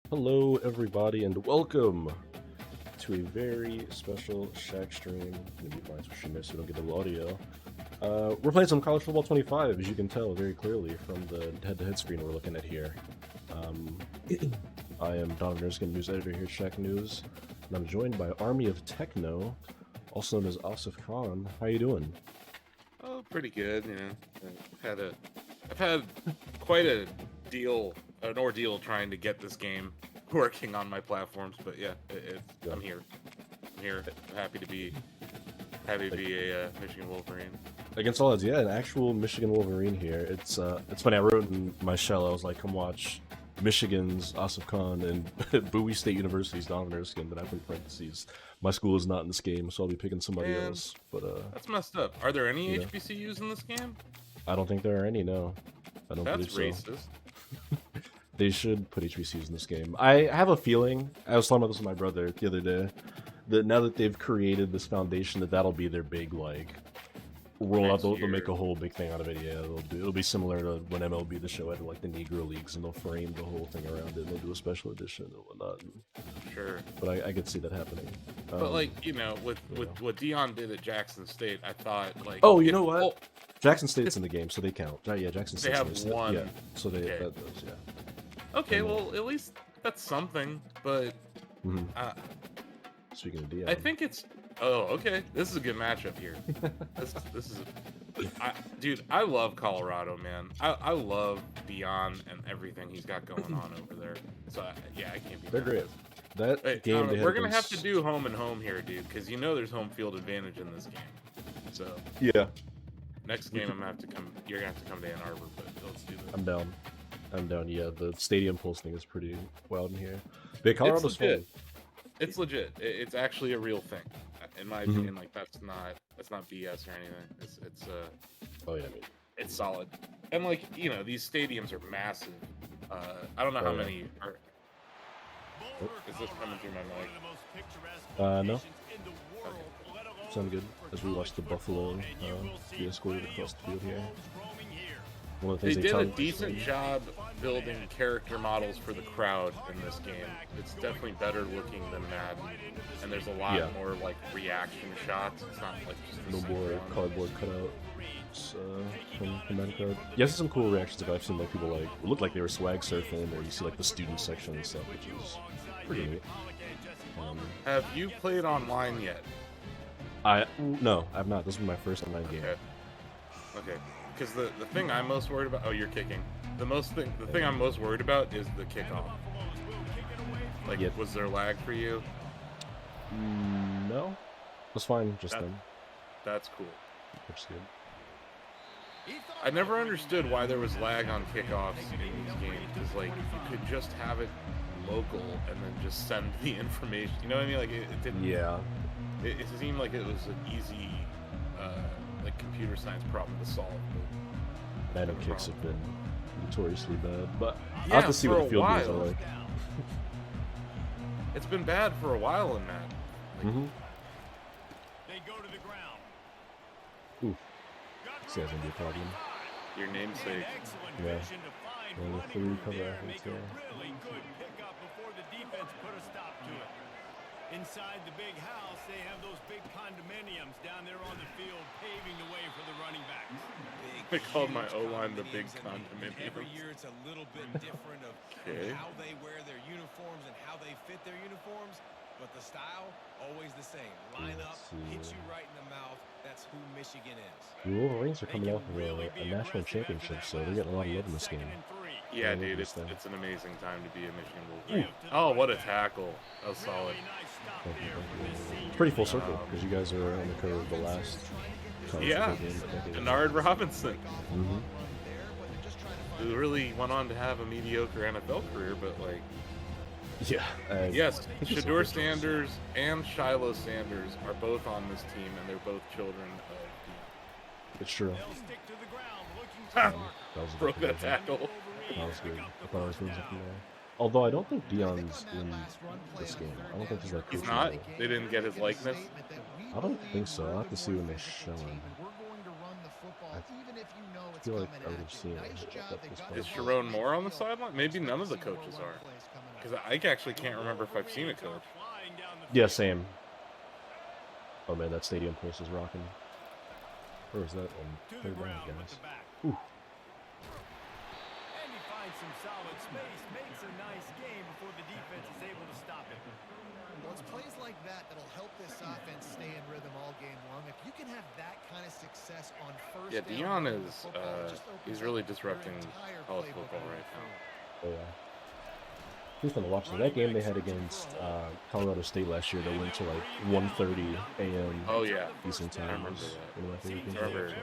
Hello, everybody, and welcome to a very special Shack stream. I'm gonna mute my stream so we don't get the audio. We're playing some College Football 25, as you can tell very clearly from the head-to-head screen we're looking at here. I am Donovan Erskine, news editor here at Shacknews, and I'm joined by Army of Techno, also known as Asif Khan. How you doing? Oh, pretty good. I've had quite an ordeal trying to get this game working on my platforms. But yeah, I'm here. I'm happy to be a Michigan Wolverine. Against all odds, yeah, an actual Michigan Wolverine here. It's funny. I wrote in my shell. I was like, "Come watch Michigan's Asif Khan and Bowie State University's Donovan Erskine." But I put in parentheses, my school is not in this game, so I'll be picking somebody else. But that's messed up. Are there any HBCUs in this game? I don't think there are any. No, I don't believe so. That's racist. They should put HBCUs in this game. I have a feeling. I was talking about this with my brother the other day. That now that they've created this foundation, that'll be their big rollout. They'll make a whole big thing out of it. Yeah, it'll be similar to when MLB the show had like the Negro Leagues, and they'll frame the whole thing around it, and they'll do a special edition and whatnot. Sure. But I could see that happening. But with what Dion did at Jackson State, I thought oh, you know what? Well, Jackson State's in the game, so they count. Yeah, Jackson State. They have one. Yeah, so that does. Yeah. Okay, well, at least that's something. But speaking of Dion, I think it's. Oh, okay. This is a good matchup here. this is, dude. I love Colorado, man. I love Dion and everything he's got going on over there. So yeah, I can't be. They're great. That game. We're gonna have to do home and home here, dude, because there's home field advantage in this game. So yeah. Next game, you're gonna have to come to Ann Arbor, but let's do this. I'm down. Yeah, the stadium pulse thing is pretty wild in here. But Colorado's fun. It's legit. It's actually a real thing, in my opinion. Like that's not BS or anything. It's oh yeah, it's solid. And these stadiums are massive. I don't know how many are. Oh, is this coming through my mic? No. Sound good as we watch the Buffalo be escorted across the field here. One of the things they did a decent job building character models for the crowd in this game. It's definitely better looking than Madden, and there's a lot more reaction shots. It's not just no more cardboard cutouts from Madden crowd. Yeah, there's some cool reactions. I've seen people look like they were swag surfing, or you see the student section and stuff, which is pretty neat. Have you played online yet? No, I've not. This is my first online game. Okay. Because the thing I'm most worried about. Oh, you're kicking. The thing I'm most worried about is the kickoff. Was there lag for you? No, it was fine just then. That's cool. Which is good. I never understood why there was lag on kickoffs in these games. Because you could just have it local and then just send the information. You know what I mean? It didn't. Yeah. It seemed like it was an easy, computer science problem to solve. Madden kicks have been notoriously bad, but I'll have to see what the field goals are like. It's been bad for a while in Madden. They go to the ground. Ooh, see that's gonna be a problem. Your namesake. Yeah. And the 3 cover athletes here. Really good pickup before the defense put a stop to it. Inside the big house, they have those big condominiums down there on the field, paving the way for the running backs. They called my O-line the big condominium. Every year it's a little bit different of how they wear their uniforms and how they fit their uniforms, but the style, always the same. Line up, hit you right in the mouth. That's who Michigan is. The Wolverines are coming off of a national championship, so they're getting a lot of love in this game. Yeah, dude, it's an amazing time to be a Michigan Wolverine. Oh, what a tackle. That was solid. It's pretty full circle, because you guys are on the cover of the last game. Denard Robinson. Who really went on to have a mediocre NFL career, but yeah. Yes, Shedeur Sanders and Shiloh Sanders are both on this team, and they're both children of It's true. Broke that tackle. That was good. I thought I was doing something there. Although I don't think Dion's in this game. I don't think he's He's not? They didn't get his likeness? I don't think so. I'll have to see when they show him. I feel like I would have seen it. Is Sharon Moore on the sideline? Maybe none of the coaches are. Because I actually can't remember if I've seen a coach. Yeah, same. Oh man, that stadium pulse is rocking. Where was that one? Third down, guys. Ooh. And he finds some solid space, makes a nice game before the defense is able to stop it. Well, it's plays like that that'll help this offense stay in rhythm all game long. If you can have that kind of success on first Yeah, down, Dion is he's really disrupting college football right now. Oh yeah. Who's gonna watch that game they had against Colorado State last year that went to like 1:30 a.m. Oh yeah, Eastern I time. remember Was that. one of my favorite games. I remember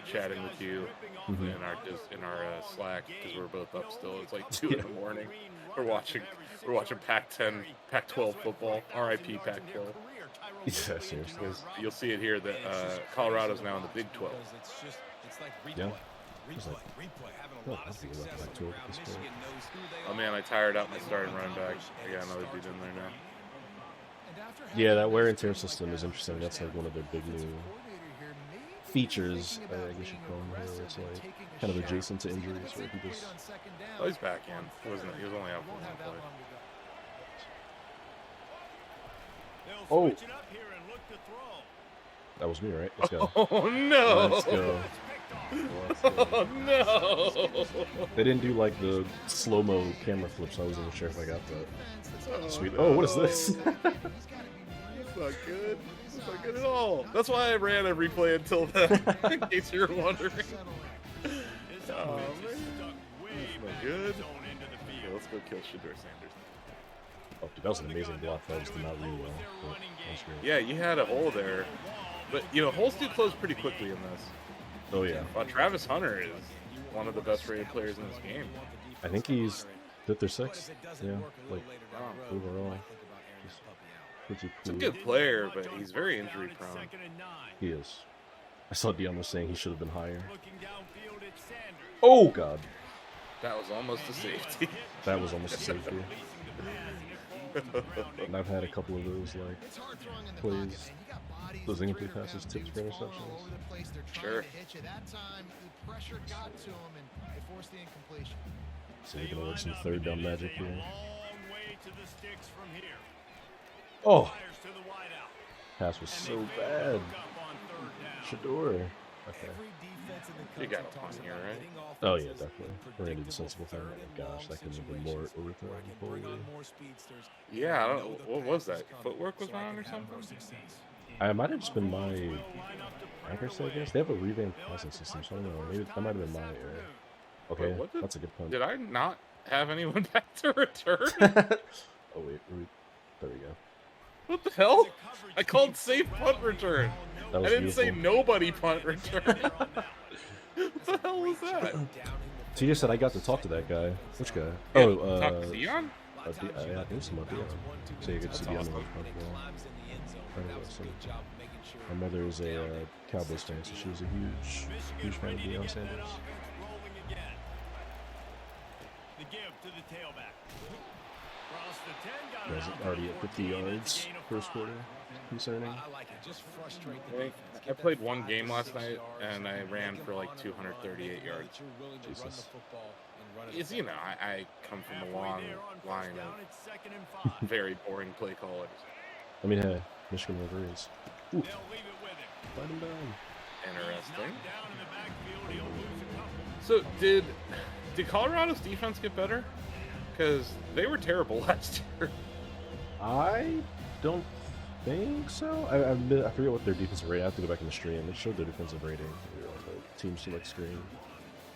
chatting with you Mhm. in our Slack because we're both up still. It's like 2 in the morning. We're watching Pac-10, Pac-12 football. R.I.P. Pac-12. Yeah, seriously. Because you'll see it here that Colorado's now in the Big 12. Yeah. Having a lot of success where Michigan knows who they are. Oh man, I tired out my starting running back. I got another dude in there now. Yeah, that wear and tear system is interesting. That's like one of their big new features, I guess you call them here. Where it's like kind of adjacent to injuries, where he just. Oh, he's back in. He was only out for one play. Oh, that was me, right? Let's go. Oh no! Let's go. Let's go. Oh no! They didn't do like the slow-mo camera flips. I wasn't even sure if I got that. Oh, Sweet. no. Oh, what is this? That's not good. That's not good at all. That's why I ran every play until then, in case you're wondering. Oh man, that's not good. Okay, let's go kill Shador Sanders. Oh, dude, that was an amazing block. That was not really well. But that's great. Yeah, you had a hole there, but you know holes do close pretty quickly in this. Oh yeah. Travis Hunter is one of the best rated players in this game. I think he's fifth or sixth. Yeah, like overall. Pretty He's a cool. good player, but he's very injury prone. He is. I saw Dion was saying he should have been higher. Oh god, That was almost a safety. that was almost a safety. And I've had a couple of those like plays, those incomplete passes, tips for interceptions. Sure. So we're gonna work some third down magic here. Oh, pass was so bad. Shador. Okay. You got a punt here, right? Oh yeah, definitely. We're gonna do the sensible thing. Oh gosh, that could have been more overthrown. Holy. Yeah, I don't know. What was that? Footwork was wrong or something? I might have just been my accuracy, I guess. They have a revamped passing system, so I don't know. Maybe that might have been my error. Okay, Wait, that's a good punt. Did I not have anyone back to return? Oh wait, there we go. What the hell? I called safe punt return. That I was didn't say beautiful. nobody punt return. What the hell was that? So you just said I got to talk to that guy. Which guy? Yeah, Oh, talk to Dion? yeah, I think it's about Dion. So you get to see Dion. My mother is a Cowboys fan, so she was a huge fan of Deion Sanders. The give to the tailback. Cross the 10, got He was it out. already at 50 yards first quarter. Concerning. I played one game last night and I ran for like 238 yards. Jesus. It's, you know, I come from a long line of very boring play callers. I mean, hey, Michigan Wolverines. Ooh, They'll leave it with him. let him down. Interesting. Down in the backfield, he'll lose a couple. So did Colorado's defense get better? Because they were terrible last year. I don't think so. I forget what their defensive rating. I have to go back in the stream. It showed their defensive rating on the team select screen.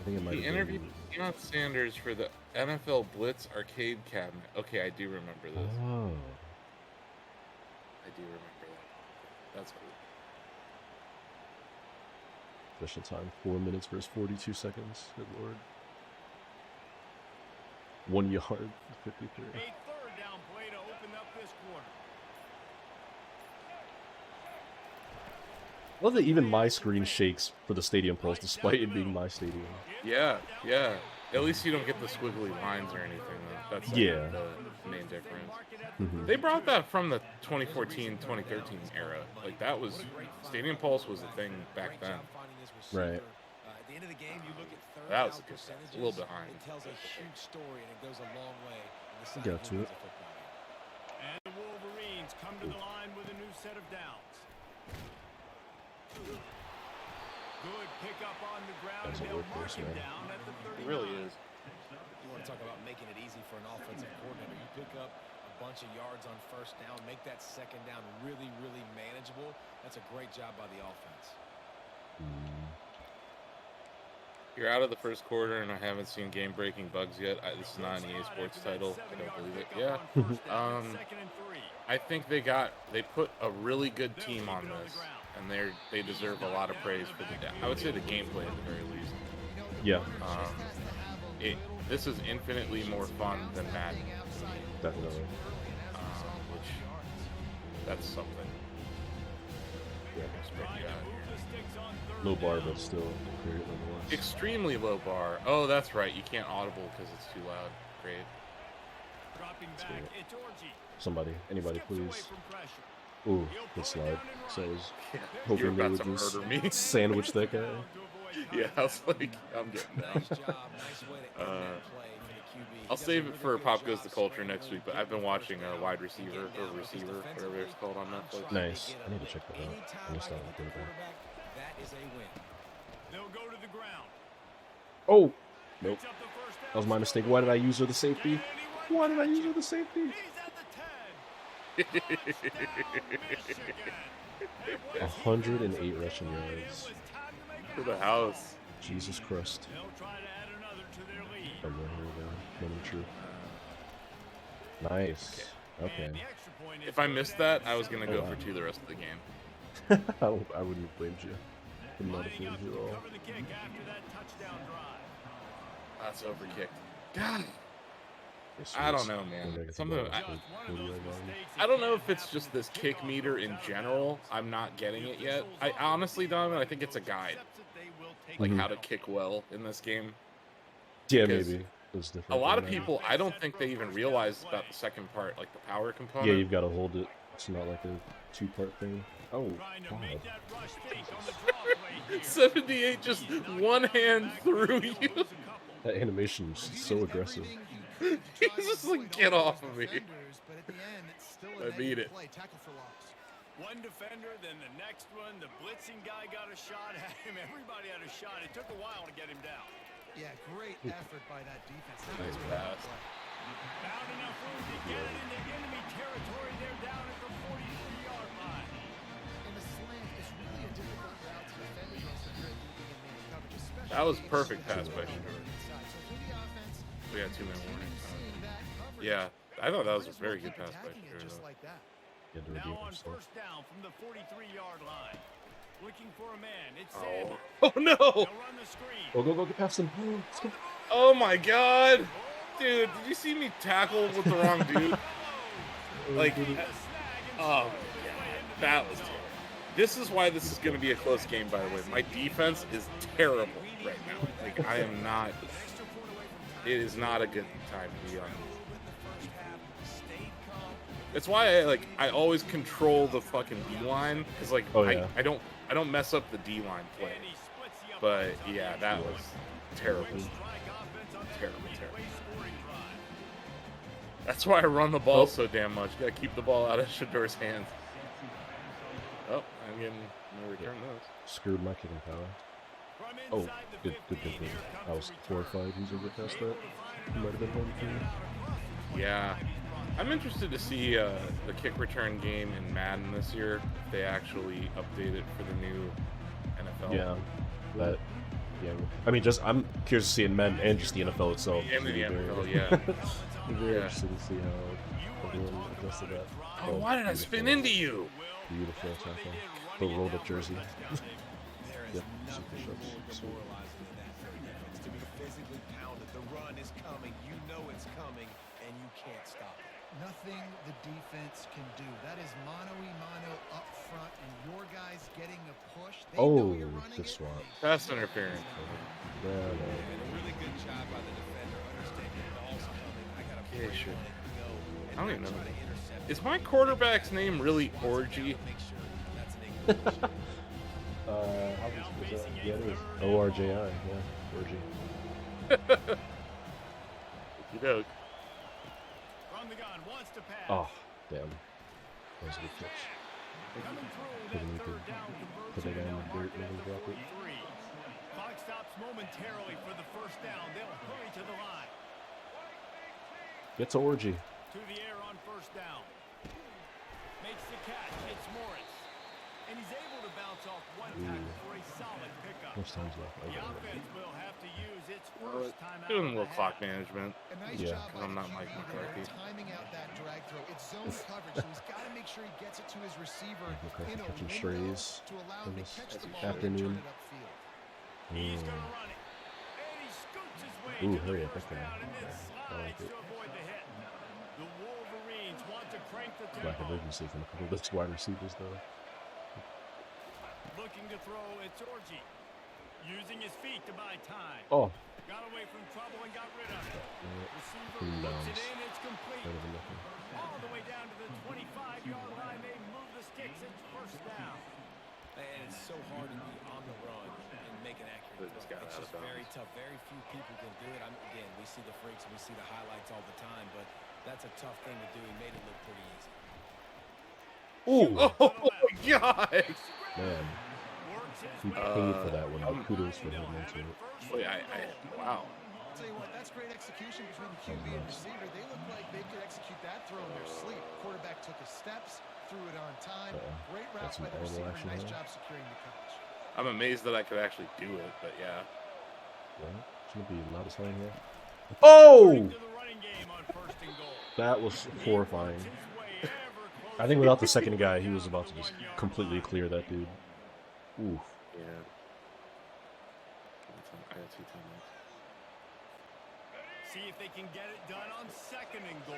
I think it might He have interviewed been. Deion Sanders for the NFL Blitz arcade cabinet. Okay, I do remember this. Oh. I do remember that. That's cool. Official time 4 minutes versus 42 seconds. Good lord. 1 yard, 53. A third down play to open up this quarter. I love that even my screen shakes for the stadium pulse, despite it being my stadium. Yeah, yeah. At least you don't get the squiggly lines or anything. Though. That's Yeah. the main difference. Mhm. They brought that from the 2014-2013 era. Like that was Stadium Pulse was a thing back then. Right. At the end of the game, you look at third That was down a good pass. A percentages, little behind. It tells a huge story and it goes a long way the side Got of to who it. wins a football game. And the Wolverines come to the line with a new set of downs. Good pickup on the ground, That's and a they'll workhorse, mark him man. down at the 39. It really is. You want to talk about making it easy for an offensive coordinator. You pick up a bunch of yards on first down, make that second down really, really manageable. That's a great job by the offense. You're out of the first quarter, and I haven't seen game-breaking bugs yet. This is not an EA Sports title. I don't believe it. Yeah. I think they put a really good team on this, and they deserve a lot of praise for I would say the gameplay at the very least. Yeah, This is infinitely more fun than Madden, definitely. which that's something. Yeah. Yeah. Low bar, but still great nonetheless. Extremely low bar. Oh, that's right. You can't audible because it's too loud. Great. Dropping back, it's Orji. Somebody, anybody, Skips away please. from pressure. Ooh, good slide. So I was You're hoping they about would to just murder me. sandwich that guy. Yeah, I was like, I'm getting down. Nice job. Nice way to end that play for the QB. I'll save it for Pop Goes the Culture next week, but I've been watching Wide Receiver, or Receiver, whatever it's called on Netflix. Nice. I need to check that out. I missed out on the quarterback. That is a win. They'll go to the ground. Oh! Nope. Picks up the first down. That was my mistake. Why did I use her the safety? Why did I use her the safety? He's at the 10. Touchdown, Michigan. 108 rushing yards. For the house. Jesus Christ. They'll try to add another to their lead. Oh, yeah, here we go. Moment of truth. Nice. Okay. And the extra point is If I for missed Madden. that, I was going to go wow. for 2 the rest of the game. I wouldn't have blamed you. Would not have Lining up blamed you to at all. cover the kick after that touchdown drive. That's overkicked. God. Yes, I don't yes. know, We're man. gonna get the Something. ball I, up to 40 yard line. I don't know if it's just this kick meter in general. I'm not getting it yet. I honestly, Donovan, I think it's a guide. Like how to kick well in this game. Yeah, because maybe. It was different A lot than of that. people, I don't think they even realize about the second part, like the power component. Yeah, you've got to hold it. It's not like a 2-part thing. Oh, Trying to God. make that rush fake on the draw play here. 78 just one hand through you. That animation is so aggressive. He's just like, get off of me. I need it. One defender, then the next one. The blitzing guy got a shot at him. Everybody had a shot. It took a while to get him down. Yeah, great effort by that defense. That Nice was a pass. play. Found enough room to get it into enemy territory. They're down at the 43-yard line. And the slant is really a difficult route to defend against when you're leading in man coverage, especially That was if perfect it's pass by on the Shador. inside. So for the offense, We had 2-minute warning. seeing that coverage, Yeah, I thought that was a might as very well good keep pass by attacking it Shador, just though. like that. He had to Now redeem on himself. first down from the 43-yard line. Looking for a man. It's Oh. Sanders. Oh no! They'll run the screen. Go, get past him. Let's go. Oh my god! Dude, did you see me tackle with the wrong dude? Like, oh my god, that was terrible. This is why this is going to be a close game, by the way. My defense is terrible right now. Like, I am not. It is not a good time to be on. That's why I always control the fucking D line because Oh, yeah. I don't mess up the D line play. But yeah, that was terrible. Terrible. That's why I run the ball so damn much. Gotta keep the ball out of Shador's hands. Oh, I'm getting no return those. Screwed my kicking power. Oh, good. I was horrified he's gonna get past that. He might have been home free. Yeah. I'm interested to see the kick return game in Madden this year. If they actually update it for the new NFL. Yeah, that. Yeah, I mean, I'm curious to see in Madden and just the NFL itself. And the It'll be NFL, very- yeah. It'll be very Yeah. interesting to see how everyone adjusted that. Oh, why did I spin beautiful. into you? Beautiful tackle. The rolled up jersey. Yep, super sharps. Sweet. To be physically pounded, the run is coming. You know it's coming, and you can't stop it. Nothing the defense can do. That is mano-a-mano up front, and your guys getting a push. They know you're running good it. swap. Pass interference. Yeah, And a really good job by the defender understanding the ball's coming. I got a Yeah, play sure. on it, go, and I don't even not know. try to intercept Is it. my quarterback's name really Orgy? Make sure that's an English. how was that? Yeah, it is. ORJI, yeah. Orgy. You know. From the gun, wants to pass. Oh, damn. That was a good catch. Coming through Hoping we that could third down put that conversion. guy in the They'll mark dirt it and at the drop it. 43. Clock stops momentarily for the first down. They'll hurry to the line. Get to Orgy. To the air on first down. Makes the catch. It's Morris. And he's able to bounce off one tackle for a solid pickup. Much time's left? The Okay. offense will have to use its first timeout. Doing a of the little clock half. management. A nice Yeah. job by I'm the not Mike QB there, McCarthy. timing out that drag throw. It's zone coverage, so he's got to make sure he gets it to his receiver McCarthy in a catching window strays to allow for him to this catch the ball afternoon. and turn it upfield. He's going to run it. And he scoots his way Ooh, to hurry the up, first okay. down and then Okay, I slides like to it. avoid the hit. The Wolverines want to crank the Black tempo. emergency from a couple of those wide receivers, though. Looking to throw, it's Orgy. Using his feet to buy time. Oh. Got away from trouble and got rid of it. Receiver Who puts it knows? in, it's complete. Better than nothing. All the way down to the 25-yard line. They move the sticks. It's first down. And it's so hard to be on the run and make an accurate They just throw. got It's out just of very bounds. tough. Very few people can do it. Again, we see the freaks and we see the highlights all the time, but that's a tough thing to do. He made it look pretty easy. Ooh. Oh my god! Man. Works his He way paid for that one, but kudos for him into it. Wait, wow. I'll tell you what, that's great execution between the QB and receiver. They look like they could execute that throw in their sleep. Quarterback took his steps, threw it on time. Great route That's some by the audible receiver. action Nice there. job securing the catch. I'm amazed that I could actually do it, but yeah. Well, shouldn't be loud as hell in here. Oh! to the running game on first and goal. That was horrifying. His way ever closer. I think without the second guy, he was about to just completely clear that dude. Ooh. Yeah. I got 2 timeouts. See if they can get it done on second and goal.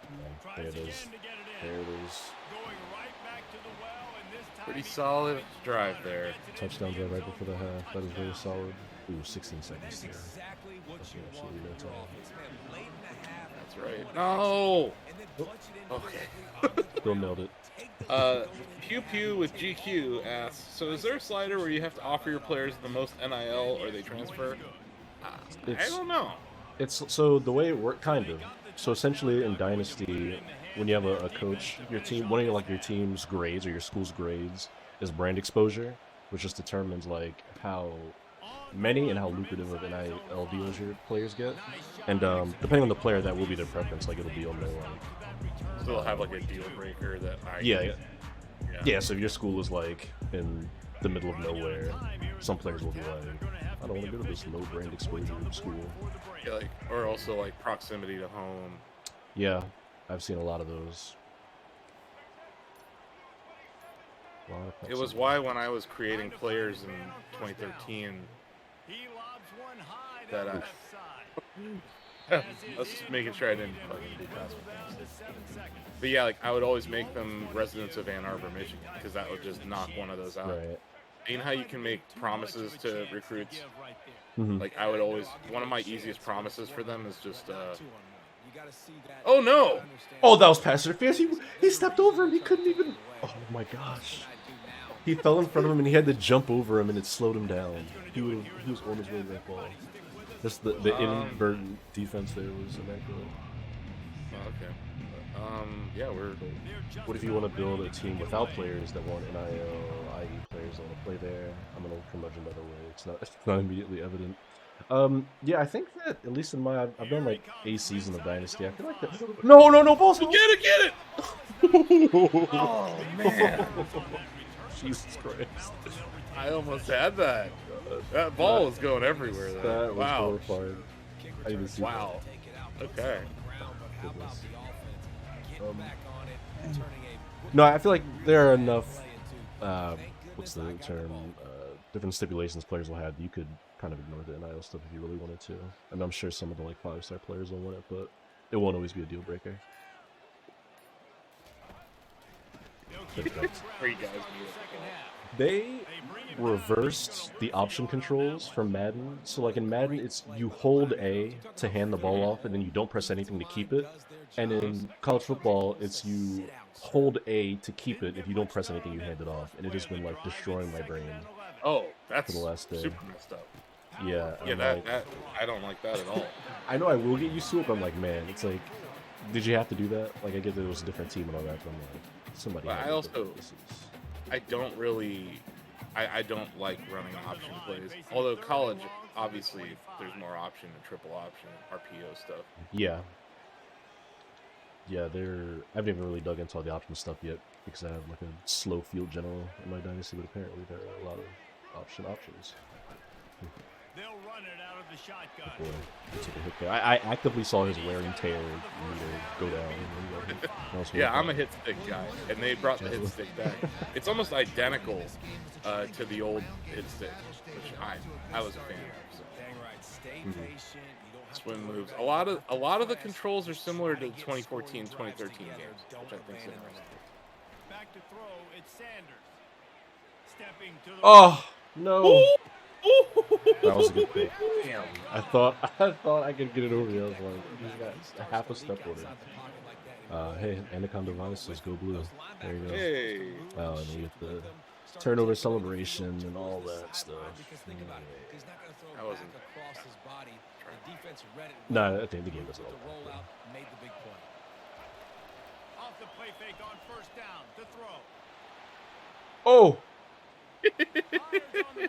There Tries it is. again to get it in. There it is. Going right back to the well, and this time Pretty he solid finds drive Hunter, there. gets it into Touchdown the drive end right zone before the for a half. That is very touchdown. solid. Ooh, 16 seconds That's there. exactly what That's you want absolutely from no your time. offense, man. Late in the half. That's right. you No! wanna and then punch it in Okay. physically on the Bill ground. nailed it. Take the Pew Pew with GQ asks, so is there a slider where you have to offer your players the most NIL or they transfer? I It's- don't know. It's so the way it worked, kind of. So essentially, in Dynasty, when you have a coach, your team, one of your team's grades or your school's grades is brand exposure, which just determines like how many and how lucrative of NIL deals your players get. And depending on the player, that will be their preference. Like it'll be on their like. So they'll have like a deal breaker that I Yeah. So if your school is like in the middle of nowhere, some players will be like, I don't want to go to this low brand exposure school. Yeah, like, or also like proximity to home. Yeah, I've seen a lot of those. It was why when I was creating players in 2013 He lobs one high that down I the left side. I was just making sure I didn't fucking do pass Down to 7 seconds. But yeah, like I would always make them residents of Ann Arbor, Michigan, because that would just knock one of those out. Right. You know how you can make promises to recruits? Mhm. Like I would always, one of my easiest promises for them is just, 2-on-1. You gotta see that. oh no! Oh, that was pass interference. He stepped over him. He couldn't even. Oh my gosh. He fell in front of him and he had to jump over him and it slowed him down. He was on his way to that ball. Just the inadvertent defense there was immaculate. Oh, okay. Yeah, we're. What if you want to build a team without players that want NIL, i.e. players that want to play there? I'm an old curmudgeon, by the way. It's not immediately evident. Yeah, I think that at least in my I've done like a season of Dynasty. I feel like that. No, balls! Get it! Oh man! Jesus Christ! I almost had that. That ball was going everywhere. Though. That was wow. horrifying. I didn't see Wow. Okay. Goodness. No, I feel like there are enough. What's the term? Different stipulations players will have. You could kind of ignore the NIL stuff if you really wanted to. I mean, I'm sure some of the like 5-star players will want it, but it won't always be a deal breaker. Great guys. They reversed the option controls from Madden. So like in Madden, it's you hold A to hand the ball off, and then you don't press anything to keep it. And in college football, it's you hold A to keep it. If you don't press anything, you hand it off. And it has been like destroying my brain. Oh, that's For the last day. super messed up. Yeah, Yeah, I'm that, like, I don't like that at all. I know I will get used to it, but I'm like, man, it's like, did you have to do that? Like, I get that it was a different team and all that, but I'm like, somebody But had I to also, put this is. I don't really, I don't like running option plays. Although college, obviously, there's more option and triple option, RPO stuff. Yeah. Yeah, I've never really dug into all the option stuff yet because I have like a slow field general in my dynasty, but apparently there are a lot of options. They'll run it out of the shotgun. Boy, he took a hit there. I actively saw his wear and tear meter go down. Yeah, I'm a hit stick guy, and they brought the hit stick back. It's almost identical to the old hit stick, which I was a fan of. So. Swim moves. A lot of the controls are similar to the 2014, 2013 games, which I think is interesting. Back to throw, it's Sanders. Stepping to the Oh no! Ooh! That was a good pick. Damn. I thought I could get it over here. I was like, he's got a half a step order. Hey, Anaconda Vice says go blue. There you go. Hey. Oh, and we get the turnover celebration and all that stuff. I wasn't. No, I think the game doesn't. off the play fake on first down to throw. Oh! Fires on the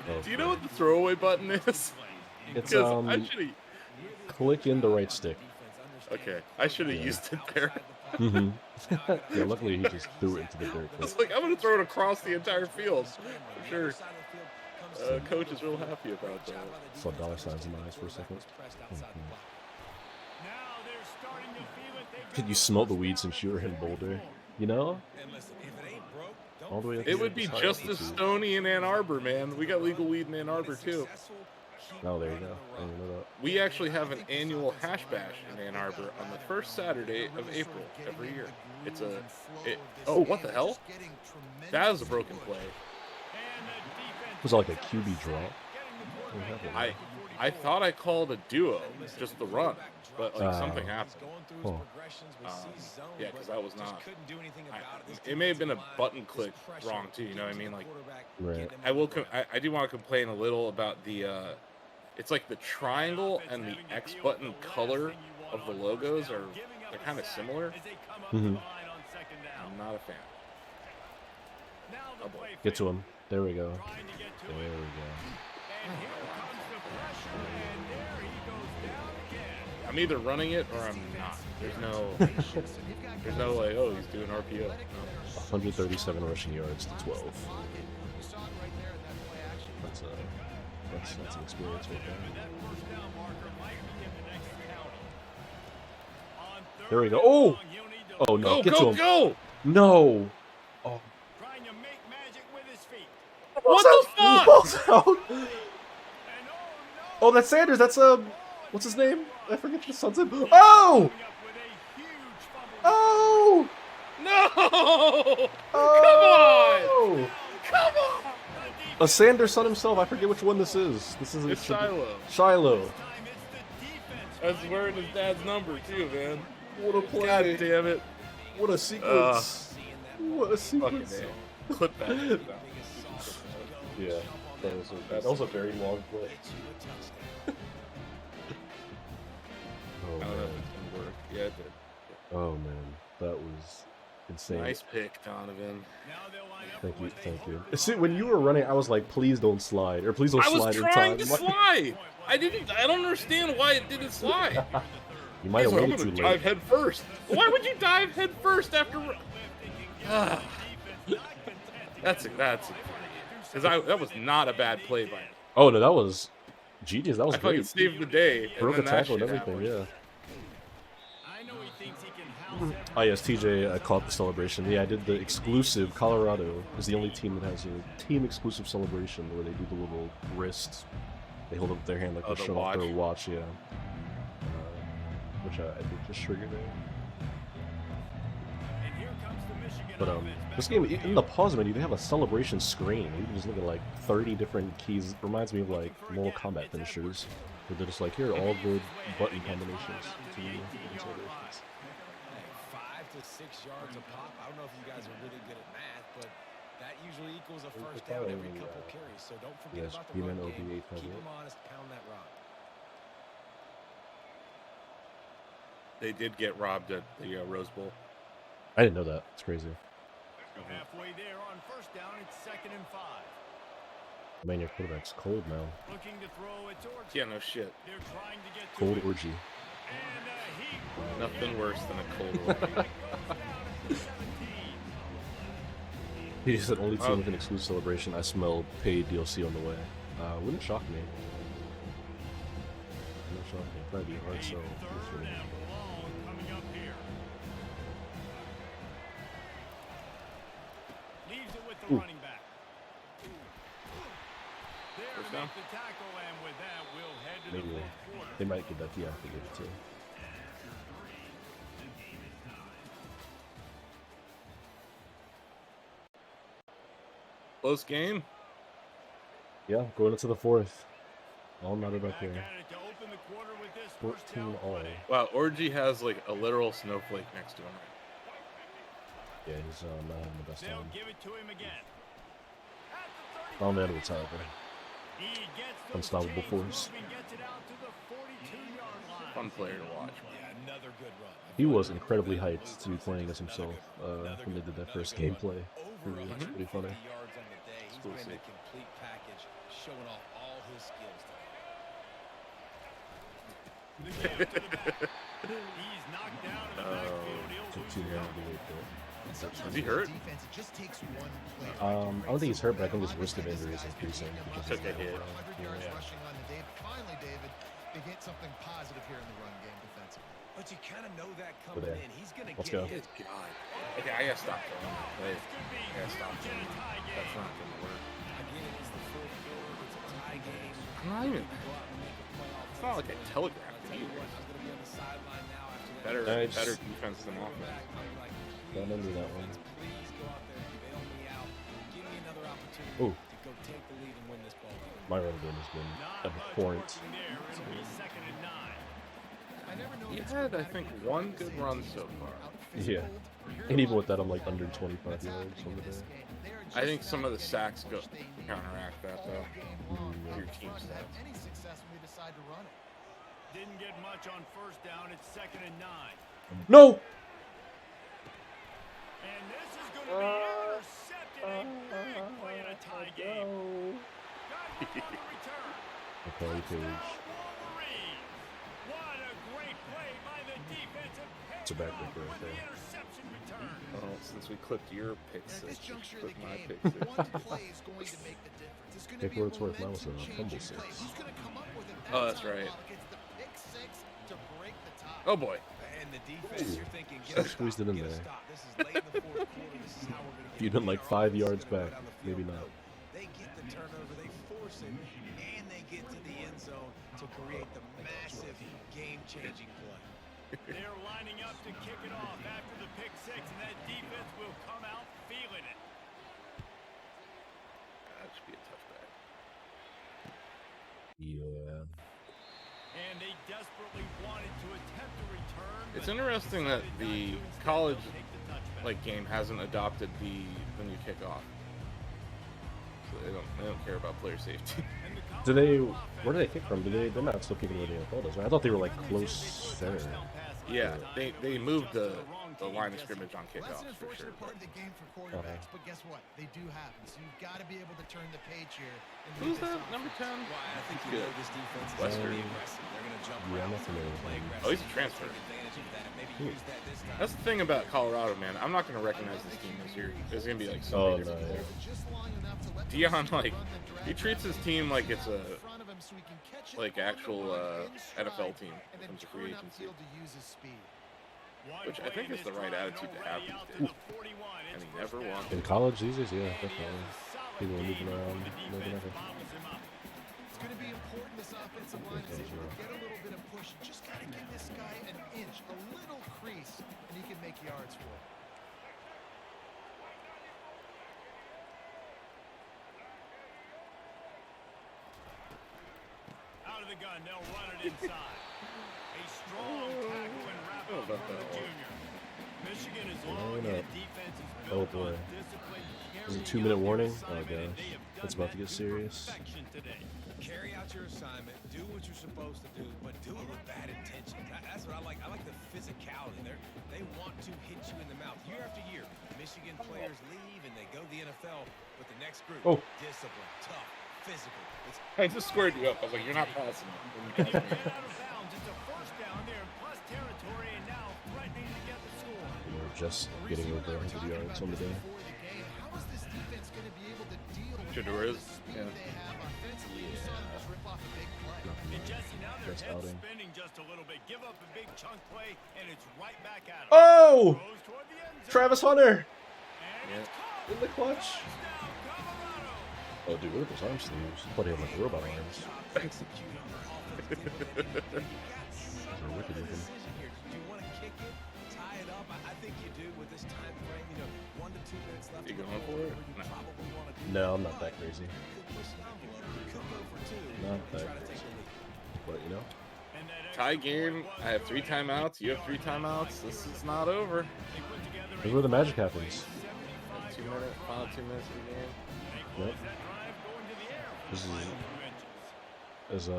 move. Do you know what the throwaway button is? It's I should click in the right stick. Okay, I should have used it there. Mm-hmm. Yeah, luckily he just threw it into the dirt. It's like I'm gonna throw it across the entire field. I'm sure coach is real happy about that. Saw dollar signs in my eyes for a second. Now they're starting to feel it. Could you smell the weed since you were in Boulder? You know? All the way up It to would be the just as altitude. stony in Ann Arbor, man. We got legal weed in Ann Arbor too. Oh, there you go. I didn't know that. We actually have an annual hash bash in Ann Arbor on the first Saturday of April every year. Oh, what the hell? That is a broken play. Was it like a QB draw? What happened? I thought I called a duo, just the run, but like something happened. Huh. Yeah, because that was not. It may have been a button click wrong too. You know what I mean? Like, Right. I do want to complain a little about the. It's like the triangle and the X button color of the logos they're kind of similar. Mm-hmm. I'm not a fan. Oh boy. Get to him. There we go. There we go. I'm either running it or I'm not. There's no like, oh, he's doing RPO. No. 137 rushing yards to 12. That's an experience right there. There we go. Oh! Oh no! Get to him! Go! No! Oh! Trying to make magic with his feet. What the fuck? Balls out. And Oh, that's Sanders. That's what's his name? I forget the son's name. Oh! Oh! No! Oh! Come on! A Sanders son himself. I forget which one this is. This is It's Shiloh. Shiloh. That's wearing his dad's number too, man. What a play! God damn it! What a sequence! What a Fucking sequence! damn. Clip that. Yeah, that was a very long play. Oh I don't know man! if it's gonna work. Yeah, it did. Oh man, that was insane. Nice pick, Donovan. Thank you. See, when you were running, I was like, please don't slide, or please don't I was slide in trying time. to slide. I don't understand why it didn't slide. You might have I'm waited gonna too dive late. head first. Why would you dive head first after? That's because that was not a bad play by him. Oh no, that was genius. That was I fucking great. saved the day. Broke a and then that tackle and shit everything. happened. Yeah. I know he thinks he can house it. Oh yes, TJ caught the celebration. Yeah, I did the exclusive. Colorado is the only team that has a team exclusive celebration where they do the little wrist. They hold up their hand like Oh, they're the showing off their watch. watch. Yeah. Which I think just triggered it. And here comes the Michigan But offense. this game in the pause menu, they have a celebration screen. You can just look at like 30 different keys. It reminds me of like Mortal Kombat finishers, where they're just like, here are all the button combinations to celebrations. 5 to 6 yards a pop. I don't know if you guys are really good at math, but That usually equals a first down every couple carries. So don't forget Yes, about the run B-man game. OB8 Keep them honest, pound that rock. They did get robbed at the Rose Bowl. I didn't know that. It's crazy. Halfway there on first down, it's 2nd and 5. Man, your quarterback's cold now. Looking to throw, it's Orchard. Yeah, no shit. They're trying to get to Cold it. orgy. And Nothing worse than a cold orgy. He said only team with an exclusive celebration. I smell paid DLC on the way. Wouldn't shock me. Wouldn't shock me. Probably be hard sell. Third and long coming up here. Leaves it with the running back. There to First down. make the tackle, and with that, we'll head to Maybe the fourth quarter. they might get that deactivated too. Close game. Yeah, going into the fourth. All knotted up Back here. at it to open the quarter with this first 14 down all. play. Wow, Orgy has like a literal snowflake next to him. Yeah, he's not having the best They'll time. give it to him again. At the 30. Found out of the time, He gets those Unstoppable chains force. moving, gets it out to the 42-yard line. Fun player to watch. Yeah, another good run. He was incredibly hyped to be playing as himself when they did that first gameplay. Over It's 150 pretty funny. yards on the day. He's cool to been see. a complete package, showing off all his skills today. The give to the back. He's knocked down in the backfield. He'll Took lose too long ground. to wait there. And sometimes Is he for the hurt? defense, it just takes one play. I don't think he's hurt, but I think his risk of injury is increasing. because Took he's a hit. around. 100 yards Yeah. rushing on the day. But finally, David, they get something positive here in the run game defensively. But you kind of know that coming there. in. He's going to Let's get go. his. Good God. Okay, I gotta stop throwing that play. This could be I gotta stop huge in throwing a tie that. game. That's not gonna work. Again, it's the fourth quarter. It's a tie game. I'm not even. Go out and make a playoff. It's not like I telegraphed I'll tell it you what, either. I'm going to be on the sideline now after that. Better, Nice. better defense than offense. Don't remember that one. Please go out there and bail me out. Give me another opportunity Ooh. to go take the lead and win this ball game. My run game has been Not much abhorrent. working there. It'll be 2nd and 9. I never know He if it's had, I dramatic think, or one not. good run so far. Yeah. And even with that, I'm like under 25 yards on the day. I think some of the sacks go counteract that though. Your team stats. Any success when they decide to run it. Didn't get much on first down. It's 2nd and 9. No! And this is going to be intercepted. A big play in a tie game. Got him on the return. Okay, Page. Wolverines. What a great play by the defensive. It's a back breaker right with the there. interception return. Well, since we clipped your pick And at this six, we juncture should of clip the my game, pick six. one play is going to make the difference. It's going to Take be what a it's worth, that was a momentum-changing fumble play. six. Who's going to come up with it that Oh, that's time? right. Well, it's the pick six to break the tie. Oh boy. And the defense, you're thinking, get I a squeezed stop, it in get a there. stop. This is late in the fourth quarter. This is how we're going to get You'd been it. like Our 5 offense is yards gonna go back. down the field. Maybe No. not. They get the turnover, they force it, and they get to the end zone to create the massive game-changing play. They're lining up to kick it off after the pick six, and that defense will come out feeling it. That should be a tough bag. Yeah. And they desperately wanted to attempt a return. It's but interesting that decided not the to. Instead, college they'll take the touchback. like game hasn't adopted the when you kick off. So they don't care about player safety. And the Do they? Colorado Where do they offense kick from? They're not still kicking where the NFL does, right? I thought they were like close there. Yeah, they moved the line of scrimmage on Well, that's kickoffs an for sure. unfortunate part of the game for quarterbacks, but guess what? They do happen. So you've got to be able to turn the page here. And Who's lead this that? Number offense. 10? Well, I think you Good. know this defense is Western. going to be aggressive. They're going to jump Yeah, I'm around, not familiar with play him. aggressive. Oh, he's a transfer. Take advantage of that. Maybe use that this time. That's the thing about Colorado, man. I'm not gonna recognize this team this year. There's gonna be like so Oh, many different no. players. Just long enough to let the Dion, receiver like, run, then drag he it treats his out team like it's in a front of him so he can catch it like on the actual run in stride, NFL team and then when it's a turn free agency, upfield to use his speed. which I think is the right attitude to have these days. And he never won. In college these days, yeah, definitely. People are moving around more than ever. It's going to be important this offensive line is able to get a little bit of push. Just got to give this guy an inch, a little crease, and he can make yards for it. Out of the gun, they'll run it inside. A strong tackle and wrap up from the junior. Michigan is long, and the defense is Oh, built boy. on discipline. Is it 2-minute warning? Oh gosh, it's about to get serious. Carry out your assignment, do what you're supposed to do, but do it with bad intentions. That's what I like. I like the physicality. They want to hit you in the mouth year after year. Michigan players leave and they go to the NFL with the next group. Oh. Discipline, tough, physical. I just squared you up. I was like, you're not passing it. Get out of bounds. It's a first down there in plus territory, and now threatening to get the score. We're just getting over 100 yards on the day. How is this defense going to be able to deal with Shadura's, the speed yeah. they have offensively? You saw them just rip off a big play. And Jesse, now their Best head's outing. spinning just a little bit. Give up a big chunk play, and it's right back at him. Oh! Goes toward the end zone, Travis Hunter and it's caught. in the clutch. Touchdown, Colorado. Oh, dude, look at those arm sleeves. I thought he had like robot arms. Those are wicked looking. Do you want to kick it, tie it up? I think you do with this time frame. 1 to 2 minutes left. You going for it? No. Probably want to do. No, I'm not that crazy. Could push the envelope. Could go for 2. Not Try that to take crazy. the lead. But you know, And that Tie extra game. point was I have 3 good. timeouts. You have 3 timeouts. This is not over. They put together this is where the magic happens. 75 2 minutes. Final 2 minutes of the game. They close that drive going to the air for This the is- final few inches. As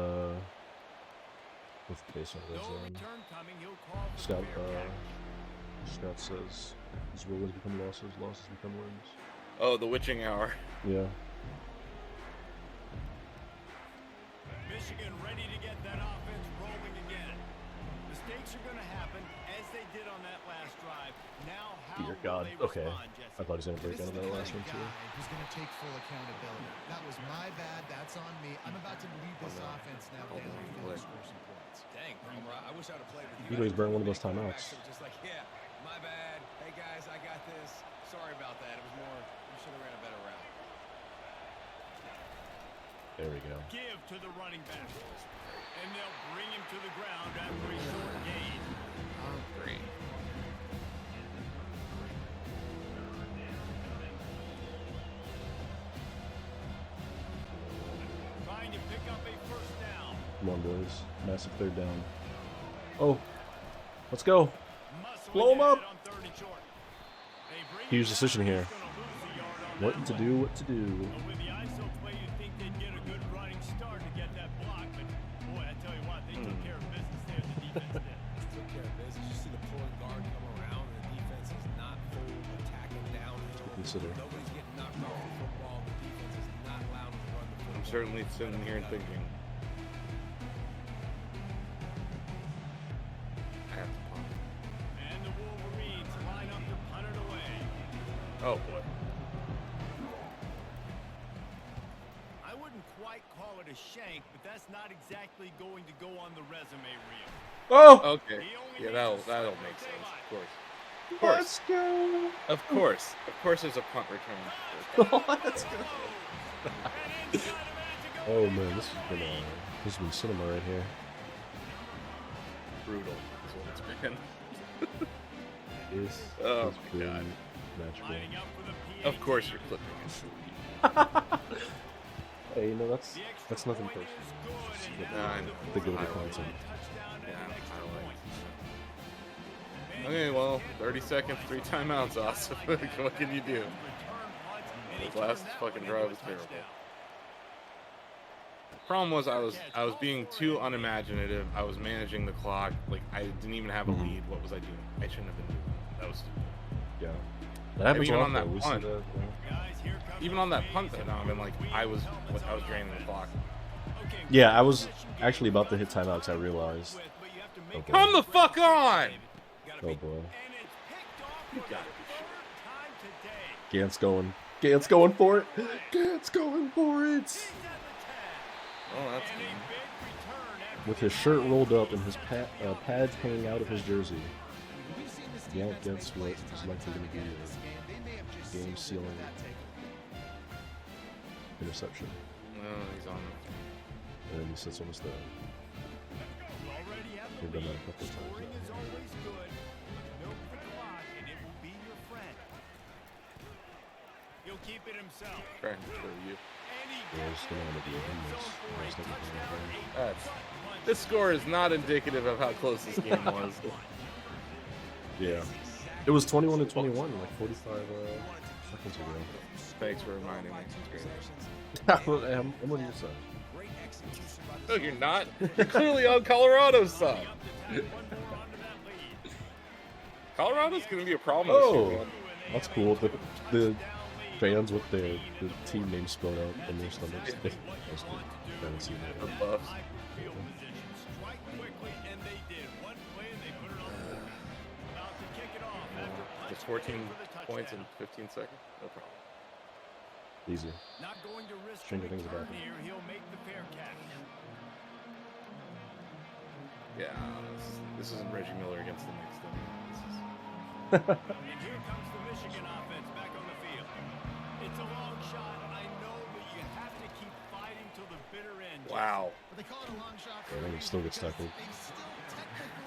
with based on No his return coming. He'll call for Scott, the fair catch. Scott says, "These will wins become losses, losses become wins." Oh, the witching hour. Yeah. Michigan ready to get that offense rolling again. Mistakes are going to happen as they did on that last drive. Now, how Dear will God. they Okay. respond, Jesse? I thought he was gonna break This down is in the that last one kind too. of guy who's going to take full accountability. That was my bad. That's on me. I'm about to lead this offense now down the field and score some points. Dang, Palmer, I wish I'd have played with you. He always burned one of those timeouts. Just like, yeah, my bad. Hey guys, I got this. Sorry about that. It was more. You should have ran a better route. There we go. Give to the running back. And they'll bring him to the ground after a short gain. Great. Trying to pick up a first down. Come on, boys. Massive third down. Oh, let's go. Muscling Blow him up. ahead on third and short. They bring Huge him decision down. here. He's gonna lose a yard on What that to one. do? What to do? Well, with the ISO play, you'd think they'd get a good running start to get that block, but boy, I tell you what, they took care of business there. The defense did. Took care of business. You see the pulling guard come around, and the defense is not full attacking downhill. Consider. Nobody's getting knocked off the football. The defense is not allowing them to run the football. I'm certainly sitting here and thinking. I have to punt. And the Wolverines line up to punt it away. Oh boy. I wouldn't quite call it a shank, but that's not exactly going to go on the resume reel. Oh, Okay. He only Yeah, needs that'll a make sliver sense. of Of course. Of daylight. course. let's go. Of course there's a punt return. Let's go. And inside a minute to go. Oh man, this has been cinema right here. Brutal. That's what it's been. This Oh has my been God. magical. Lining up for the Of course you're clipping. Hey, you know that's nothing personal. It's just No, I know. the good of the I like content. Yeah, I like. Okay, well, 30 seconds, 3 timeouts, awesome. What can you do? This last fucking drive was terrible. Problem was I was being too unimaginative. I was managing the clock. Like I didn't even have a Mhm. lead. What was I doing? I shouldn't have been doing that. That was stupid. Yeah, that happens even a lot, on that though. We see punt. that, you know. Even on that punt that I've been like I was draining the clock. Yeah, I was actually about to hit timeouts. I realized. Okay. Come the fuck on! Oh boy, You gotta be Gant's going. Gant's going for it. Gant's going for it. Oh, that's good. With his shirt rolled up and his pads hanging out of his jersey, Gant gets what is likely going to be a game-sealing interception. No, he's on. And then he sits on his throat. We've done that a couple of times Scoring now. is always good. Milk the clock, and it will be your friend. He'll keep it himself. Trying to show you. And he Yeah, gets it's it gonna in be the end endless. zone for a There's nothing touchdown, going on. a That's- gut punch. This score is not indicative of how close this game was. Yeah. It was 21-21, like 45 Fucking too real. Thanks for reminding me. I'm on your side. No, you're not. You're clearly on Colorado's side. Colorado's going to be a problem this year, Oh, man. that's cool. The fans with the team name spelled out in their stomachs. That's cool. I haven't seen The that. Buffs. Just 14 points in 15 seconds. No problem. Easy. Not going to risk Stranger things return about here. He'll make the fair catch. Yeah, this isn't Reggie Miller against the Knicks. And here comes the Michigan offense back on the field. It's a long shot, I know, but you have to keep fighting till the bitter end. Wow. But they call it a long shot. Yeah, then you still get stuck in. They still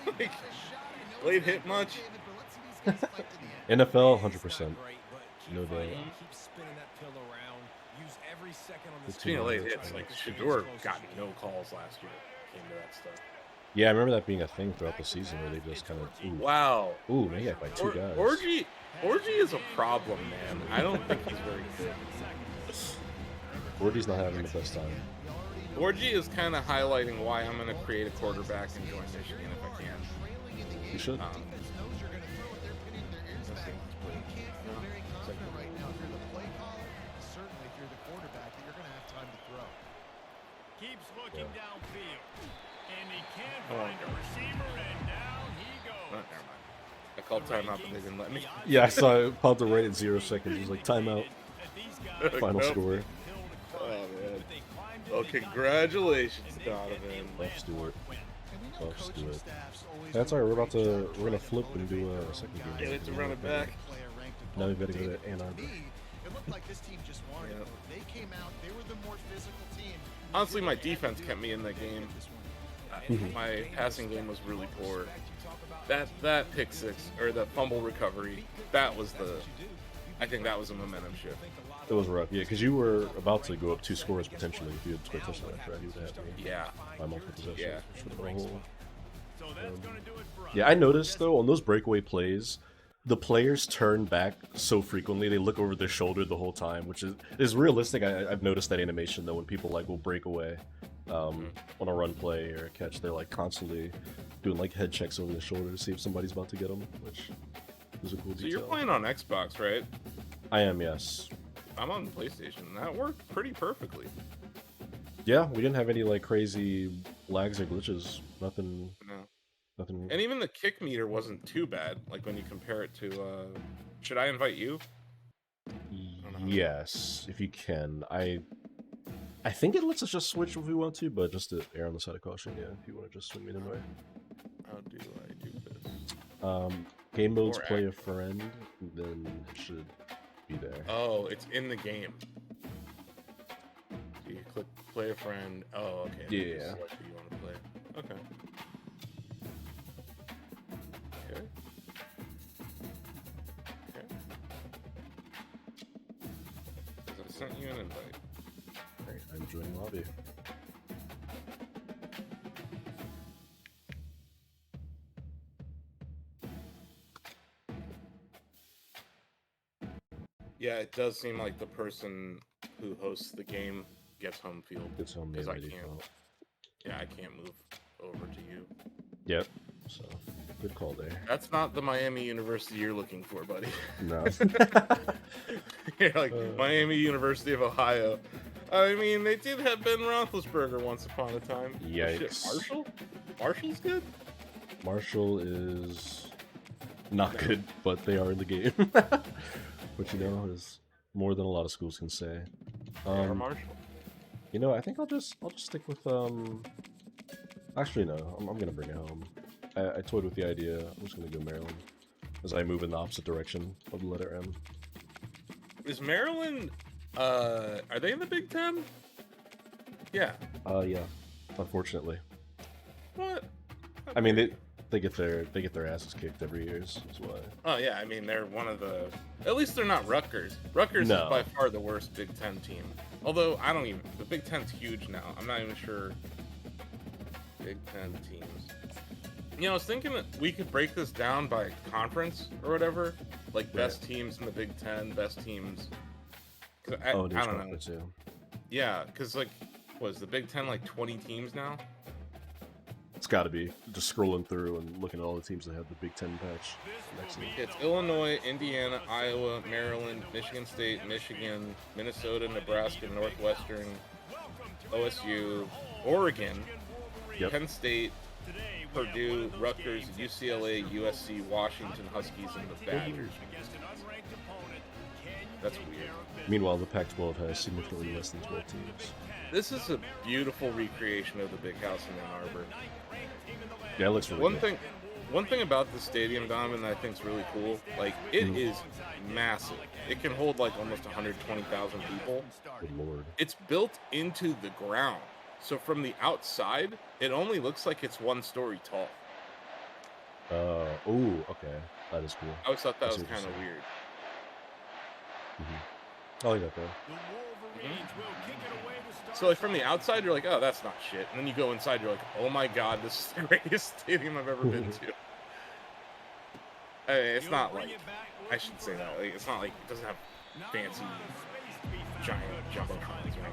technically got a shot. I know Late it's hit not much? David, but let's see these guys fight to the end. NFL, 100%. No doubt. Keep spinning that pill around. Use every second on the Speaking of late hits, like Shador got no calls last year. Came to that stuff. Yeah, I remember that being a thing throughout the season where they just kind of Wow. ooh, they got by two guys. Orgy is a problem, man. I don't think he's very good. Orgy's not having the best time. Orgy is kind of highlighting why I'm going to create a quarterback and join Michigan if I can. You should. Um, Defense knows you're going to throw it. They're pinning their ears back. You can't feel very confident right now if you're the play caller. Certainly, if you're the quarterback, that you're going to have time to throw. Keeps looking downfield. And he can't Oh, find a receiver, and down he never goes. mind. I called timeout, but they didn't let me. Yeah, I saw it popped it right at 0 seconds. It was like timeout. Final Nope. score. Oh, man. Well, congratulations, Donovan. Buff Stewart. And we know Buff coaching Stewart. staffs always That's want alright. to We're gonna flip and do a second game. Get it to run it back. play a ranked Now we opponent. better go to To Ann Arbor. me, it looked like this team just wanted Yep. it. They came out, they were the more physical team. Honestly, my defense kept me in the game. Mhm. My passing game was really poor. That pick six or the fumble recovery, I think that was a momentum shift. It was rough, yeah, because you were about to go up 2 scores potentially if you had scored touchdown after that. You would have had me Yeah. by multiple possessions. Yeah. Which would have been a whole- So that's going to do it for us. Yeah, I noticed though on those breakaway plays, the players turn back so frequently. They look over their shoulder the whole time, which is realistic. I've noticed that animation though when people like will break away on a run play or a catch. They're like constantly doing like head checks over their shoulder to see if somebody's about to get them, which is a cool So detail. you're playing on Xbox, right? I am, yes. I'm on PlayStation. That worked pretty perfectly. Yeah, we didn't have any like crazy lags or glitches. Nothing. No. Nothing. And even the kick meter wasn't too bad. Like when you compare it to, should I invite you? Yes, if you can. I think it lets us just switch if we want to, but just to err on the side of caution, yeah. If you want to just swing me an invite. How do I do this? Game modes, Or play a friend, then it should be there. Oh, it's in the game. So you click play a friend. Oh, okay. You Yeah. select who you want to play. Okay. Okay. Okay. Says I sent you an invite. Alright, I'm joining lobby. Yeah, it does seem like the person who hosts the game gets home field. It's home Because I by can't. default. Yeah, I can't move over to you. Yep. So good call there. That's not the Miami University you're looking for, buddy. No. You're like Miami University of Ohio. I mean, they did have Ben Roethlisberger once upon a time. Oh, shit, Yikes. Marshall? Marshall's good? Marshall is not good, but they are in the game. Which you know is more than a lot of schools can say. Or Marshall. You know, I think I'll just stick with Actually, no, I'm gonna bring it home. I toyed with the idea. I'm just gonna go Maryland as I move in the opposite direction of the letter M. Is Maryland, are they in the Big Ten? Yeah. Yeah. Unfortunately, What? I mean they get their asses kicked every year. Is why. Oh, yeah, I mean, they're one of the... At least they're not Rutgers. Rutgers No. is by far the worst Big Ten team. Although, I don't even... The Big Ten's huge now. I'm not even sure... Big Ten teams. You know, I was thinking that we could break this down by conference or whatever. like best teams in the Big Ten, best teams. I don't know. Too. Yeah, because like, was the Big Ten like 20 teams now? It's got to be. Just scrolling through and looking at all the teams that have the Big Ten patch. It's Illinois, Indiana, Iowa, Maryland, Michigan State, Michigan, Minnesota, Nebraska, Northwestern, OSU, Oregon, Penn State, Purdue, Rutgers, UCLA, USC, Washington Huskies, and the Badgers. That's weird. Meanwhile, the Pac-12 has significantly less than 12 teams. This is a beautiful recreation of the Big House in Ann Arbor. Yeah, it looks really good. One thing about the stadium, Dom, and I think is really cool, like, it is massive. It can hold, like, almost 120,000 people. Good lord. It's built into the ground. So from the outside, it only looks like it's 1 story tall. Ooh, okay. That is cool. I always thought that was kind of weird. I like that, though. So, like, from the outside, you're like, oh, that's not shit. And then you go inside, you're like, oh my god, this is the greatest stadium I've ever been to. I mean, it's not like, I should say that, like, it's not like, it doesn't have fancy, giant jumbotrons or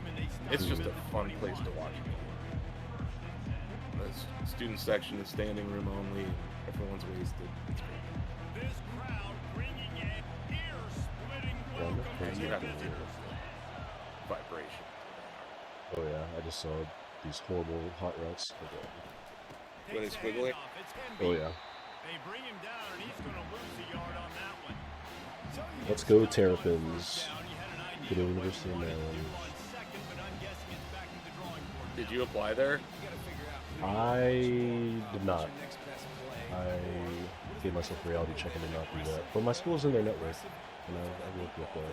anything. It's just a fun place to watch. The student section is standing room only, everyone's wasted. It's great. This crowd bringing in ear-splitting And you have to hear vibration. Oh yeah, I just saw these horrible hot routes. When it's squiggly? Oh yeah. They bring him down and he's going to lose a yard on that one. So Let's go Terrapins. To the University of Maryland. Did you apply there? I did not. I gave myself a reality check and did not do that. But my school's in their network. And I looked up there.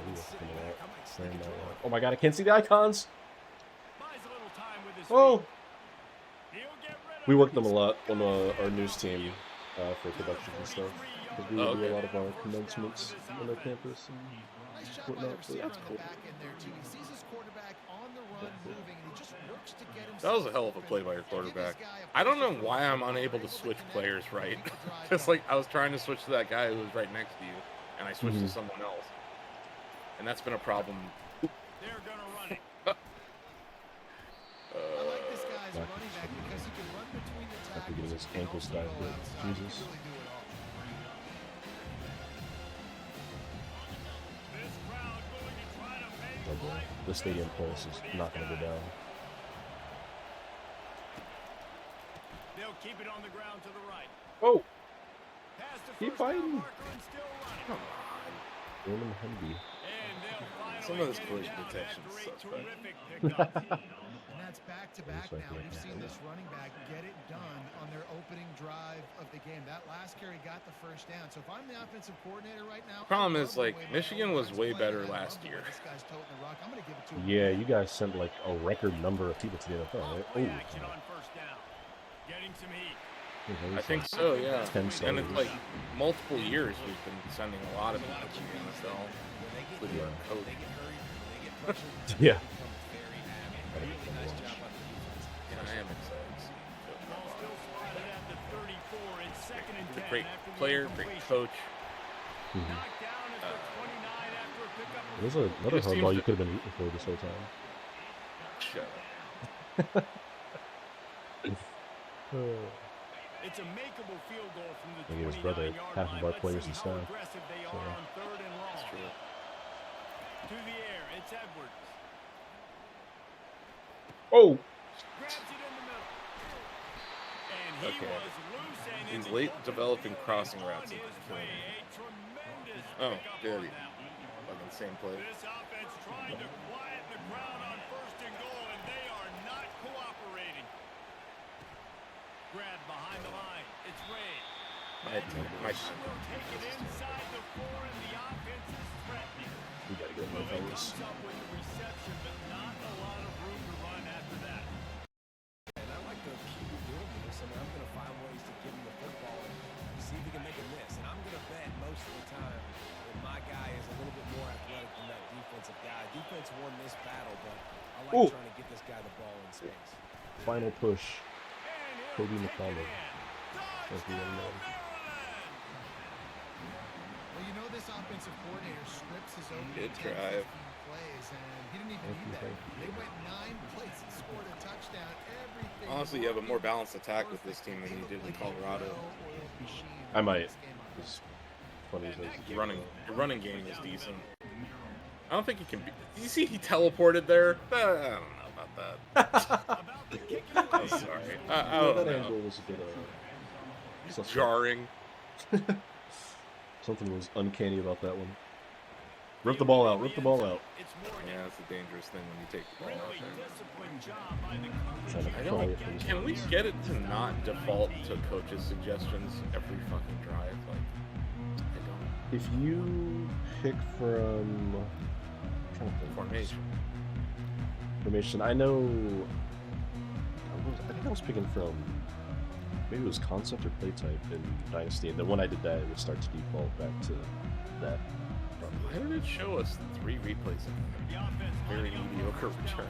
Oh my god, I can't see the icons! Oh! We worked them a lot on our news team for production and stuff. Because we do a lot of our commencements on our campus and whatnot. So that's cool. That was a hell of a play by your quarterback. I don't know why I'm unable to switch players right. Just like I was trying to switch to that guy who was right next to you, and I switched to someone else. And that's been a problem. They're going to run it. I like this guy's running back because he can run between the tackles. After getting his ankles dived with. Jesus. Oh boy. The stadium pulse is not going to go down. They'll keep it on the ground to the right. Oh! Pass to Keep first down fighting. marker and still running. Roman Humby. And they'll finally Some of this get it collision down detection after a sucks, but- terrific pickup. And that's back-to-back now. We've seen this running back get it done on their opening drive of the game. That last carry got the first down. So if I'm the offensive coordinator right now... Problem is, like, Michigan was way better last year. This guy's toting the rock. I'm going to give it to him. Yeah, you guys sent like a record number of people to the NFL, right? Play Oh, action on first down. Getting some heat. I think so, yeah. 10 And it's starters. like multiple years we've been sending a lot of people to the NFL, including our coach. Yeah. Yeah, I am excited. Still spotted at the 34. It's second and 10 Great after the player, great incompletion. coach. Knocked down at the 29 after a pickup. There's another Just hardball seems you to- could have been eating for this whole time. Shut up. It's a makeable field goal from the Look at his brother, 29-yard half of line. our Let's players see in how staff. aggressive they So, are on third and long. That's true. To the air, it's Edwards. Oh! Grabs it in the middle. And he Okay. was loose and He's in the late open developing field crossing on routes. his way. A tremendous Oh, pickup good. on that one. Fucking same play. This offense trying to quiet the crowd on first and goal, and they are not cooperating. Grab behind the line. It's Ray. My Will take it inside the 4, and the offense is threatening. We gotta go Well, with he those. comes up with the reception, but not a lot of room to run after that. And I like to keep doing this. I mean, I'm going to find ways to give him the football and see if he can make a miss. And I'm going to bet most of the time that my guy is a little bit more athletic than that defensive guy. Defense won this battle, but I like Ooh. trying to get this guy the ball in space. Final push. And Cody he'll take McCollum. it in. That's the young man. Well, you know this offensive coordinator scripts his opening Good 10, 15 drive. plays, and he didn't even need that. They went 9 plays and scored a touchdown. Everything. Honestly, you have a more balanced attack with this team than you did in Colorado. I might. As funny as that is. Your running game is decent. I don't think he can be. Did you see he teleported there? I don't know about that. I'm sorry. I don't that know. angle was a bit suspect. Jarring. Something was uncanny about that one. Rip the ball out. Rip the ball out. Yeah, that's a dangerous thing when you take the ball out Trying to there. I pry don't. it from his Can we hands. get it to not default to coaches' suggestions every fucking drive? Like, I don't. If you pick from I'm trying to think. Formation, I know. I think I was picking from maybe it was concept or play type in Dynasty, and then when I did that, it would start to default back to that. Why did it show us 3 replays of very mediocre return?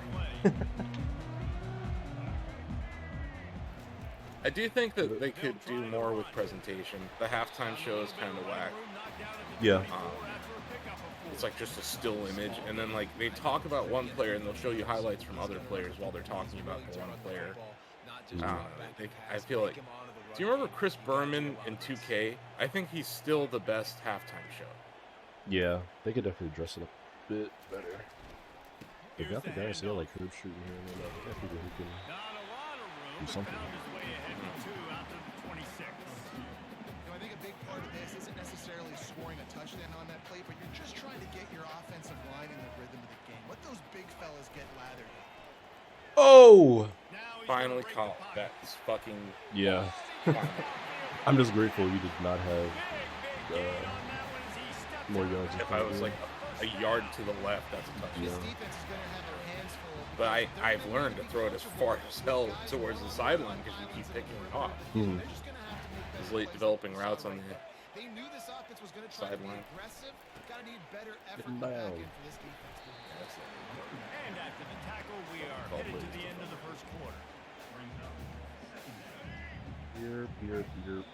I do think that they could do more with presentation. The halftime show is kind of whack. Yeah. It's like just a still image, and then like they talk about one player and they'll show you highlights from other players while they're talking about the one player. I feel like. Do you remember Chris Berman in 2K? I think he's still the best halftime show. Yeah, they could definitely dress it up a bit better. They got the guys here like hoop shooting here and whatnot. They got people who can do something. I think a big part of this isn't necessarily scoring a touchdown on that play, but you're just trying to get your offensive line in the rhythm of the game. Let those big fellas get lathered up. Oh! Finally caught that fucking. Yeah. I'm just grateful you did not have more yards. If I was like a yard to the left, that's a touchdown. This defense is going to have their hands full. But I've learned to throw it as far as hell towards the sideline because you keep picking it off. Mm-hmm. These late developing routes on the They knew this offense was going to try to be sideline. aggressive. Got to need better effort Getting back down. in for this defense. And after the tackle, we are headed to the end of the first quarter. Yerp.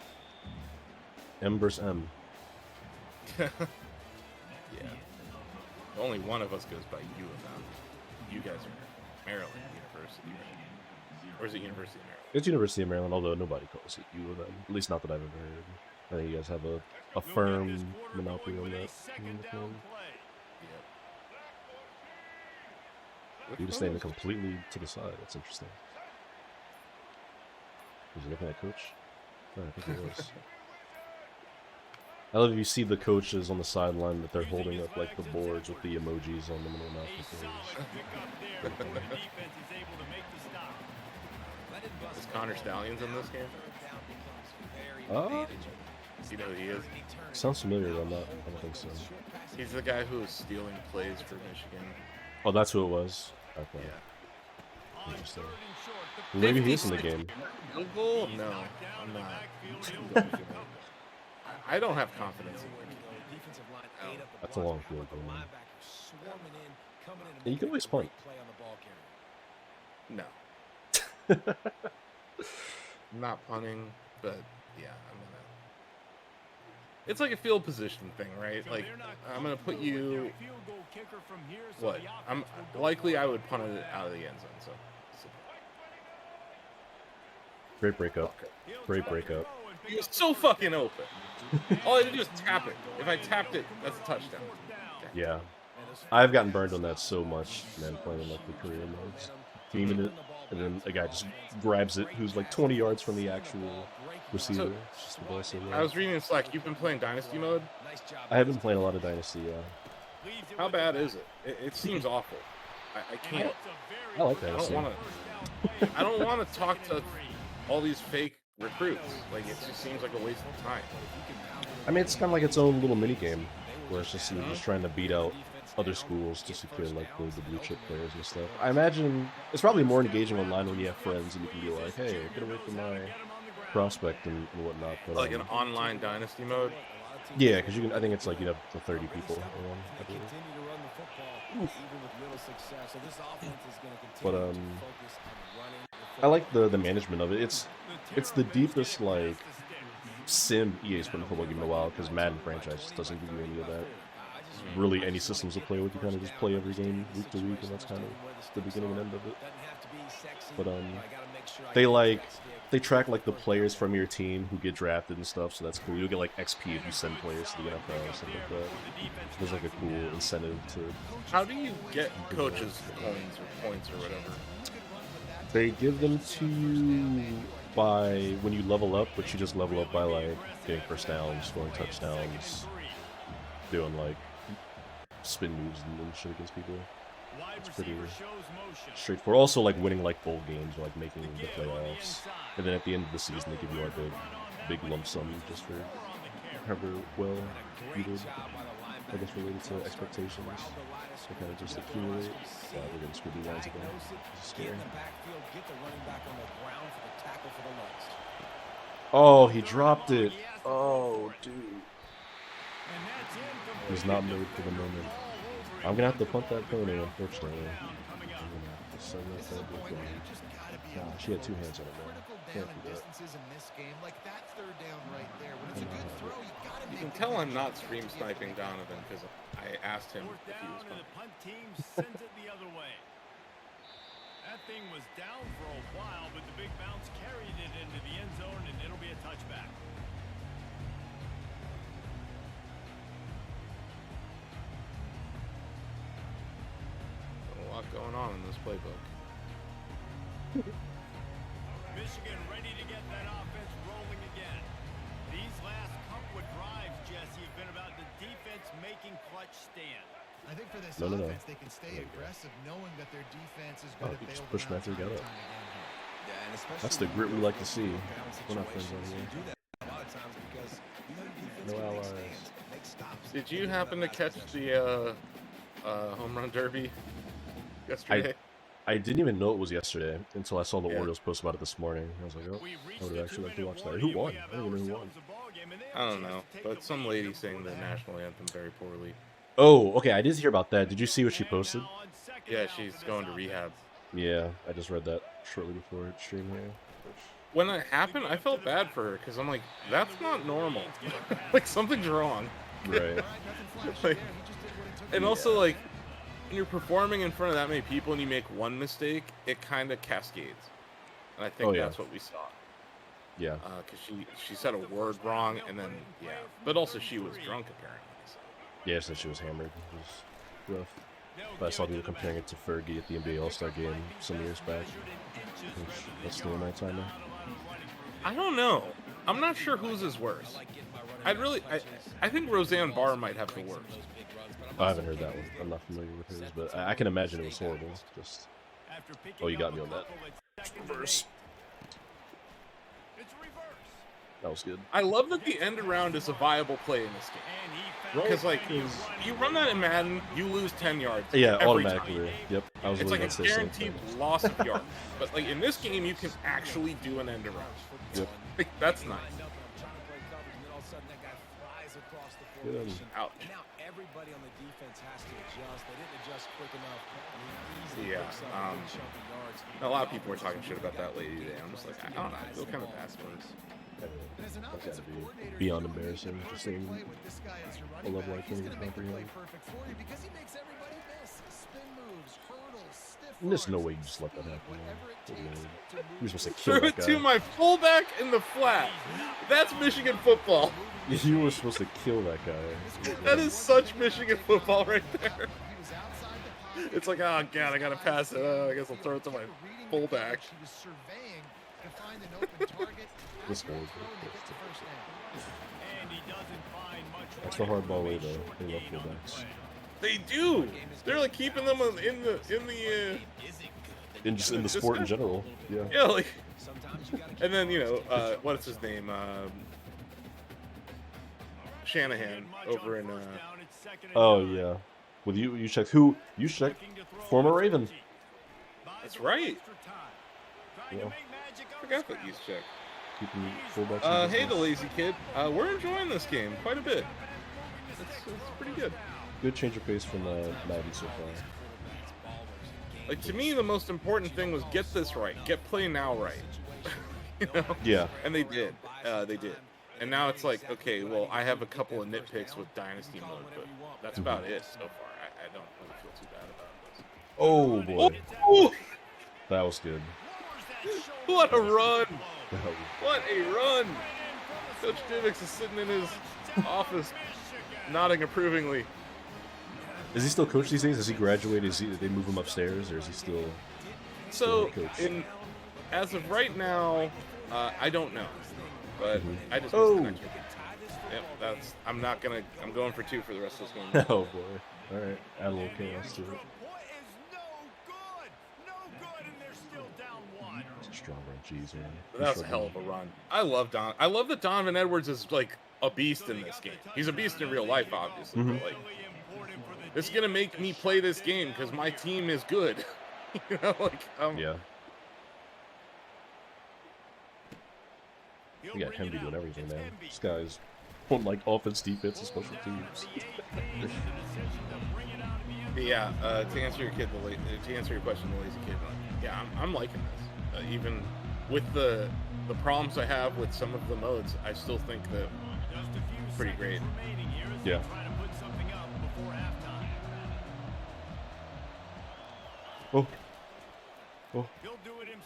M versus M. Yeah. Only one of us goes by U of M. You guys are Maryland University, right? Or is it University of Maryland? It's University of Maryland, although nobody calls it U of M. At least not that I've ever heard. I think you guys have a firm monopoly on that. You just standing completely to the side. That's interesting. Was he looking at coach? Oh, I think he was. I love if you see the coaches on the sideline that they're holding up like the boards with the emojis on them and whatnot. Is Connor Stallions in this game? You know who he is? Sounds familiar, but I don't think so. He's the guy who was stealing plays for Michigan. Oh, that's who it was. Okay. Yeah. Interesting. Well, maybe he's in the game. Field goal? No, I'm not. I don't have confidence in him. That's a long field goal, man. And you can always punt. No. I'm not punting, but yeah, I'm gonna. It's like a field position thing, right? Like, I'm gonna put you. What? I'm likely I would punt it out of the end zone. So. Great breakup. Great breakup. He was so fucking open. All I had to do was tap it. If I tapped it, that's a touchdown. Yeah. I've gotten burned on that so much, man, playing like the career modes. Teaming it, and then a guy just grabs it who's like 20 yards from the actual receiver. So, It's just the ball so I was reading in Slack, you've been playing Dynasty mode? I haven't played a lot of Dynasty, yeah. How bad is it? It seems awful. I can't. I like I Dynasty. don't want to talk to all these fake recruits. Like, it just seems like a waste of time. I mean, it's kind of like its own little mini game where it's just you're just trying to beat out other schools to secure like the blue chip players and stuff. I imagine it's probably more engaging online when you have friends and you can be like, "Hey, get away from my prospect and whatnot." But, Like an online Dynasty mode? yeah, because you can. I think it's like you have the 30 people. I believe. But I like the management of it. It's the deepest like sim EA's put in the football game in a while because Madden franchise doesn't give you any of that. Really, any systems to play with, you kind of just play every game week to week, and that's kind of the beginning and end of it. But they track like the players from your team who get drafted and stuff, so that's cool. You'll get like XP if you send players to the NFL and stuff like that. There's like a cool incentive to. How do you get coaches points or whatever? They give them to you by when you level up, but you just level up by like getting first downs, scoring touchdowns, doing like spin moves and shit against people. It's pretty straightforward. Also, like winning like bowl games or like making the playoffs, and then at the end of the season they give you like a big lump sum just for however well you did. I guess related to expectations. So kind of just accumulate. Wow, we're getting screwed lines again. This is scary. Oh, he dropped it. Oh, dude. He's not made for the moment. I'm gonna have to punt that pony, unfortunately. I'm gonna have to send that pony. Gosh, she had two hands on it, man. Can't do that. You can tell I'm not stream sniping Donovan because I asked him if he was The punt team sends it the other way. That thing was down for a while, but the big bounce carried it into the end zone, and it'll be a touchback. A lot going on in this playbook. Michigan ready to get that offense rolling again. These last couple of drives, Jesse, have been about the defense making clutch stand. I think for this No. offense, they can stay aggressive, knowing that their defense is going to he bail just pushed them out Matthew time and Gallup. time again here. That's the grit we like to see. We're not friends on here. No allies. Did you happen to catch the home run derby yesterday? I didn't even know it was yesterday until I saw the Orioles post about it this morning. I was like, oh, I would actually like to watch that. Who won? I don't even know who won. I don't know, but some lady sang the national anthem very poorly. Oh, okay, I did hear about that. Did you see what she posted? Yeah, she's going to rehab. Yeah, I just read that shortly before stream here. When it happened, I felt bad for her because I'm like, that's not normal. Like, something's wrong. Right. Like, and also, like, when you're performing in front of that many people and you make one mistake, it kind of cascades. And I think that's what we saw. Yeah. Because she said a word wrong, and then, but also she was drunk, apparently. So. Yeah, since she was hammered. It was rough. But I saw people comparing it to Fergie at the NBA All-Star game some years back. That's still a night timer. I don't know. I'm not sure whose is worse. I think Roseanne Barr might have the worst. I haven't heard that one. I'm not familiar with hers, but I can imagine it was horrible. Just, oh, you got me on that. Reverse. That was good. I love that the end around is a viable play in this game. Because, like, you run that in Madden, you lose 10 yards. Yeah, every automatically. time. Yep. I was It's really like a guaranteed loss of yards. But, like, in this game, you can actually do an end around. Yep. Like, that's nice. Ouch. Now everybody on the defense has to adjust. They didn't adjust quick enough. A lot of people were talking shit about that lady today. I'm just like, I don't know. I feel kind of bad for us. As an offensive coordinator, beyond embarrassing. Just saying play with this guy as your a running level I back. can't He's even gonna make the play comprehend. perfect for you because he makes everybody miss. Spin moves, hurdles, stiff There's no arms, way you just let that happen. whatever it takes to move You're supposed to the kill Threw that it guy. to my fullback in the flat. That's Michigan football. You were supposed to kill that guy. That is such Michigan football right there. It's like, oh god, I gotta pass it. I guess I'll throw it to my fullback. He was surveying to find an open target. This guy was And he doesn't find much. That's the hardball way though. They love fullbacks. They do. They're like keeping them in the In the sport in general. Yeah. yeah, like. And then what's his name? Shanahan over in. Oh yeah. With you checked former Raven. That's right. Yeah. I forgot that you checked. Keeping fullbacks. in Hey, the business. lazy kid. We're enjoying this game quite a bit. It's pretty good. Good change of pace from Madden so far. Like, to me, the most important thing was get this right. Get play now right. You know? Yeah. And they did. They did. And now it's like, okay, well, I have a couple of nitpicks with Dynasty mode, but that's about it so far. I don't really feel too bad about this. Oh boy, Ooh, that was good. what a run! That was- What a run! Coach Divix is sitting in his office, nodding approvingly. Is he still coach these days? Has he graduated? Did they move him upstairs, or is he still? So, coach? as of right now, I don't know, but I just missed Oh. the next one. Yep, I'm going for 2 for the rest of this game. Oh boy. All right, add a little chaos to it. It's a strong run, jeez, man. But that was a hell of a run. I love that Donovan Edwards is like a beast in this game. He's a beast in real life, obviously. But like, it's gonna make me play this game because my team is good. You know, like Yeah. You got Hemby doing everything, man. This guy's on like offense, defense, and special teams. Yeah. To answer your question, the lazy kid. Yeah, I'm liking this. Even with the problems I have with some of the modes, I still think that it's pretty great. Yeah. Oh. Oh.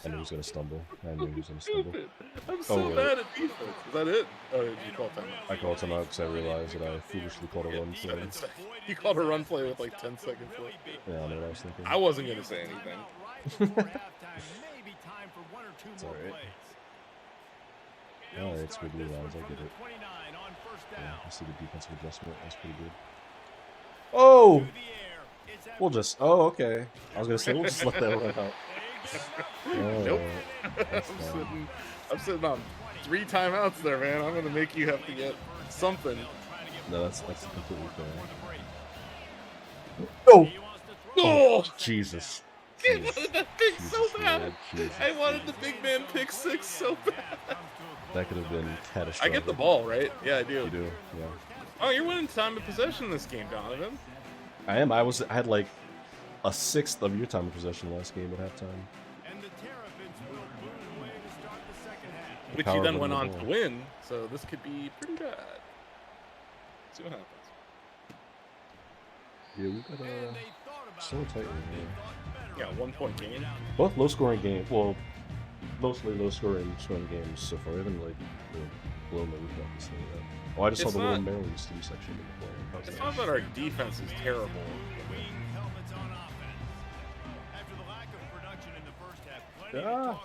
I knew he was gonna stumble. I'm Stupid. I'm so Oh, wait. bad at defense. Is that it? Oh, did you call timeout? I called timeout because I realized that I foolishly called a run play. You called a run play with like 10 seconds left. Yeah, I know what I was thinking. I wasn't gonna say anything. It's alright. Alright, it's good blue lines, I get it. Yeah, I see the defensive adjustment, that's pretty good. Oh! We'll just, oh, okay. I was gonna say, we'll just let that run out. Nope. That's fine. I'm sitting on 3 timeouts there, man. I'm gonna make you have to get something. No, that's completely fair. Oh! Oh! Jesus. I wanted that pick so Jesus, bad. Lord, Jesus. I wanted the big man pick 6 so bad. That could have been I catastrophic. get the ball, right? Yeah, I do. You do, yeah. Oh, you're winning time of possession this game, Donovan. I am. I had like a 1/6 of your time of possession last game at halftime. Which Power you then of went the on ball. to win, so this could be pretty bad. See what happens. Yeah, we got so tight right here. Yeah, 1-point game. Both low-scoring games. Well, mostly low-scoring games so far. I haven't like blown the roof off this thing yet. Oh, I just saw It's the not- Will Maryland City section in the play. How's It's that? not that our defense is terrible. Ah.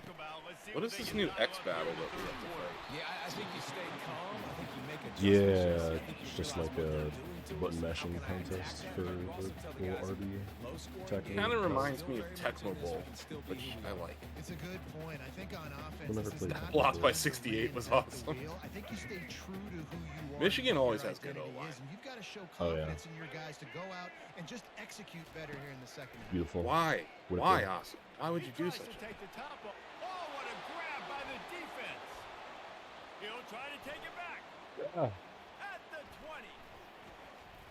What is this new X battle that we have to fight? Yeah, I think you stay calm. I think you make adjustments. Yeah, it's just like a button mashing contest for the full RB tackle. Kind of reminds me of Tecmo Bowl, which I like. It's a good point. I think on offense, We'll never this play is not Blocked by the 68 was awesome. real. I think you stay true to who you are. Michigan what always your has good identity O-line. is, and you've got to show Oh, yeah. confidence in your guys to go out and just execute better here in the second half. Beautiful. Why? What a Why, play. Austin? Why would you do such a thing? Oh, what a grab by the defense. He'll try to take it back. Yeah. At the 20.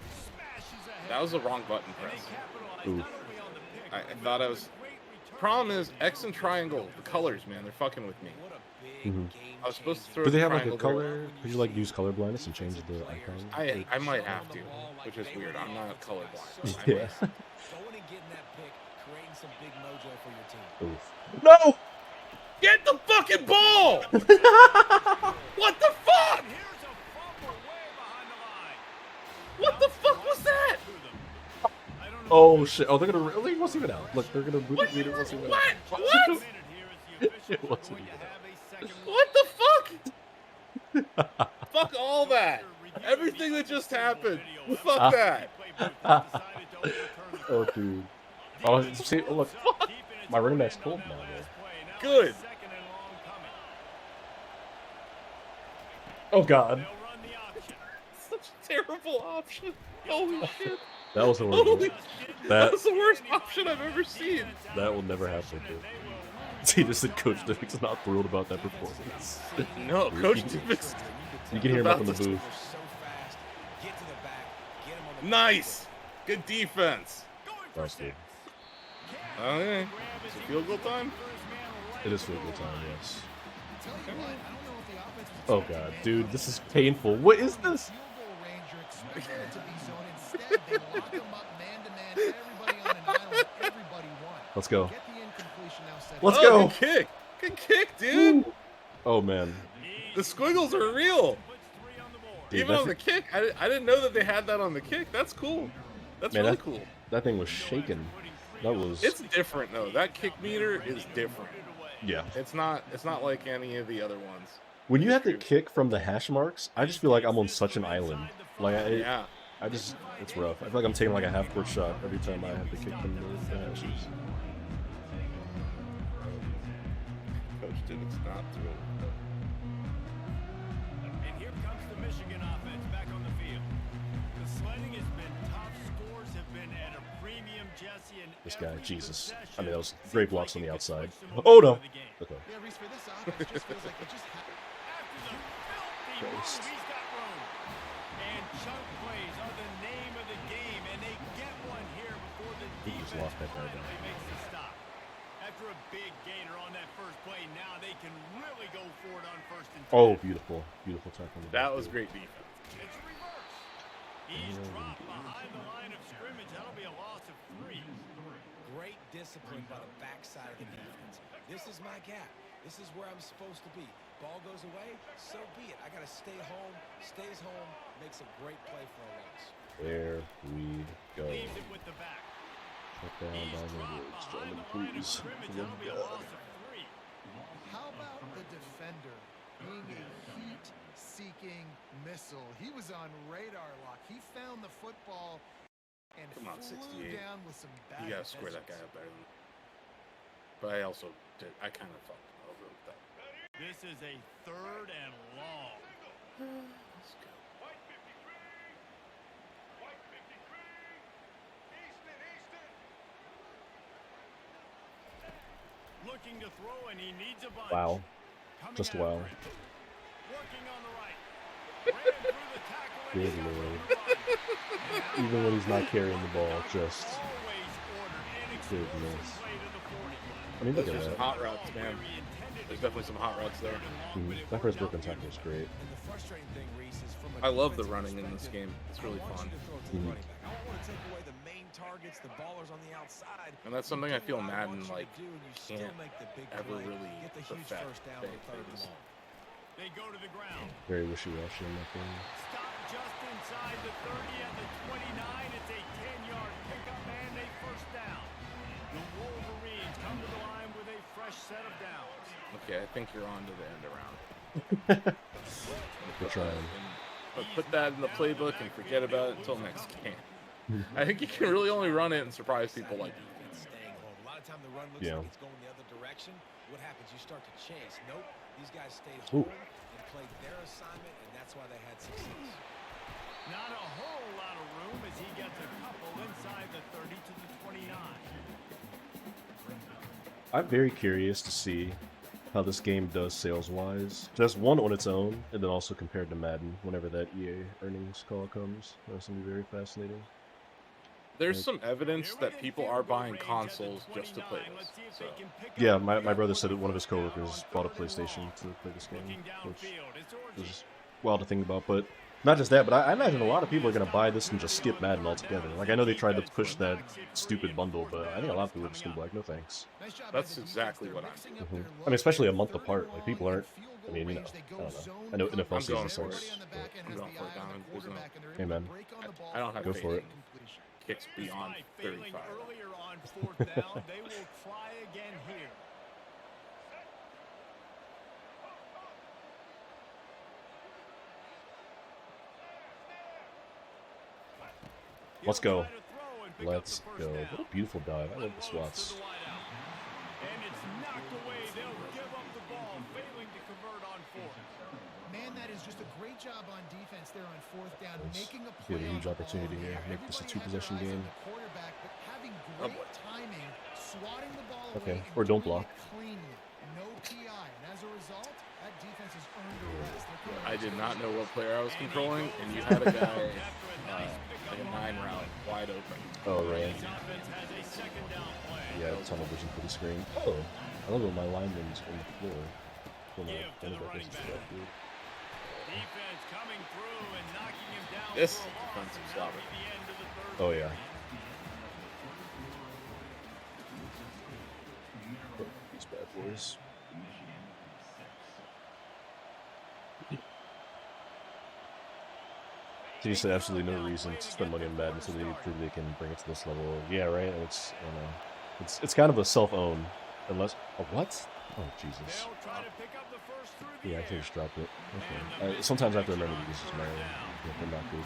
Smashes ahead. That was the wrong button And they press. capitalize Ooh. not only on the pick, I but thought I they was. get a great return. Problem is, X and triangle, the colors, man, they're fucking with me. What a big Mhm. game I was supposed to throw Do they the have like a triangle there. color? Could you like use color blindness and change the icon? I might have to, which is weird. I'm not colorblind. I Yeah. might. Going and getting that pick, creating some big mojo for your team. Oof. No! Get the fucking ball! What the fuck? Here's a fumble way behind the line. What the fuck was that? I don't know. Oh shit! Oh, they're gonna. Oh, it wasn't even out. Look, they're gonna boot it. It wasn't even out. What? What? Minute here is the It official wasn't going to even have a second What the fuck? Fuck all that. Everything that just happened. Fuck that. Oh, dude. Oh, see, oh, look. My running back's cold now, though. Good. Oh god. Such a terrible option. Holy shit. That was Holy horrible. shit. That That's the worst option I've ever seen. that will never happen. Dude. See, just the coach Dick's not thrilled about that performance. No, Coach Divix. You can hear him up in the About to- booth. So fast. Get to the back. Get him on the Nice. Good defense. That's good. Okay. Is it field goal time? It is field goal time, yes. Tell you what, I don't know if the offense was Oh god, dude, this is painful. What is this? Field goal range, you're expecting it to be zone. Instead, they lock him up man to man. Everybody on an island. Everybody won. Let's go. Get the incompletion now. Set Let's it go. Good kick. Good kick, dude. Oh man. The squiggles are real. Dude, Even on the kick. I didn't know that they had that on the kick. That's cool. That's Man, really cool. That thing was shaking. That was. It's different though. That kick meter is different. Yeah. It's not like any of the other ones. When you have to kick from the hash marks, I just feel like I'm on such an island. Like Yeah. it's rough. I feel like I'm taking like a half-court shot every time I have to kick from the hashes. Coach didn't stop to it. And here comes the Michigan offense back on the field. The sledding has been tough. Scores have been at a premium, Jesse. And This guy, every Jesus. possession I mean, that was seems great like blocks on it the could outside. switch the Oh momentum no. of the game. Okay. Yeah, Reese, for this offense, just feels like it just After the filthy move, Christ. he's got room. And chunk plays are the name of the game, and they get one here before the He just defense lost that guy down. finally makes the stop. After a big gainer on that first play, now they can really go for it on first and 10. Oh, beautiful. Beautiful tackle. on the That back was field. great defense. It's reverse. He's dropped behind the line of scrimmage. That'll be a loss of 3. Great discipline by the backside of the defense. This is my gap. This is where I'm supposed to be. Ball goes away, so be it. I got to stay home. Stays home, makes a great play for a loss. There we go. Leaves it with the back. Put down He's by the dropped woods, behind gentlemen, the line of please. scrimmage. Good That'll be a God. loss of 3. How about the defender being a heat-seeking missile? He was on radar lock. He found the football and Come on, flew 68. down with some bad You gotta square that guy intentions. up better than. But I also did. I kind of fucked over with that. This is a 3rd and long. Let's go. Looking to throw, and he needs a bunch. Wow. Coming Just out wow. for it. Working on the right. Ran through the tackle, and Good he's got lord. room to run. Even when he's not carrying the ball, just. Always ordered an Goodness. explosive play to the 40. I mean, look Those at are some that. hot routes, man. There's definitely some hot routes there. That first broken tackle was great. And the frustrating thing, Reese, is from a I love the defensive running in this perspective, game. It's really I want fun. you to throw it to the running back. I don't want to take away the main targets, the ballers on the outside. And that's something I You do feel what Madden, want you to like, do, and you still can't make the big ever play, really get the huge perfect first down on big 3rd and things. long. They go to the ground. Very wishy-washy in that thing. Stop just inside the 30 at the 29. It's a 10-yard pickup and a first down. The Wolverines come to the line with a fresh set of downs. Okay, I think you're on to the end around. We're trying. But put that in the playbook and forget about it until next game. I think you can really only run it and surprise people like Defense staying home. A lot of time the run looks Yeah. like it's going the other direction. What happens? You start to chase. Nope. These guys stayed Ooh. home and played their assignment, and that's why they had success. Not a whole lot of room as he gets a couple inside the 30 to the 29. I'm very curious to see how this game does sales-wise. Just one on its own, and then also compared to Madden, whenever that EA earnings call comes. That's going to be very fascinating. There's some evidence that people are buying consoles just to play this. So Yeah, my brother said that one of his coworkers bought a PlayStation to play this game, which is wild to think about. But not just that, but I imagine a lot of people are going to buy this and just skip Madden altogether. Like, I know they tried to push that stupid bundle, but I think a lot of people are just going to be like, no thanks. Nice job That's by the defense. exactly They're what I'm mixing doing. up their I mean, especially a looks. month Third apart. and Like, people long aren't. in field I mean, goal you know, range. They I go don't know. zone I know NFL I'm going season for it. starts. Everybody on the back end I'm has going the for it, eye on Donovan. the Please no. quarterback, and they're Amen. able to break on the ball I don't have Go for for a it. completion. kicks beyond Despite failing 35. earlier on 4th down, they will try again here. Let's go. He'll try to throw and pick up Let's the first go. down. What a beautiful dive. I love the Unloads to swats. the wideout. And it's knocked away. They'll give up the ball, failing to convert on 4th. Man, that is just a great job on defense there on 4th down, Nice. making a He play had a on huge the opportunity ball. here. Make this a Everybody two-possession had their eyes on game. the quarterback, but having Oh, great boy. timing, swatting the ball Okay, away or and don't doing block. it cleanly. No PI, and as a result, that defense has earned a rest. They're coming I out did to not the know what player I was And he controlling, goes and you had a down guy after a nice pickup like a on 9 that route play. wide open. Oh, right. This offense has a 2nd down play. Yeah, tunnel vision for the screen. Oh, I love when my lineman's on the floor. When Give to the running back running is back. distracted. Defense coming through and knocking him down This for a loss, defensive and that'll slobber. be the end of the third Oh yeah. These bad boys. So you said absolutely no reason to spend money on Madden until they prove they can bring it to this level. Yeah, right. It's I don't know. It's kind of a self-own, unless what? Oh Jesus. They'll try to pick up the first through the Yeah, I air. think I just dropped it. Okay. Sometimes I have to remember to use this man. I'm not good.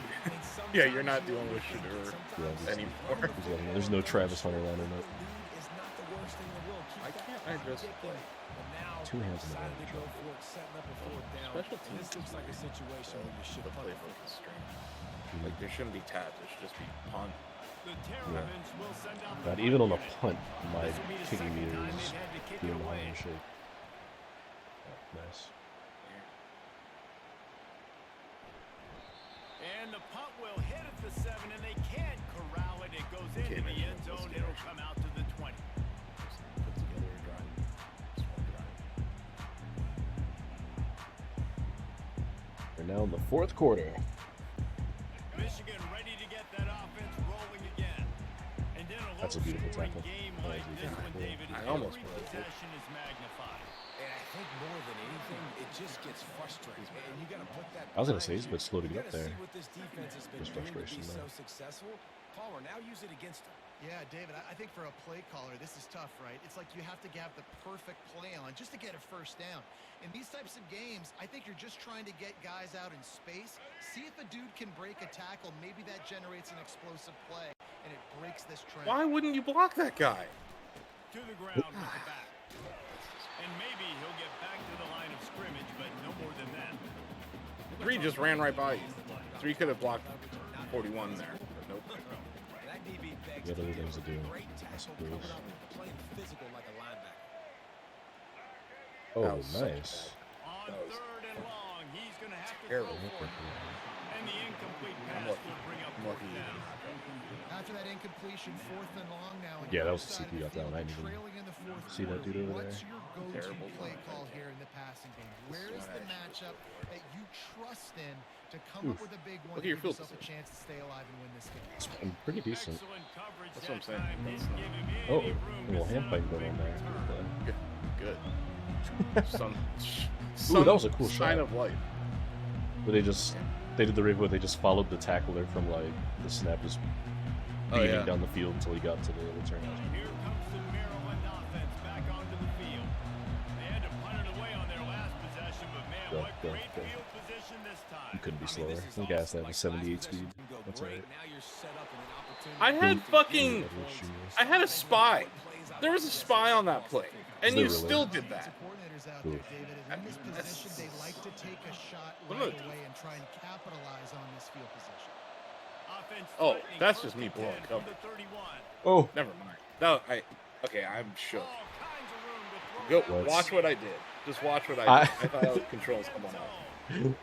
Yeah, you're not dealing with Shador Yeah, anymore. there's no Travis Hunter line in it. Why can't I just play? Two hands in the air. Special teams looks like a situation where you should play focus strange. Like there shouldn't be taps. There should just be punt. The Terrapins will send out the God, even on a punt. punt, my This will be the kicking second meter time is they've had to kick it doing away. high shape. Oh, nice. And the punt will hit at the 7, and they can't corral it. It goes into the end zone. It'll come out to the 20. Put together a drive. Just one drive. We're now in the fourth quarter. Michigan ready to get that offense rolling again. And then a That's a beautiful low-scoring tackle. game That like was a this beautiful one, play. David. I almost Every broke it. possession is magnified. And I think more than anything, it just gets frustrating. And you got to put that. I was gonna say behind he's a bit slow to you. get You up gotta there. see what this defense has been Just doing to be frustration so there. successful. Palmer, now use it against him. Yeah, David, I think for a play caller, this is tough, right? It's like you have to have the perfect play on just to get a first down. In these types of games, I think you're just trying to get guys out in space, see if a dude can break a tackle. Maybe that generates an explosive play, and it breaks this trend. Why wouldn't you block that guy? To the ground with the back. And maybe he'll get back to the line of scrimmage, but no more than that. 3 just ran right by you. 3 could have blocked 41 there. But nope. That DB begs You got to other give things to do, great I tackle suppose. coming up and playing physical like a linebacker. Oh, That was such a nice. On That was 3rd and long, he's going to have to terrible. throw for it. And the incomplete pass lucky. will bring up I'm fourth lucky. down. After that incompletion, 4th and long now. and Yeah, that you're was the outside of CP the got that field, one. I didn't even trailing in the fourth see that quarter. dude over What's there. your go-to Terrible play line. call here in the passing game? Where is the matchup that you trust in to come Oof. up with a big one Look at to your give field yourself a position. chance to stay alive and win this game? I'm pretty decent. Excellent coverage That's what I'm that saying. time. That's Didn't give him any Oh, room a to little set hand up fight a going on big there. return. Good. Some that was a cool sign shot. of life. But they did the rig where they just followed the tackler from like the snap, just Oh, beating yeah. down the field until he got to the return. Here comes the Maryland offense back onto the field. They had to punt it away on their last possession, but man, Go, what go, great go. field position this time. You couldn't be I mean, slower. this is Some guys awesome. have a Like, 78 last speed. possession can go That's great. alright. Now you're set up with an opportunity I had to fucking. get points. I had a spy. There was a spy on that play, and there you really? still did that. Coordinators out there, Oof. David, and in this position, they like to take a shot What right am I- away and try and capitalize on this field position. Offense Oh, threatening that's first just me and blowing 10 from cover. the 31. Oh, Never mind. No, okay, I'm shook. All kinds of room to throw Go down. watch what I did. Just watch what I I- did. I thought I was controlling someone else.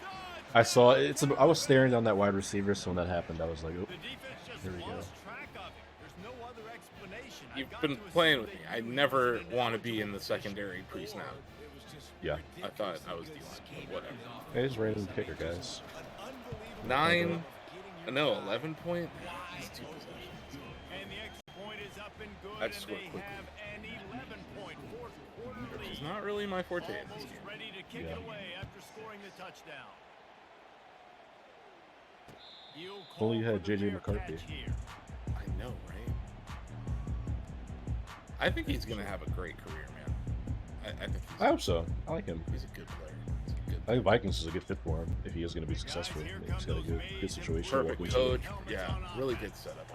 I saw it. I was staring down that wide receiver, so when that happened, I was like, oh, The defense just Here we go. lost track of it. There's no other explanation. I've You've got been to assume playing with they me. I knew never it was want to an be in the position. secondary pre-snap. yeah. I thought I was D-line, but whatever. Hey, it's random kicker, guys. 11 point? That's 2 possessions. And the extra point is up and good, I and just scored they quickly. have an 11-point fourth quarter lead. It's not really my forte in this Almost game. ready to kick Yeah. it away after scoring the touchdown. He'll If only you call had for the J.J. fair McCarthy. catch here. I know, right? I think he's going to have a great career, man. I think I hope so. I like him. he's a good player. He's a good I think Vikings is a good fit for him if he is going to be successful. here He's got a good situation. to walk Perfect into. coach. Yeah, really good setup.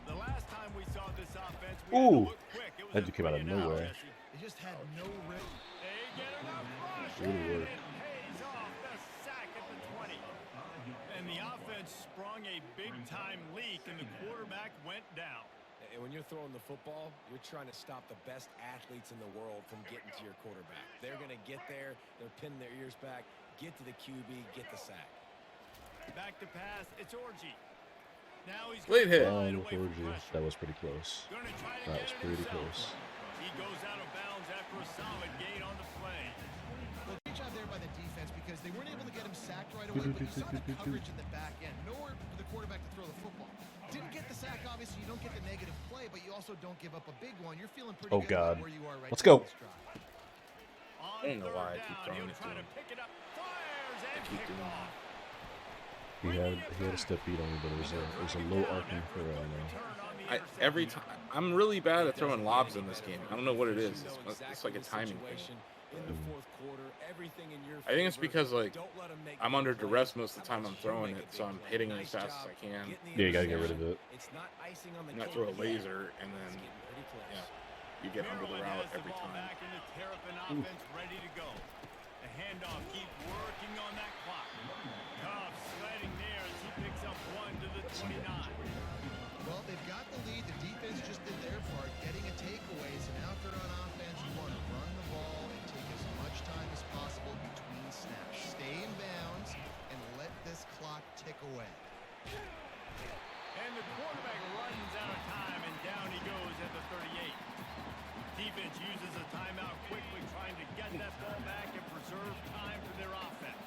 The last time we saw this offense, we had to Ooh, look quick. It was that a dude came out of 3 and out, nowhere. Jesse. They just had no rip. They get enough rush, Really and worked. it pays off. The sack at the 20. And the offense sprung a big-time leak, and the quarterback went down. And when you're throwing the football, you're trying to stop the best athletes in the world from getting to your quarterback. They're going to get there. They're pinning their ears back. Get to the QB. Get the sack. Back to pass. It's Orgy. Now he's Late hit. gonna And away from Orgy, pressure. that was pretty close. Gonna try to That get was it pretty himself. close. He goes out of bounds after a solid gain on the play. Well, great job there by the defense because they weren't able to get him sacked right away, but you saw the coverage in the back end. Nowhere for the quarterback to throw the football. Didn't get the sack, obviously. You don't get the negative play, but you also don't give up a big one. You're feeling pretty good about where you are right Let's now go. in this drive. I don't know why I keep throwing it to him. I keep doing that. He had a step beat on me, but it was a low arcing for Every time I'm really bad at throwing lobs in this game. I don't know what it is. It's like a timing thing. I think it's because like I'm under duress most of the time I'm throwing it, so I'm hitting it as fast as I can. Yeah, you gotta get rid of it. Not throw a laser and then you get under the route every time. Ready to go. The handoff, keep working on that clock. Tough sledding there as he picks up 1 to the 29. Well, they've got the lead. The defense just did their part, getting a takeaway. So now if they're on offense, you want to run the ball and take as much time as possible between snaps. Stay in bounds and let this clock tick away. And the quarterback runs out of time, and down he goes at the 38. Defense uses a timeout quickly, trying to get that ball back and preserve time for their offense.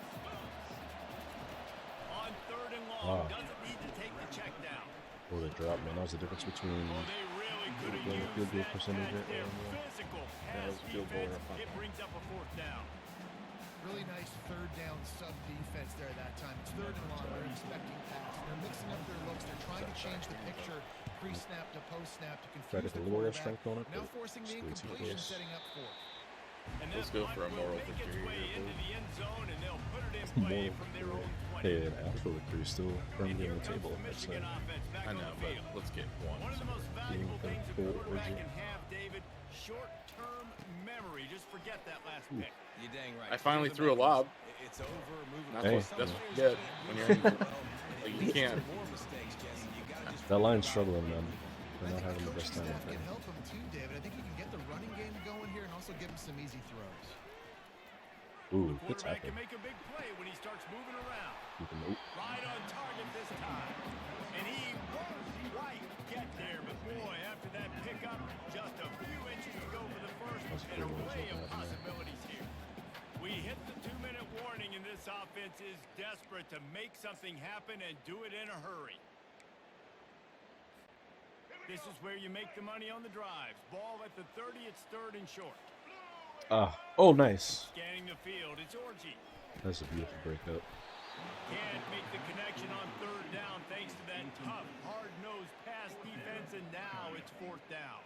On 3rd and long, doesn't need to take the check down. Or they dropped, man. That was the difference between They really could have used field goal that percentage. their physical pass defense. It brings up a 4th down. Really nice 3rd down sub defense there that time. It's 3rd and long. They're expecting pass. They're mixing up their looks. They're trying to change the picture pre-snap to post-snap to Try to confuse get the a little more quarterback. strength on it, Now but forcing the just way too incompletion, close. setting up 4th. And Let's that go for a punt moral will make its victory way here, into boys. the end zone, and they'll put it in play Moral from their own 20. Hey, an actual victory still firmly on the table. That's Michigan offense back I on know, the but field. let's get One one. of the most valuable Being things a full quarterback origin. can have, David, short-term memory. Just forget that last pick. You're dang right. I finally threw a lob. It's over. Moving That's what you get when you're in. Like you can't. That line's struggling, man. They're not having the best time. Staff can help him too, David. I think he can get the running game going here and also give him some easy throws. Ooh, good Quarterback tackle. can make a big play when he starts moving around. Nope. Right on target this time. And he won't quite get there, but boy, after that pickup, just a few inches to go for the first, That's and a pretty much array what of happened there. possibilities here. We hit the 2-minute warning, and this offense is desperate to make something happen and do it in a hurry. This is where you make the money on the drives. Ball at the 30, it's 3rd and short. Oh, nice. Scanning the field, it's Orji. That's a beautiful breakup. Can't make the connection on 3rd down thanks to that tough, hard-nosed pass defense, and now it's 4th down.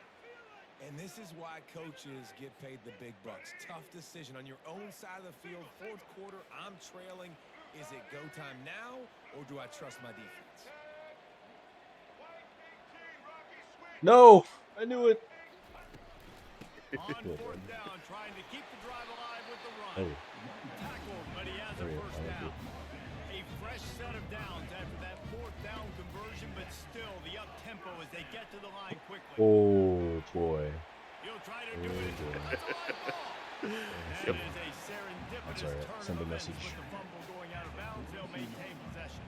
And this is why coaches get paid the big bucks. Tough decision on your own side of the field. 4th quarter, I'm trailing. Is it go time now, or do I trust my defense? No! I knew it! On 4th down, trying to keep the drive alive with the run. Oh. Tackled, but he has a There we go. first down. A fresh set of downs after that 4th down conversion, but still the up-tempo as they get to the line quickly. Oh, boy. He'll try to do it. boy. That's a live ball. That is a serendipitous That's all right. turn Send of a events. message. With the fumble going out of bounds, they'll maintain possession.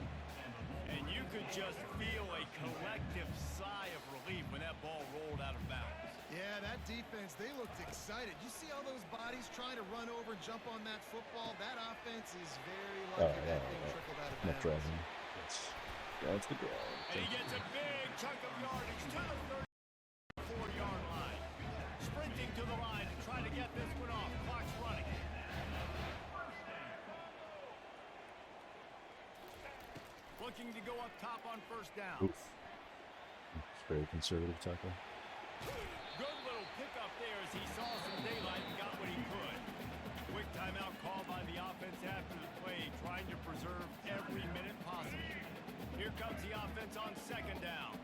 And you could just feel a collective sigh of relief when that ball rolled out of bounds. Yeah, that defense, they looked excited. You see all those bodies trying to run over and jump on that football? That offense is very lucky that thing trickled out of Not bounds. driving. That's the goal. And he gets a big chunk of yardage to the 34-yard line. Sprinting to the line to try to get this one off. Clock's running. Looking to go up top on 1st down. Oof. It's very conservative tackle. Good little pickup there as he saw some daylight and got what he could. Quick timeout call by the offense after the play, trying to preserve every minute possible. Here comes the offense on 2nd down.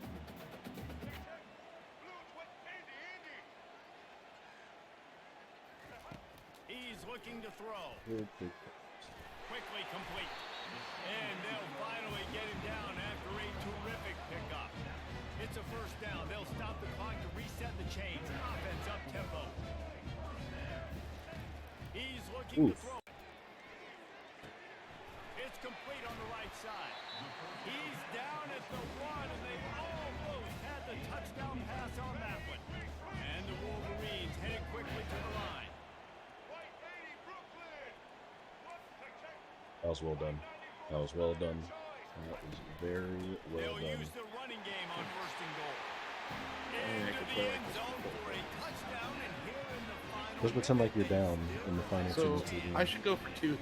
He's looking to throw. Quickly complete. And they'll finally get him down after a terrific pickup. It's a 1st down. They'll stop the clock to reset the chains. Offense up tempo. He's looking to throw. It's complete on the right side. He's down at the 1, and they almost had the touchdown pass on that one. And the Wolverines headed quickly to the line. That was well done. That was well done. That was very well They'll done. use the running game on first and goal. I Into could the play like end this zone before. for a touchdown, and here in the final Just pretend like you're minute, down in the final 2 So minutes of the game. I should go for 2 here.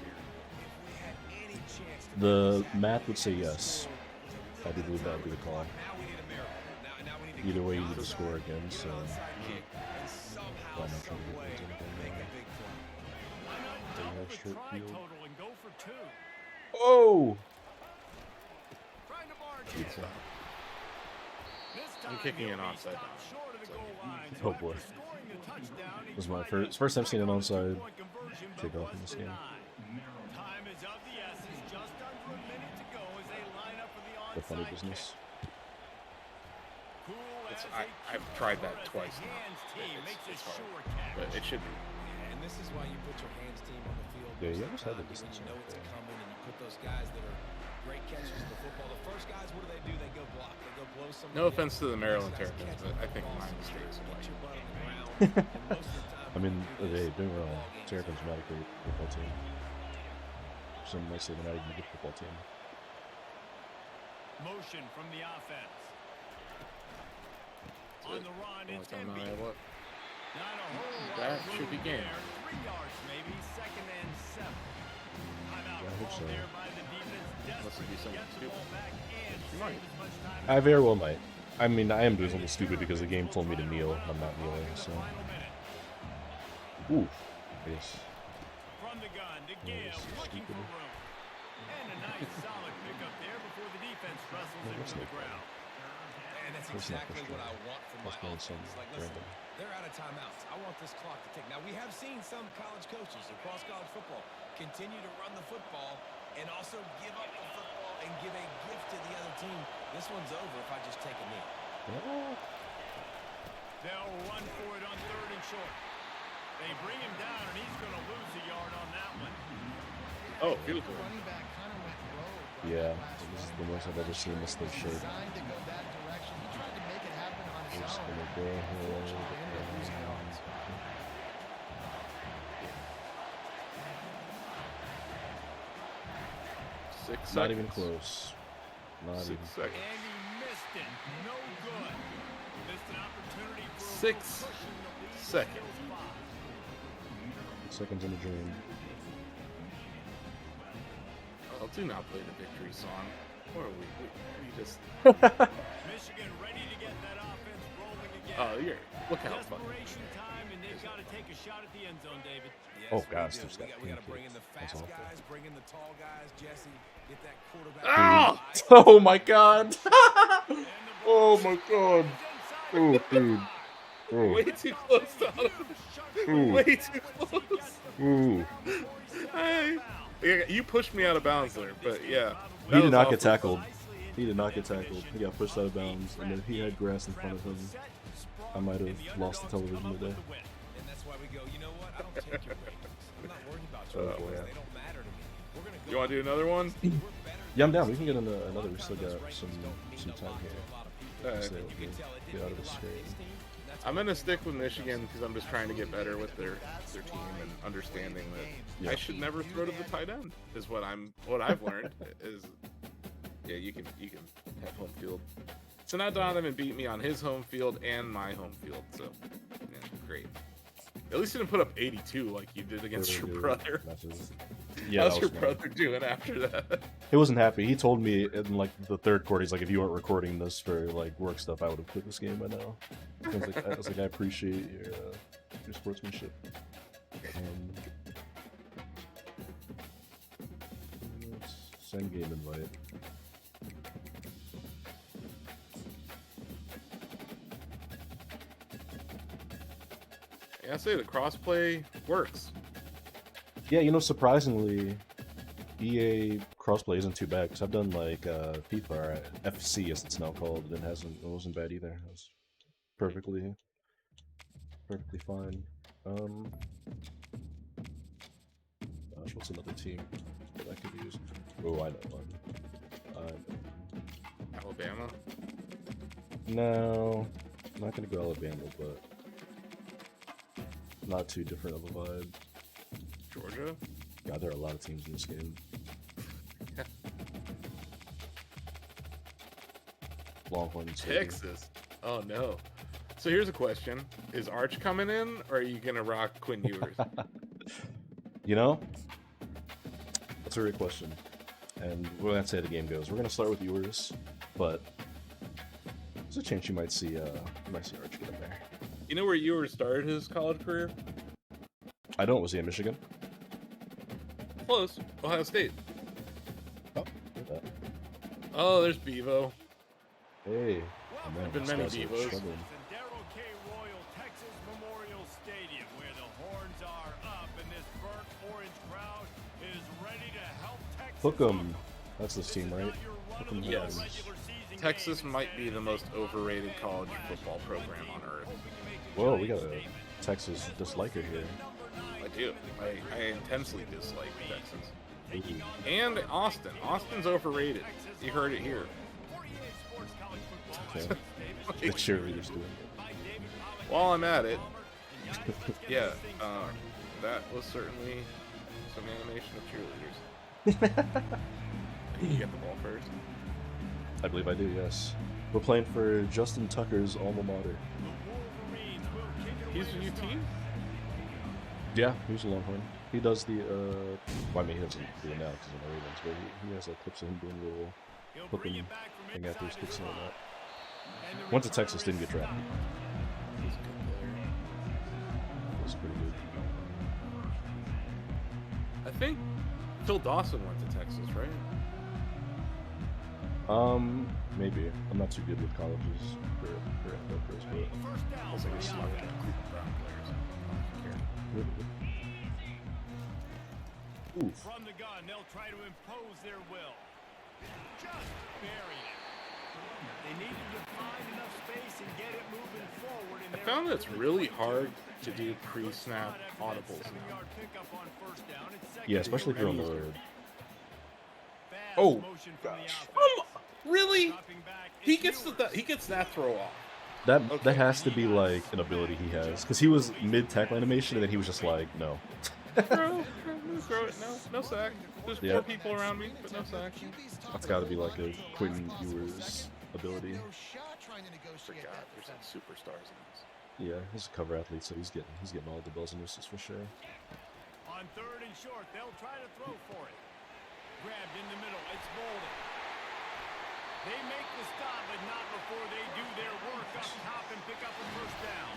The math would say yes. I do believe that would be the call. Either way, you need to score again, so why not try to get things in again? why not They double have the short try field. total and go for 2? Oh! Trying to barge in. This I'm time kicking he'll an be onside. stopped short of the goal line. So Oh after boy. scoring the touchdown, he This is my tried first time seeing an to onside two-point conversion, but kickoff in was this game. denied. Time is of the essence. Just under a minute to go as they line up for the onside The funny kick. business. Cool as a I've cucumber tried that as the twice now. hands team makes a It's hard, sure but catch. it should be. And this is why you put your hands team on the field. Yeah, most you of almost had the time, distance when you know right it's there. coming, and you put those guys that are great catches of the football. The first guys, what do? They go block. They go blow somebody No up. offense to the Maryland These guys Terrapins, catch but the I think football, my so mistakes get are your like butt on the ground. And most of the time, I mean, when you do hey, this, doing well. ball games Terrapins are are not a great football team. Some might say they're not even a good football team. Motion from the offense. On the run, Only it's time Embiid. I have what? Not a whole lot That of should be room game. there. 3 yards maybe, 2nd and 7. Timeout Yeah, I hope called so. there by the defense, Unless desperate it be to something get the stupid. ball back and You save might. as much time I as very well might. I mean, I am doing something stupid because the game told me to kneel. I'm not kneeling, so. Final minute. Ooh. Yes. From the gun to Yeah, Gale, this is looking for stupid. room. And a nice solid pickup there before the defense wrestles No, him that's to the not ground. And that's That's not exactly what I frustrating. want from That's my going offense. some Like, listen, random. they're out of timeouts. I want this clock to tick. Now, we have seen some college coaches across college football continue to run the football and also give up the football and give a gift to the other team. This one's over if I just take a knee. Oh. They'll run for it on 3rd and short. They bring him down, and he's going to lose a yard on that one. Oh, I think beautiful. the running back kind of went rogue on Yeah, that last this is run. the most I've ever seen this thing It was shape. designed to go that direction. He tried to make it happen on his Just own. gonna go ahead Unfortunately, ended up losing yards. Six Not even seconds. close. Not 6 even. seconds. And he missed it. No good. Missed an opportunity for a 6 little push in the lead. seconds. Still 5. Seconds in a dream. Oh, do not play the victory song. Or we just. Michigan ready to get that offense rolling again. Oh, look how fun. Desperation time, and they've got to take a shot at the end zone, David. Yes, Oh, we gosh, do. there's got We got to bring in the pancakes. That's fast awful. guys, bring in the tall guys. Jesse, get that quarterback. Ah! Oh my god! And the Oh ball my god! is inside Oh, the dude. 35. Oh. Way too close to Ooh. Way too close. Ooh. Hey. Yeah, you pushed me out of bounds there, but yeah. He did not get tackled. He did not get tackled. He got pushed out of bounds, and if he had grass in front of him, I might have lost the television today. And that's why we go, you know what? I don't take your ratings. I'm not worried about your Oh, ratings. yeah. They don't matter to me. We're going to go. You want to do another one? We're better Yeah, I'm down. We can get into another. We still got some time here. Alright. So we can get out of the screen. I'm gonna stick with Michigan because I'm just trying to get better with their team and understanding that Yeah. I should never throw to the tight end is what I've learned is yeah you can have home field. So now Donovan beat me on his home field and my home field, so yeah, great. At least you didn't put up 82 like you did against your brother. Yeah, How's that your was brother doing after that? He wasn't happy. He told me in like the 3rd quarter, he's like, if you weren't recording this for like work stuff, I would have quit this game by now. I was like, I appreciate your sportsmanship. Let's send game invite. Yeah, I say the crossplay works. Yeah, you know, surprisingly, EA crossplay isn't too bad because I've done like FIFA or FC as it's now called, and it wasn't bad either. It was perfectly fine. Gosh, what's another team that I could use? Oh, I know one. Alabama. No, I'm not gonna go Alabama, but not too different of a vibe. Georgia. God, there are a lot of teams in this game. Longhorn Stadium. Texas. Oh no. So here's a question: is Arch coming in, or are you gonna rock Quinn Ewers? You know, that's a great question. And we're gonna say the game goes. We're gonna start with Ewers, but there's a chance you might see Arch get in there. You know where Ewers started his college career? I don't. Was he in Michigan? Close. Ohio State. Oh, look at that. Oh, there's Bevo. Hey, oh, man, Been these many guys are Devos. struggling. Sendero K. Royal Texas Memorial Stadium, where the horns are up and this burnt orange crowd is ready to help Texas. Hook 'em. That's this team, right? Hook 'em Yes. Lions. Texas might be the most overrated college football program on earth. Whoa, we got a Texas disliker here. I do. I intensely dislike Texas. And Austin. Austin's overrated. You heard it here. Okay. The cheerleaders doing it. While I'm at it, yeah, that was certainly some animation of cheerleaders. You get the ball first. I believe I do, yes. We're playing for Justin Tucker's alma mater. He's a UT? Yeah, he's a Longhorn. He does the, well, I mean, he doesn't do it now because he's in the Ravens, but he has like clips of him doing a little hooking thing after he's kicks and all that. Went to Texas, didn't get drafted. He's a good player. That's pretty good. I think Phil Dawson went to Texas, right? Maybe. I'm not too good with colleges for NFL players, but I was like a smart guy. Cleveland Brown players. I don't care. Oof. From the gun, they'll try to impose their will. Just bury it. They needed to find enough space and get it moving forward. I found that it's really hard to do pre-snap audibles now. Yeah, especially if you're on the road. Oh, gosh. Really? He gets that throw off. That has to be like an ability he has, because he was mid tackle animation and then he was just like, no. Throw it. No sack. There's four people around me, but no sack. That's got to be like a Quinn Ewers ability. Forgot there's some superstars in this. Yeah, he's a cover athlete, so he's getting all the bells and whistles for sure. On third and short, they'll try to throw for it. Grabbed in the middle, it's Bolden. They make the stop, but not before they do their work up top and pick up a first down.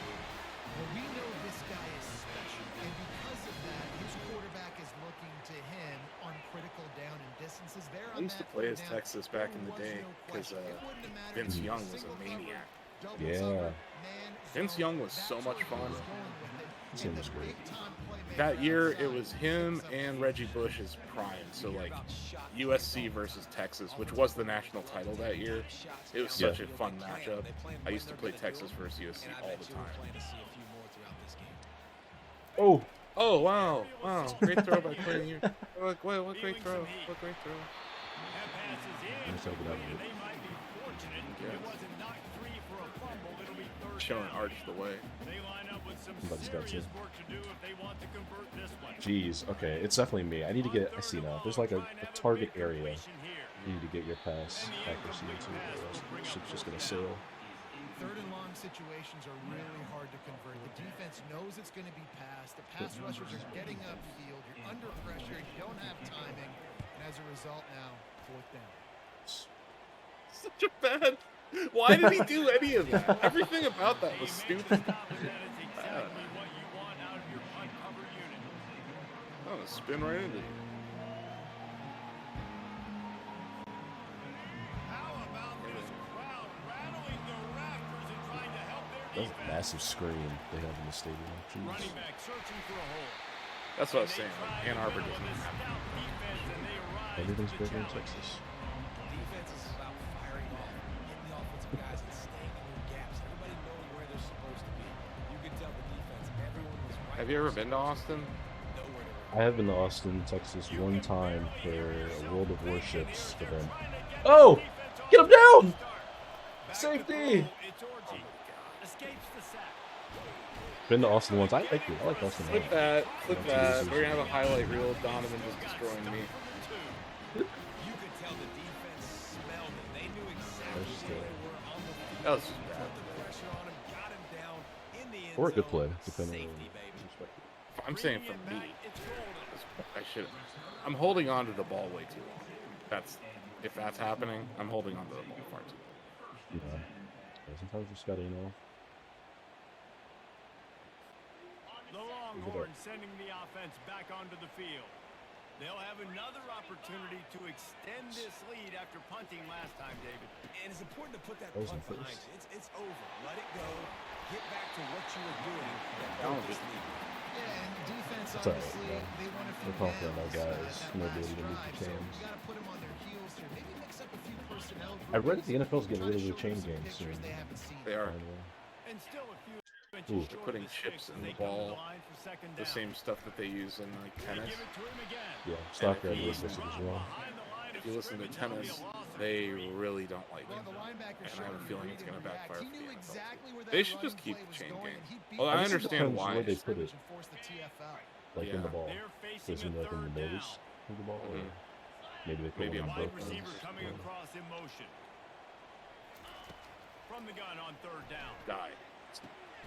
Well, we know this guy is special, and because of that, his quarterback is looking to him on critical down and distances. There I used to play as Texas back in the day because Vince Young was a maniac. Yeah. Vince Young was so much fun. His name was great. That year, it was him and Reggie Bush's prime. So, like, USC versus Texas, which was the national title that year. It was such a fun matchup. I used to play Texas versus USC all the time. Oh! Oh, wow. Wow. Great throw by Quinn. What great throw. What great throw. That pass is in. Let's open up. They might be fortunate. It wasn't knocked free for a fumble. It'll be third Showing down. Arch the way. They line up with some Somebody's got serious to. work to do if they want to convert this one. Jeez, okay, it's definitely me. I need to get, I see now, there's like a target area you need to get your pass accuracy into, or else the ship's just gonna sail. Third and long situations are really hard to convert. The defense knows it's going to be passed. The pass rushers are getting upfield. You're under pressure. You don't have timing. And as a result now, fourth down. Such a bad. Why did he do any of that? Everything about that was stupid. Oh, spin right into you. That's a massive screen they have in the stadium. Jeez. That's what I was saying. Like, Ann Arbor doesn't have Everything's bigger in Texas. Defense is about firing off, hitting the offensive guys and staying in their gaps. Everybody knowing where they're supposed to be. You can tell the defense, everyone was right. Have you ever been to Austin? Nowhere to I have been to Austin, Texas one time for a World of Warships event. Oh! Get him down! Safety! Been to Austin once. I like it. I like Austin. Clip that. Clip that. We're gonna have a highlight reel of Donovan just destroying me. You could tell the defense smelled it. They knew exactly where they were on That was just bad. Put the pressure on him, got him down in the end Or a good zone. play, depending on Safety, baby. perspective. I'm saying for me, I should. I'm holding on to the ball way too long. If that's happening, I'm holding on to the ball far too long. Yeah. Sometimes you just gotta, The Longhorns sending the offense back onto the field. They'll have another opportunity to extend this lead after punting last time, David. And it's important to put that That was punt my behind first. you. It's over. Let it go. Get back to what you were doing. That Don't focus just- lead. Yeah, and defense, It's all right, obviously, man. they want to We're confident in our guys, that and their last ability to move the drive, so chains. you got to put them on their heels here. Maybe mix up a few personnel I read that the groupings, NFL's getting try to rid of the show chain them some games pictures soon. they haven't seen. They are. Finally. And still a few Ooh. inches They're short putting of the chips sticks in as the they come to ball. line for second The down. same stuff that they use in like They tennis. give it to him again. Yeah, if soccer you has listed as well. Behind the line If of you listen to scrimmage, that'll be a tennis, loss of they 3. really don't like Well, it. the linebacker And I showed have a him feeling read it's and going to react. backfire He for the knew NFL. exactly where that They should running just keep play the was chain going, game. and he beat Well, I him. guess it understand depends why. where they put it, And forced the TFL. like in the Yeah. ball. They're facing Does a it like in third the down. nose of the ball, or Mhm. maybe they put Maybe one on on Wide both receiver ends. coming Yeah. across in motion. From the gun on third down. Die.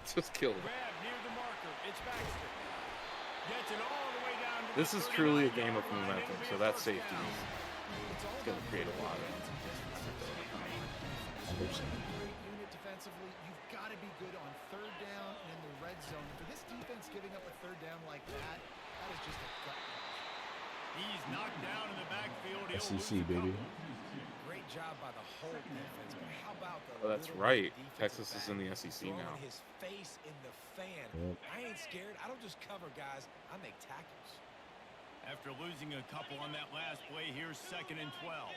Just kill them. Grab near the marker. It's Baxter. Gets it all the way down to This the is truly a 39-yard game of line. momentum, It'll be so a that first safety down. is going to create a lot of it. I hope so. Great unit defensively. You've got to be good on third down and in the red zone. For this defense giving up a third down like that, that is just a gut punch. He's knocked down in the backfield. He'll SEC, lose a baby. couple. Great job by the whole defense, but how about the Oh, that's little right. defensive Texas is back in the SEC throwing now. his face in the fan. Yep. I ain't scared. I don't just cover guys. I make tackles. After losing a couple on that last play, here's 2nd and 12.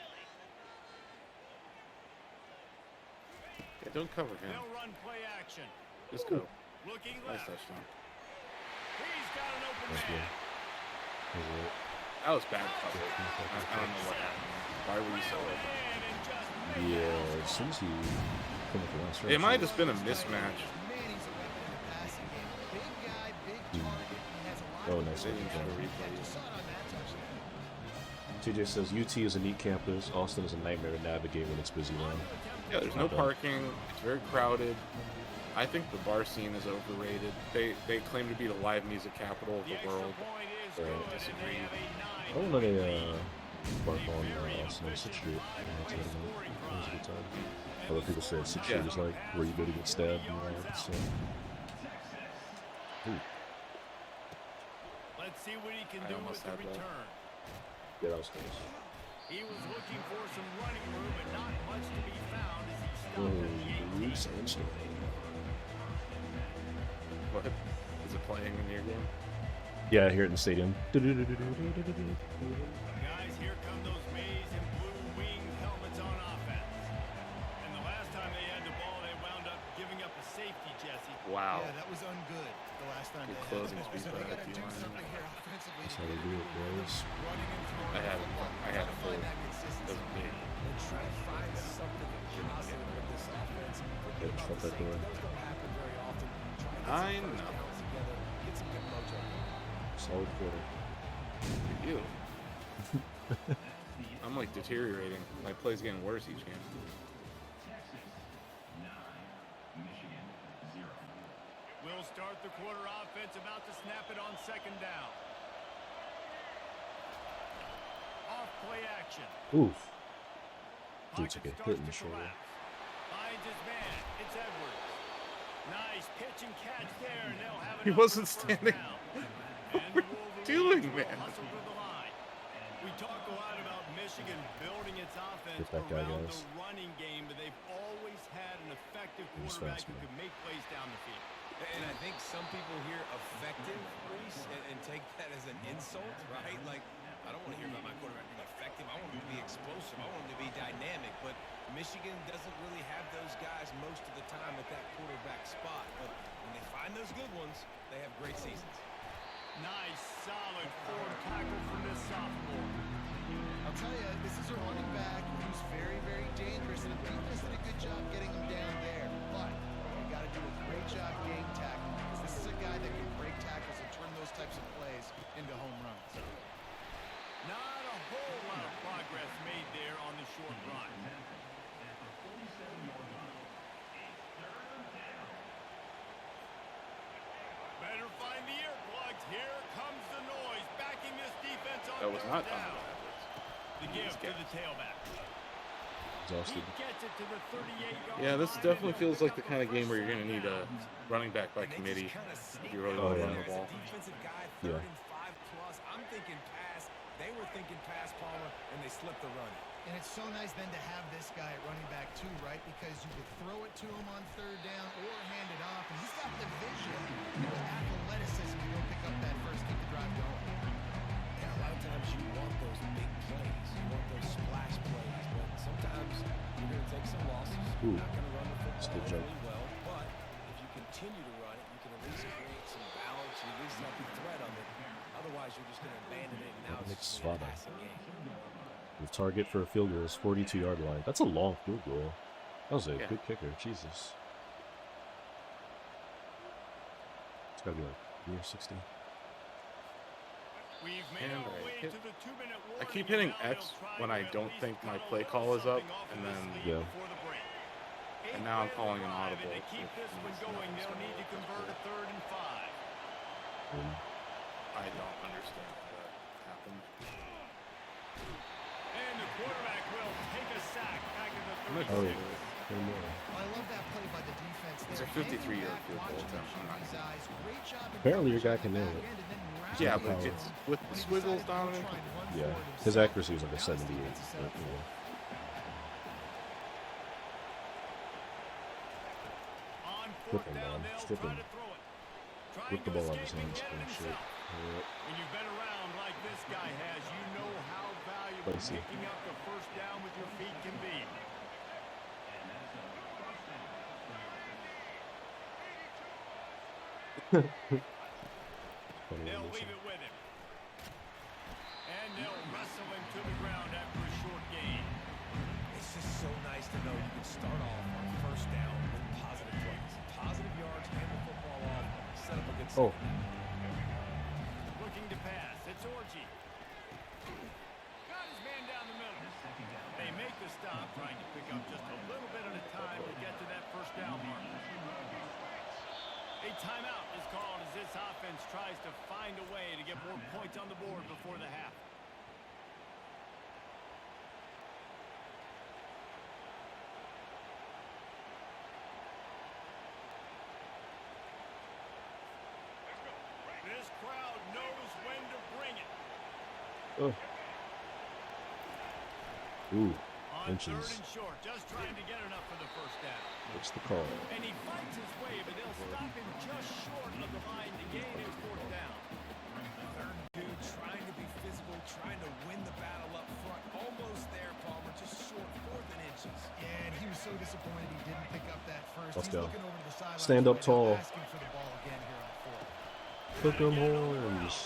Yeah, don't cover him. They'll run play action. Just go. Looking Nice left. touchdown. He's got an open That's man. good. Is it? That was bad cover. I don't know what happened. Why were you so open? In and just Yeah, as soon as he came up the last It might have just been a mismatch. Man, he's a weapon in the passing game. Big guy, big target. He has a lot Oh, of nice. They didn't show ability. replay. Just saw it on that touchdown. TJ says UT is a neat campus. Austin is a nightmare to navigate when it's busy though. Yeah, there's no parking. It's very crowded. I think the bar scene is overrated. They claim to be the live music capital of The the extra world. point is Right. good, and they Disagree. have a I 9 want to lead. bark on Very Austin on 6th Street. efficient It was a scoring good drive. time. Other people say 6th Street is like where you go to get stabbed and all that. So. Ooh, Let's see what he can I do almost with the had that. return. yeah, that was close. He was looking for some running room, but not much to be found as he stopped Oh, at the 18. Bruce Einstein. What? Is it playing in your game? Yeah, I hear it in the stadium. Guys, here come those maize and blue winged helmets on offense. And the last time they had the ball, they wound up giving up a safety, Jesse. Wow. Yeah, that was ungood the last time Good they had closing the ball. speed So by they that got to do D-line. something here offensively. That's how they do it, boys. Running and throwing I had the it. football. I had Gotta it find full. that consistency. Doesn't big. And try to find something positive with this offense. Forget Yeah, about shut the that door. safety. Those don't happen very often. Try to get I some first know. downs together. Get some good mojo. Solid quarter. You. I'm like deteriorating. My play's getting worse each game. We'll start the quarter offense, about to snap it on 2nd down. Off play action. Oof. Dude Pocket took a hit starts in the to shoulder. collapse. Finds his man. It's Edwards. Nice pitch and catch there, and they'll have it. He up wasn't for first standing. down. What And were the you Wolverines doing, will man? hustle to the line. We talk a lot about Michigan building its offense Get that guy, around guys. the running game, but they've always had an effective He's quarterback fast, who man. can make plays down the field. And I think some people hear effective, Reese, and take that as an insult, right? Like, I don't want to hear about my quarterback being effective. I want him to be explosive. I want him to be dynamic. But Michigan doesn't really have those guys most of the time at that quarterback spot. But when they find those good ones, they have great seasons. Nice, solid forward tackle from this sophomore. I'll tell you, this is a running back who's very, very dangerous, and the defense did a good job getting him down there. But you got to do a great job game tackling, because this is a guy that can break tackles and turn those types of plays into home runs. Not a whole lot of progress made there on the short run. That was not Donovan Down. Edwards. The give to the tailback. Exhausted. He gets it to the 38-yard Yeah, this line, definitely and feels they'll like the pick kind up of game where you're first going to need a down. running back by And they committee just kinda if sneak you really it want to yeah. run the As a ball. defensive guy, Yeah. 3rd and 5 plus. I'm thinking pass. They were thinking pass, Palmer, and they slipped the run. And it's so nice then to have this guy at running back too, right? Because you could throw it to him on 3rd down or hand it off, and he's got the vision and the athleticism to go pick up that first, keep the drive going. Yeah, a lot of times you want those big plays. You want those splash plays. But sometimes you're going to take some losses. Ooh. You're not going to run the That's a football good jump. really well. But if you continue to run it, you can at least create some balance. You at least have the threat of it. Otherwise, you're just going to abandon it. And now it's Nick just gonna be a Svada. passing game. The target for a field goal is 42-yard line. That's a long field goal. That was a Yeah. good kicker. Jesus. It's gotta be like near 60. We've made And our I way hit- to the 2-minute I warning, keep hitting and now X they'll try when to I at don't least think my cut a play little call is up, something off of and this then lead Yeah. before the break. and now I'm Eighth calling an drive, and audible. to keep this one going, they'll need to convert a 3rd and 5. I don't understand how that happened. And the quarterback will take a sack back in the I'm gonna 36. go with it. I love that play by the defense there. It's a 53-yard Hanging field back, goal watching the attempt. I'm not QB's eyes. Great job in Apparently your coverage guy on can the nail back it. end, and then He's Yeah, got the but power. it's with the when he swiggles, decided to go Donovan. try and run Yeah, for it his himself. accuracy was like a Now it's the 78. defensive But, setup. On Flip 4th him, down, man. they'll Strip try him. to throw it. Trying Whip the to ball out of his escape and hands get it and shit. himself. When you've been around like this guy has, you know how valuable Spicy. picking up the first down with your feet can be. Funny They'll animation. leave it with him. And they'll wrestle him to the ground after a short gain. It's just so nice to know you can start off on 1st down with positive plays. Positive yards, hand the football off, set up a good Oh. second. Looking to pass. It's Orji. Got his man down the middle. They make the stop, trying to pick up just a little bit at a time to get to that first down mark. A timeout is called as this offense tries to find a way to get more points on the board before the half. This crowd knows when to bring it. Oh. Ooh. On Inches. 3rd and short, just trying to get enough for the first down. What's the call? And he fights his way, but they'll stop him just short of the line to gain his 4th down. Third dude trying to be physical, trying to win the battle up front. Almost there, Palmer, just short, 4th and inches. Yeah, and he was so disappointed he didn't pick up that first. Let's He's go. looking over to the sidelines Stand up right now, tall. asking for the ball again here on 4th. Cook 'em horns.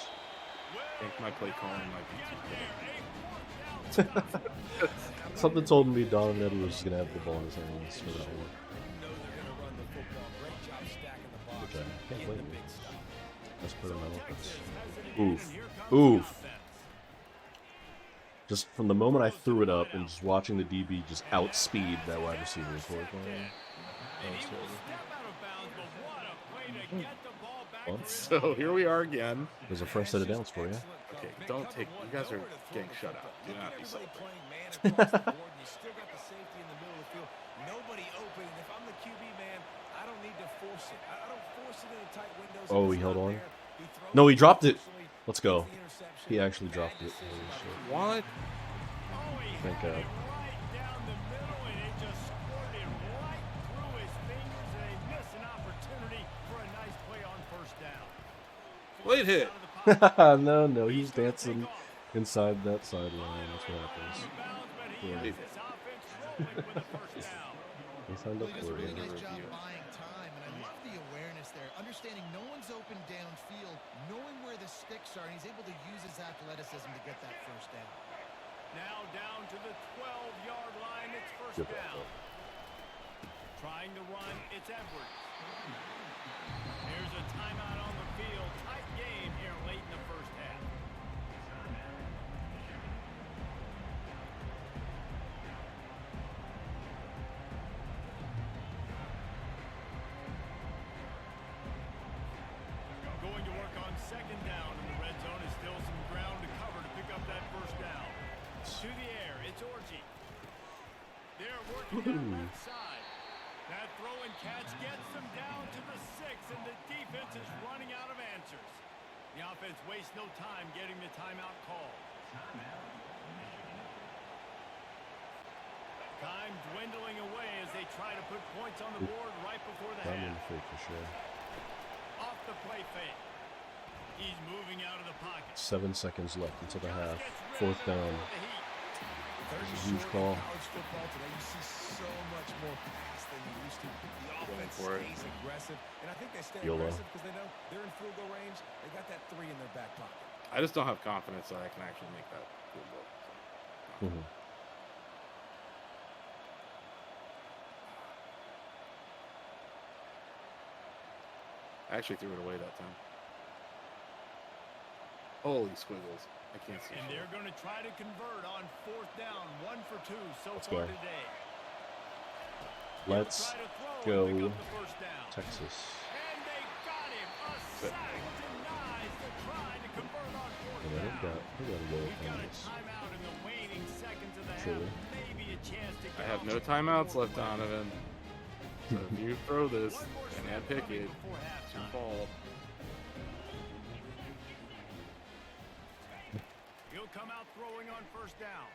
I think my play calling might be too good. Something told me Donovan Edwards was gonna have the ball in his hands for that one. You know they're going to run the football. Great job stacking the box. Which I can't in blame the you. big stuff. That's put in my offense. Texas has it again, Oof. and here comes Oof. the offense. Just from the moment I threw it up and just watching the DB just outspeed that wide receiver before it went in. And That was he will terrible. step out of bounds, but what a play to get the ball back Well, for his So here we are again. There's a fresh set of downs for you. Okay, don't take. You guys are getting shut out. Do not be Everybody celebrating. playing man across the board, and you still got the safety in the middle of the field. Nobody open. And if I'm the QB man, I don't need to force it. I don't force it into tight windows. Oh, If he it's held not on? there, he throws No, he dropped it. Unfortunately, Let's go. gets the interception. He actually Bad dropped it. decision Holy by the shit. QB. What? Oh, he Thank had God. it right down the middle, and it just squirted right through his fingers, and they miss an opportunity for a nice play on first down. Late hit. Out of the pocket. No, he's dancing inside that sideline. That's what happens. Bounds, but he Yeah. has this offense rolling with a first down. He signed up He does for a really it. nice job review. buying time, and I love the awareness there, understanding no one's open downfield, knowing where the sticks are, and he's able to use his athleticism to get that first down. Now down to the 12-yard line. It's first Good down. ball. Trying to run, it's Edwards. Here's a timeout on the field. Tight game here late in the first half. Going to work on second down in the red zone. Is still some ground to cover to pick up that To the air, it's Orgy. They're working down left side. That throw and catch gets them down to the 6, and the defense is running out of answers. The offense wastes no time getting the timeout call. Time dwindling away as they try to put points on the board right before the half. For sure. Off the play fake. He's moving out of the pocket. 7 seconds left until the half. 4th down. Huge call. College football today, you see so much more pass than you used to. The offense stays aggressive, and I think they stay aggressive because they know they're in field goal range. They got that 3 in their back pocket. I just don't have confidence that I can actually make that field goal. So. I actually threw it away that time. Holy squiggles. I can't see. And they're going to try to convert on 4th down. 1 for 2 so Let's far go. today. Let's go, Texas. And they got him. A sack denies the try to convert on 4th Yeah, down. we got a go We've got on a this. timeout in the waning seconds of the Truly. half. Maybe a chance to I have no timeouts left, Donovan. So if you throw this and I pick it, it's your fault. He'll come out throwing on 1st down.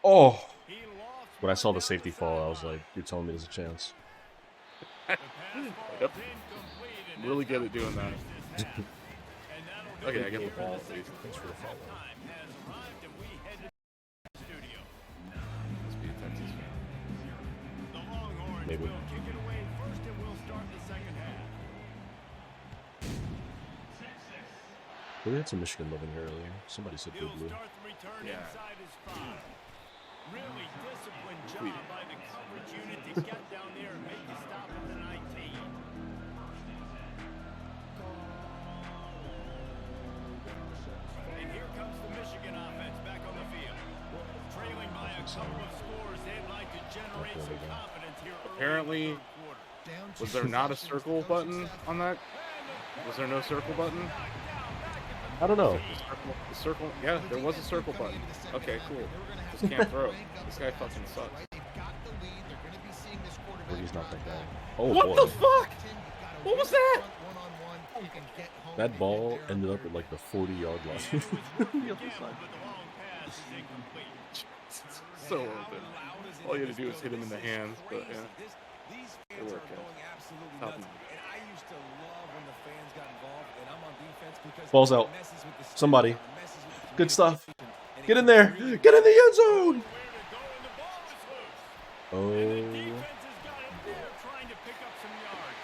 Oh! He lost When I saw one the down safety the fall, I was sideline. like, you're telling me there's a chance. The pass ball Yep. is incomplete, and I'm really that's good at doing how that. we finish this half. And that'll do Okay, it I get the here in ball, second please. Thanks for the quarter. follow. Halftime has arrived, and we head to the studio. Must be a Texas fan. The Longhorns Maybe. will kick it away first, and we'll start the second half. We had some Michigan loving earlier. Somebody said He'll Blue. start the return Yeah. inside his 5. Really disciplined job by the coverage unit to get down there and make a stop at the 19. And here comes the Michigan offense back on the field. Trailing by a couple of scores, they'd like to generate some confidence here early Apparently, in the third quarter. was there not a circle button on that? Was there no circle button? I don't know. The circle, yeah, there was a circle button. Okay, cool. Just can't throw. This guy fucking sucks. Well, he's not that guy. Oh, What boy. the fuck? What was that? That ball ended up at like the 40-yard line. But the long pass is incomplete. So open. All you had to do was hit him in the hands, but yeah. These It fans are worked out. going absolutely Top nuts. notch. And I used to love when the fans got involved, and I'm on defense because Ball's it out. messes with the Somebody. it messes with the Good stuff. communication, and Get it in there. really Get in the end zone. Where to go, and the ball is loose. And the Oh. defense has got it there trying to pick up some yards.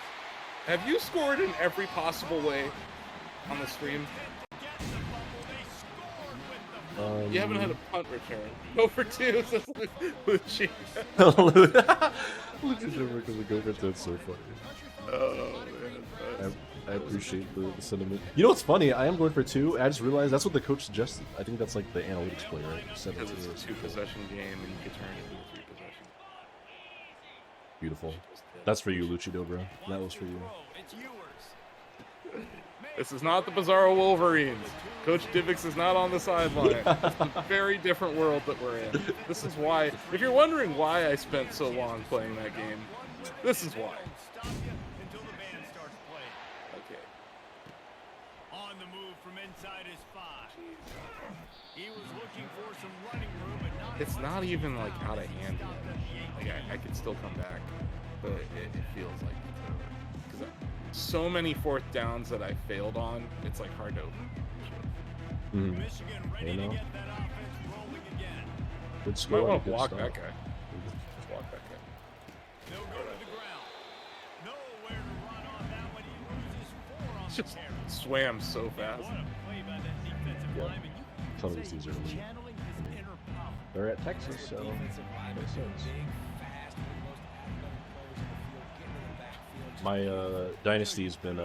Have you scored in every possible way on the stream? Get the fumble. They scored with the You haven't had a punt return. Go for 2, says Lucci. Look at you because we go for that. So funny. Oh, man. I appreciate the sentiment. You know what's funny? I am going for 2. I just realized that's what the coach suggested. I think that's like the analytics play, right? He said Because that's it's a 2-possession game and you could turn it into a 3-possession. beautiful. That's for you, Lucido, bro. That was for you. It's yours. This is not the Bizarro Wolverines. Coach Divix is not on the sideline. It's a very different world that we're in. This is why, if you're wondering why I spent so long playing that game, this is why. Stop you until the band starts playing. Okay. On the move from inside his 5. He was looking for some running room, but not It's much not even like time out of as he hand stopped yet. at the 8. Like I could still come back, but it feels like because so many 4th downs that I failed on, it's like hard to open. Mhm. Michigan ready You know? to get that offense rolling again. Good You might score. want to Good block stuff. that guy. Just block that guy. They'll go to the ground. Nowhere to run on that one. He loses 4 on the Just carry. swam so fast. What a play by that defensive Yeah. lineman. You Some of could these say these are he's elite. channeling his inner power. They're at Texas, so defensive linemen makes being sense. big, fast, one of the most athletic players in the field, getting to the backfield. just My dynasty's been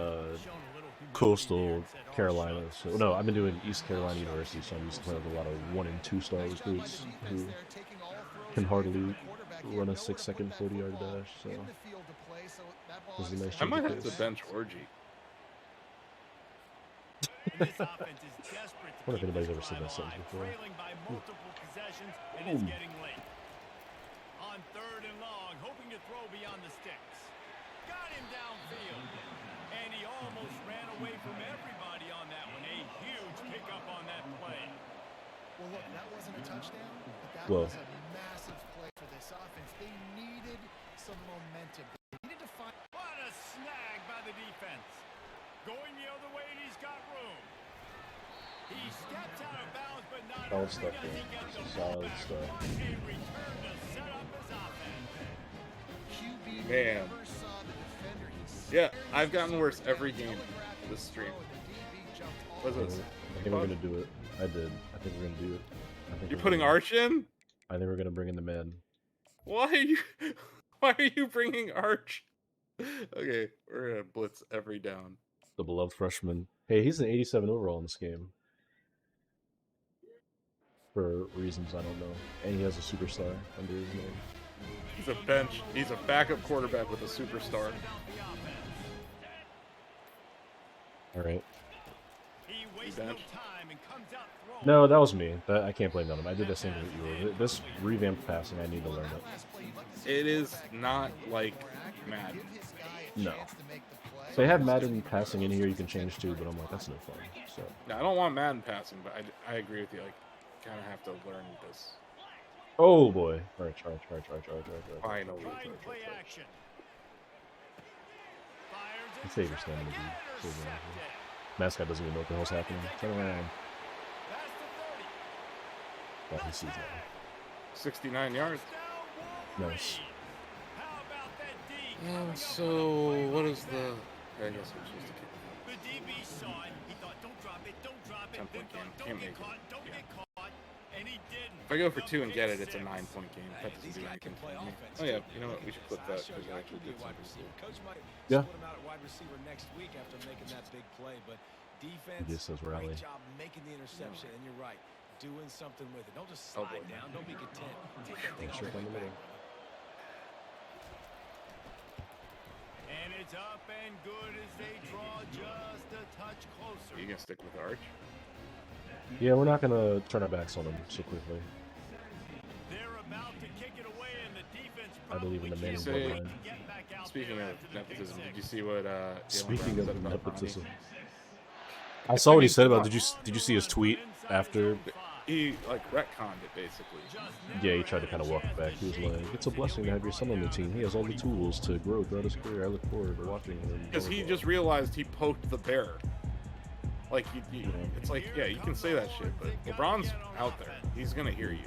coastal Carolina. So no, I've been doing East Carolina University, so I'm used to playing with a lot of 1- and 2-star recruits who can hardly run a 6-second 40-yard dash. So this is a nice I change might of have to pace. bench Orgy. And this offense is desperate to I wonder if keep anybody's this ever said drive that sentence alive, before. trailing by multiple possessions, and it's getting late. On 3rd and long, hoping to throw beyond the sticks. Got him downfield. And he almost ran away from everybody on that one. A huge pickup on that play. Well, look, that wasn't a touchdown, but that Well. was a massive play for this offense. They needed some momentum. They needed to find... What a snag by the defense. Going the other way, and he's got room. He steps out of bounds, but not Solid only stuff, does he man. get the ball Solid back, stuff. what a return to set up his offense. QB Man. never saw the defender. He Yeah, I've gotten worse every game this stream. What's this? I think we're gonna do it. I did. I think we're gonna do it. I think You're we're putting gonna- Arch in? I think we're gonna bring in the man. Why are you? Why are you bringing Arch? Okay, we're gonna blitz every down. The beloved freshman. Hey, he's an 87 overall in this game. For reasons I don't know. And he has a superstar under his name. He's a bench. He's a backup quarterback with a superstar. Alright. He wastes no bench. time and comes out throwing. No, that was me. I can't blame that on him. I did the same thing that you were. This revamped passing, I need to learn it. It is not like Madden. No. They have Madden passing in here you can change to, but I'm like, that's no fun. So No, I don't want Madden passing, but I agree with you. Like, kind of have to learn this. oh boy. Alright, charge. Finally. Trying play action. Fires Save your stamina, dude. Save your stamina. Mascot doesn't even know what the hell's happening. Turn around. Oh, he sees that. 69 yards. Nice. So what is the? I guess I'm supposed to kick. The DB saw it. He thought, don't drop it, don't drop it. 10-point Then game. thought, Can't don't get make it. caught, don't Yeah. get caught. And he didn't. If I go for 2 and get it, it's a 9-point game. That Hey, doesn't these do guys can anything play for me. offense. Oh yeah, too. you know what? We should flip I that showed because you I I actually can be did a wide something. receiver. Coach might Yeah. split him out at wide receiver next week after making that big play, but defense, just says rally. great job making the interception, and you're right, doing something with it. Don't just Oh, slide boy. down. Don't be content. Take that thing all Sure, the way down the back. middle. And it's up and good as they draw just a touch closer. Are you gonna stick with Arch? Yeah, we're not gonna turn our backs on him so quickly. They're about to kick it away, and the defense I believe in the man Say- bloodline. Speaking of nepotism, did you see what Jalen Speaking Brown of said about nepotism, Bronny? I saw what he said about. Did you see his tweet after? He like retconned it basically. Yeah, he tried to kind of walk it back. He was like, "It's a blessing to have your son on the team. He has all the tools to grow throughout his career. I look forward to watching him." Because he just realized he poked the bear. Like, it's like, yeah, you can say that shit, but LeBron's out there. He's gonna hear you.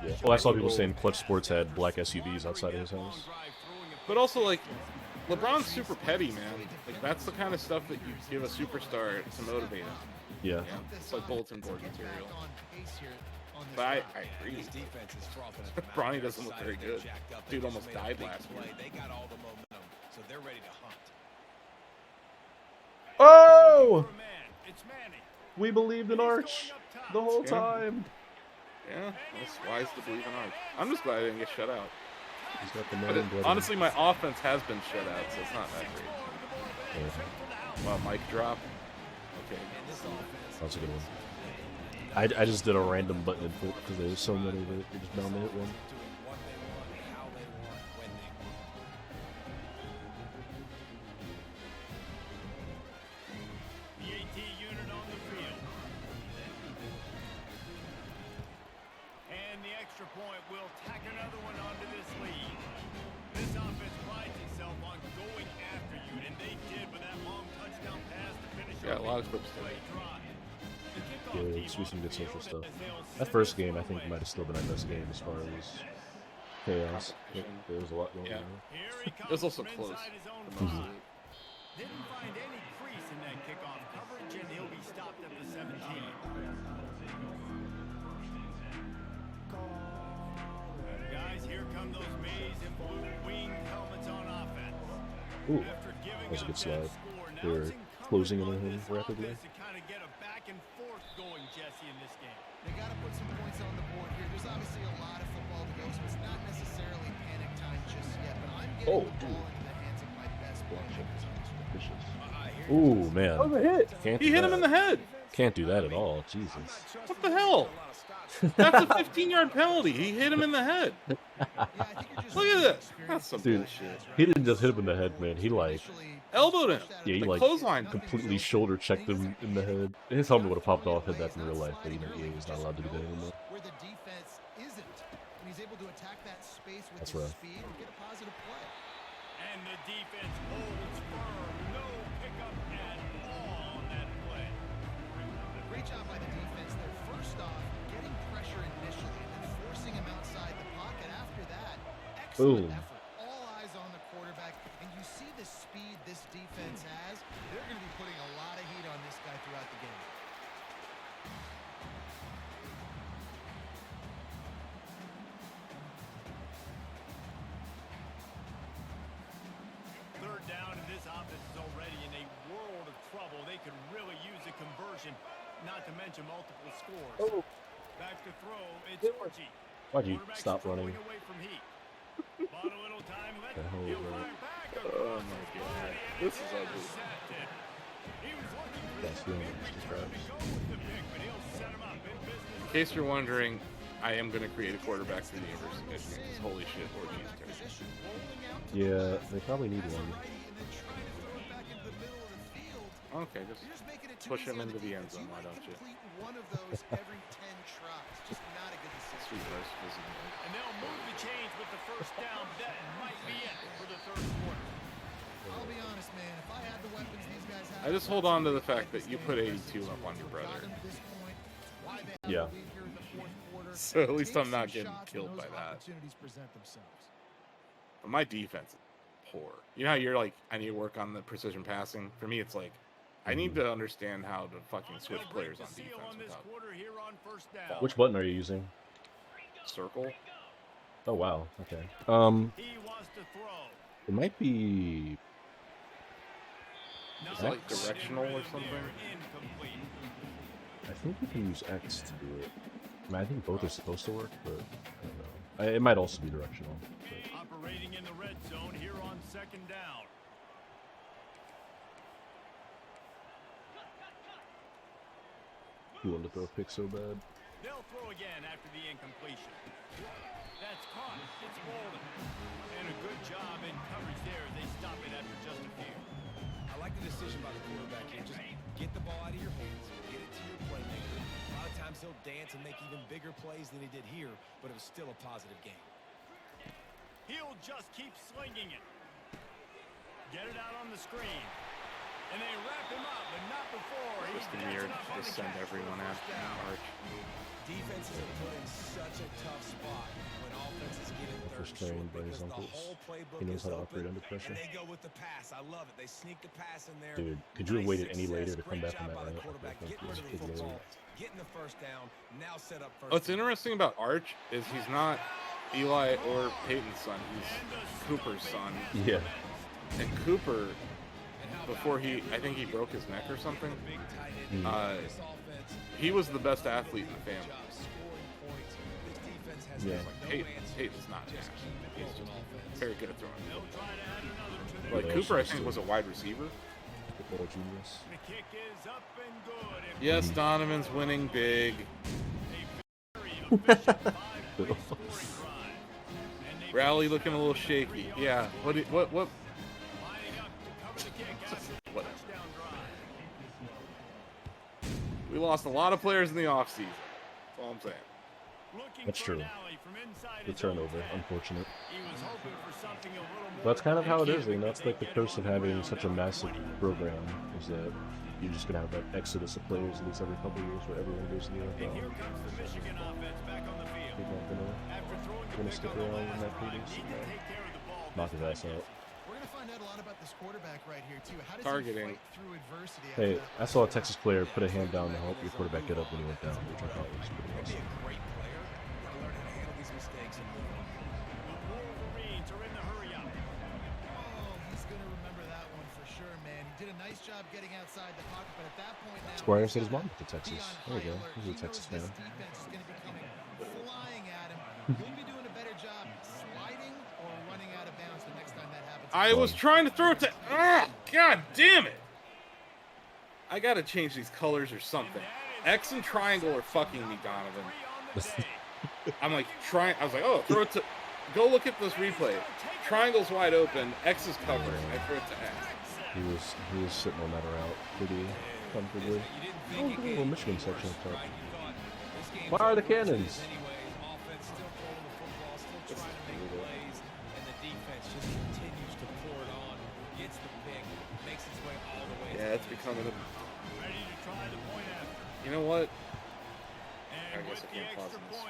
Yeah. Well, I saw people saying Clutch Sports had black SUVs outside of his house. But also, like, LeBron's super petty, man. Like, that's the kind of stuff that you give a superstar to motivate him. Yeah. Yeah, it's like bulletin board material. But I agree. His defense is frothing at the mouth. Bronny They're doesn't look very excited, good. they're jacked up. They Dude just almost made a died big last play. year. They got all the momentum, so they're ready to hunt. Oh! It's Manning. We believed in Arch the whole Yeah. time. Yeah, it's wise to believe in Arch. I'm just glad I didn't get shut out. He's got the But man it, blood. honestly, my offense has been shut out, so it's not that great. Wow, mic drop. Okay. That's a good one. I just did a random button input because there's so many that you're just bound to hit one. Doing what they want, how they want, when they want. The AT unit on the field. And the extra point will tack another one onto this lead. This offense prides itself on going after you, and they did with that long touchdown pass to finish. Yeah, a lot of clips today. Yeah, it's some good social stuff. That first game, I think, might have still been our best game as far as chaos. There was a lot going Yeah. on. It was also close. Didn't find any crease in that kickoff coverage, and he'll be stopped at the 17. Guys, here come those maize and blue winged helmets on offense. Ooh, After giving that was a up good that slide. score, now They're it's incumbent closing in on on him this rapidly. offense to kind of get a back and forth going, Jesse, in this game. They got to put some points on the board here. There's obviously a lot of football to go, so it's not necessarily panic time just yet. But I'm getting the ball into the hands of my best players. I hear Ooh, man. That was a hit. Can't He do hit him that. in the head. Can't do that at all. Jesus. What the hell? That's a 15-yard penalty. He hit him in the head. Yeah, I think you're just Look at losing that. experience That's some with Dude, these guys, right? he didn't just hit him in the head, man. He like Elbowed him. Yeah, he Like like clothesline. completely shoulder checked him in the head. His helmet would have popped off had that in real life, but you know EA was not allowed to do that anymore. Where the defense isn't, and he's able to attack that space with That's his rough. speed and get a positive play. And the defense holds firm. No pickup at all on that play. Great job by the defense there. First off, getting pressure initially and then forcing him outside the pocket after that. Excellent Boom. effort. All eyes on the quarterback, and you see the speed this defense has. They're going to be putting a lot of heat on this guy throughout the game. Third down, and this offense is already in a world of trouble. They could really use a conversion, not to mention multiple scores. Back to throw, it's Orgy. Why'd you Quarterback's stop throwing running? away from heat. Bought a little time left. The hell He'll was that? fire back Oh across my his God. body, and This is ugly. intercepted. He was looking for That's the the big only return to go with the pick, but he'll set him up in business. In case you're wondering, I am going to create a quarterback for the University of Michigan because holy shit, Orgy's terrible. Yeah, they probably need one. Okay, just push him into the end zone, why don't you? One of those every 10 tries. Just not a good Sweet decision. verse visiting. And they'll move the chains with the first down. That might be it for the third quarter. I'll be honest, man. If I had the weapons these guys have, I just hold on to the fact that you put 82 up on your brother. Yeah. So at least I'm not getting killed by that. But my defense is poor. You know how you're like, I need to work on the precision passing? For me, it's like, I need to understand how to fucking switch players on defense without Which button are you using? circle. Oh wow. Okay. He wants to throw. It might be. Is it like directional or something? Incomplete. I think you can use X to do it. I mean, I think both are supposed to work, but I don't know. It might also be directional. But... Operating in the red zone here on second down. You wanted to throw a pick so bad. They'll throw again after the incompletion. That's caught. It's Bolden. And a good job in coverage there as they stop it after just a few. I like the decision by the quarterback here. Just get the ball out of your hands, get it to your playmaker. A lot of times he'll dance and make even bigger plays than he did here, but it was still a positive game. He'll just keep slinging it. Get it out on the screen. And they wrap him up, but not before. Just weird. Just send everyone after March. Defenses are put in such a tough spot when offenses get in third First and short trained by his because the uncles. whole playbook He knows is how to open, operate under pressure. and they go with the pass. I love it. They sneak the pass in there. Dude, could you have Nice waited any later to come success. back from Great that job by the route? quarterback. I think Getting it was rid of the pretty football, late. getting the first down. Now set up first. What's interesting about Arch is he's not Eli or Peyton's son. He's Cooper's son. Yeah. And Cooper, before I think he broke his neck or something, he was the best athlete in the family. Yeah. Like Peyton's not an athlete. He's just very good at throwing. Well, Like they Cooper, I also think, was a wide receiver. Football genius. The kick is up and good. And Yes, Donovan's winning big. very efficient 5-point scoring drive. And they Rally looking a little shaky. Yeah. What? lining up to cover the kick after the What? touchdown drive. We lost a lot of players in the offseason. That's all I'm saying. Looking That's for an true. alley from inside The his own turnover, 10. unfortunate. He was hoping for something a little more. That's kind of how it is. than You know, that's like the curse of having such a massive program, is that you're just gonna have that exodus of players at least every couple of years where everyone goes to the And NFL. here comes the Michigan offense back on the field. People aren't After throwing the gonna pick stick on the around in last that drive, Peters. need to take care of the ball Knock his this ass weekend. out. We're going to find out a lot about this quarterback right here, too. How does Targeting. he fight through adversity? Hey, after I that? saw a Texas player put a hand down to help your quarterback get up when he went down, which I thought was pretty Be awesome. a great player. Gotta learn how to handle these mistakes and move on. The Wolverines are in the hurry up. Oh, he's going to remember that one for sure, man. He did a nice job getting outside the pocket, but at that point now, Squire he's said his gotta mom went to Texas. be on There you go. high alert. He's He a Texas knows fan. this defense is going to be coming flying at him. He'll be doing a better job sliding or running out of bounds the next time that happens. I was trying to throw it to. Ah, God damn it! I gotta change these colors or something. X and triangle are fucking me, Donovan. I'm like trying. I was like, oh, throw it to. Go look at this replay. Triangle's wide open. X is covered. I throw it to X. He was sitting on that route pretty comfortably. Oh, the little Michigan section up top. Fire the cannons! Yeah, it's becoming a... You know what? I guess I can't pause this.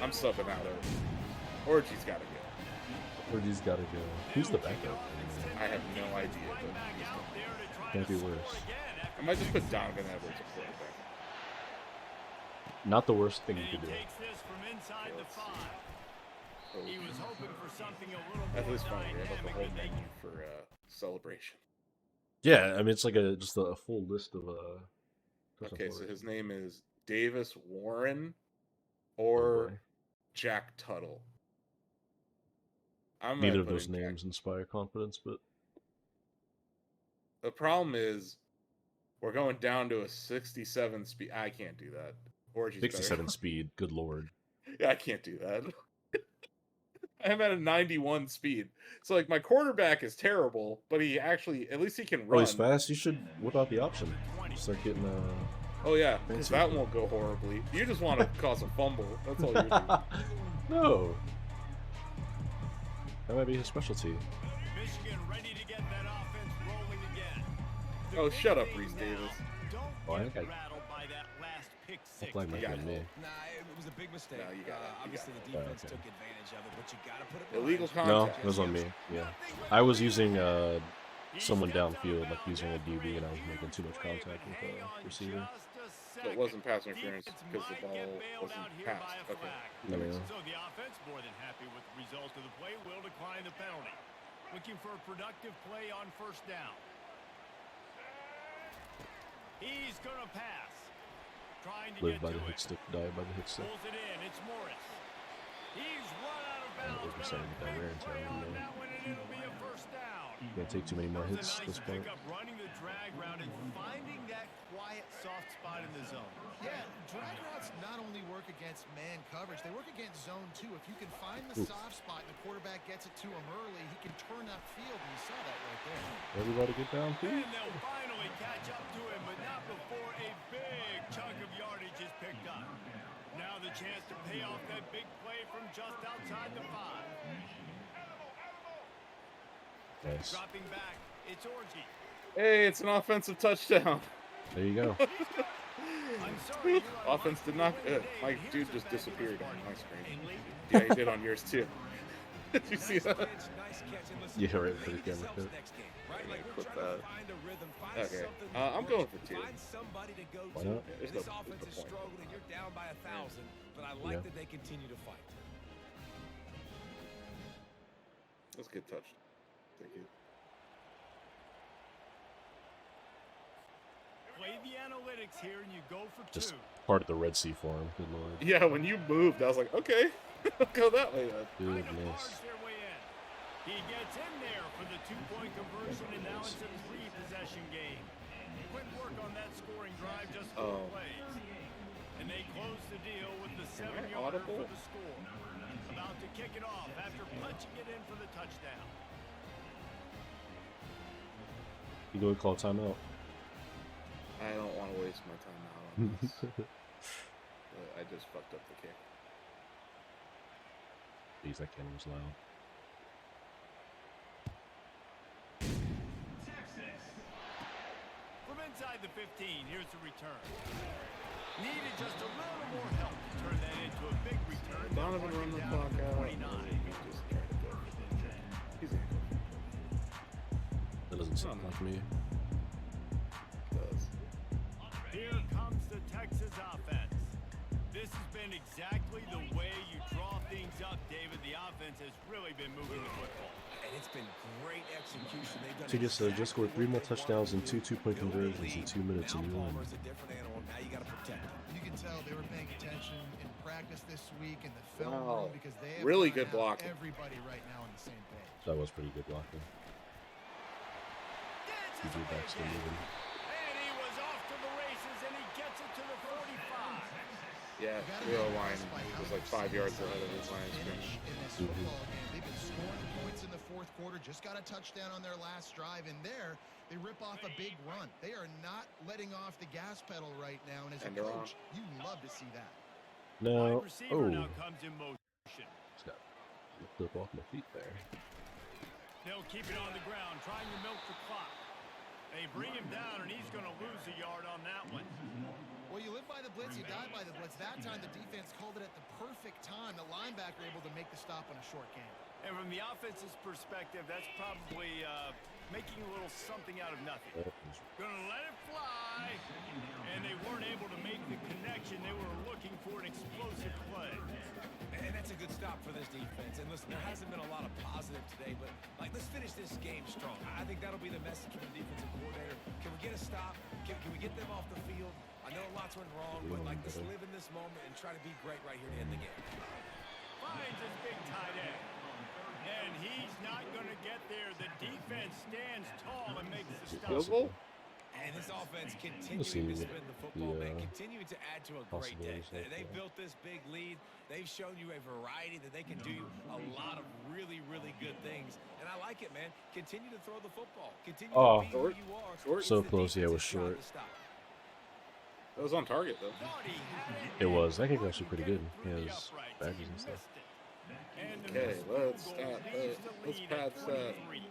I'm subbing out of it. Orgy's gotta go. Orgy's gotta go. Who's the backup? I have no idea, but Can't be worse. I might just put Donovan Edwards at quarterback. Not the worst thing you could do. At least fun. We have like a whole menu for celebration. Yeah, I mean it's like just a full list of Okay, so his name is Davis Warren or Jack Tuttle. Neither of those names inspire confidence, but the problem is we're going down to a 67 speed. I can't do that. Orgy's 67 speed. Good lord. Yeah, I can't do that. I'm at a 91 speed. So like my quarterback is terrible, but he actually at least he can run. Oh, he's fast. You should whip out the option. Start getting Oh yeah, because that won't go horribly. You just want to cause a fumble. That's all you're doing. No. That might be his specialty. Michigan ready to get that offense rolling again. Oh, shut up, Reese Davis. Oh, I think I Pick like my Yeah. me. Nah, it was a big mistake. No, you got it. You Obviously, got the defense took advantage of it, but you got to put it behind Illegal you. No, contact. it was on me. Yeah, I was using someone downfield, like using a DB, and I was making too much contact with the receiver. So it wasn't pass interference because the ball wasn't passed. Okay. There we go. So the offense, more than happy with the result of the play, will decline the penalty. Looking for a productive play on first down. He's going to pass. Trying to Live get by to the it. hit stick, die by the hit stick. Pulls it in. It's Morris. He's run out of bounds. We're starting to get that wear and tear on That one, and it'll be a first down. Can't take too many more hits at this point. Running the drag route and finding that quiet, soft spot in the zone. Yeah, drag routes not only work against man coverage, they work against zone too. If you can find the soft spot and the quarterback gets it to him early, he can turn that field, and you saw that right there. Everybody get down, And please. they'll finally catch up to him, but not before a big chunk of yardage is picked up. Now the chance to pay off that big play from just outside the 5. Nice. Dropping back, it's Orgy. Hey, it's an offensive touchdown. There you go. I'm sorry, Offense did not. My dude just disappeared on my screen. Yeah, he did on yours too. Did you see that? Yeah, right for the camera clip. Clip that. Okay, I'm going for 2. Why not? There's This no offense is point. struggling, and you're down by 1,000, but I like Yeah. that they continue to fight. That's a good touch. Thank you. Play the analytics here and you go for 2. Just part of the Red Sea for him. Good lord. Yeah, when you moved, I was like, okay, I'll go that way then. Goodness. Barge their way in. He gets in there for the 2-point conversion, and now it's a 3-possession game. Quick work on that scoring drive, just 4 plays. And they close the deal with the 7-yarder for the score. About to kick it off after punching it in for the touchdown. You go and call timeout. I don't want to waste my time now on this. I just fucked up the kick. Jeez, that cannon was loud. From inside the 15, here's the return. Needed just a little more help to turn that into a big return. Donovan run the clock out. 29. Just trying to go. He's in. That doesn't sound like me. Does. Here comes the Texas offense. This has been exactly the way you draw things up, David. The offense has really been moving the football. And it's been great execution. They've done Tigges just scored 3 more touchdowns and 2 2-point conversions in 2 minutes and you won. Palmer's a different animal. Now you got to protect him. You can tell they were paying attention in practice this week in the film Wow. room because they have Really got good to have blocking. everybody right now on the same page. That was pretty good blocking. Gets DJ Baxter moving. And he was off to the races, and he gets it to the 45. Yeah, the line was like 5 yards ahead of his line of Finish scrimmage. in this football game. They've been scoring points in the fourth quarter. Just got a touchdown on their last drive, and there they rip off a big run. They are not letting off the gas pedal right now, and as a And they're on. coach, you love to see that. No. Wide receiver Oh. now comes in motion. Just got flipped up off my feet there. They'll keep it on the ground, trying to milk the clock. They bring him down, and he's going to lose a yard on that one. Well, you live by the blitz, you die by the blitz. That time, the defense called it at the perfect time. The linebacker able to make the stop on a short game. And from the offense's perspective, that's probably making a little something out of nothing. Going to let it fly, and they weren't able to make the connection. They were looking for an explosive play. And that's a good stop for this defense. And listen, there hasn't been a lot of positive today, but let's finish this game strong. I think that'll be the message from the defensive coordinator. Can we get a stop? Can we get them off the field? I know lots went wrong, but let's live in this moment and try to be great right here to end the game. Finds his big tight end. And he's not going to get there. The defense stands tall and makes the stop. Field goal? And this offense continuing to spin the football, man, yeah, continuing to add to a great day. possibilities They've like built this big lead. They've shown you a variety that they can do a lot of really, really good things. And I like it, man. Continue to throw the football. Continue Oh. to be who you are. Short. So It's the close, yeah, it was defense's job short. to stop. That was on target, though. Thought he had It was. That kick and was actually pretty good. through He the has uprights. badges He and stuff. missed it. And the Okay, missed field let's goal stop. leaves the Let's lead pad at set. 23.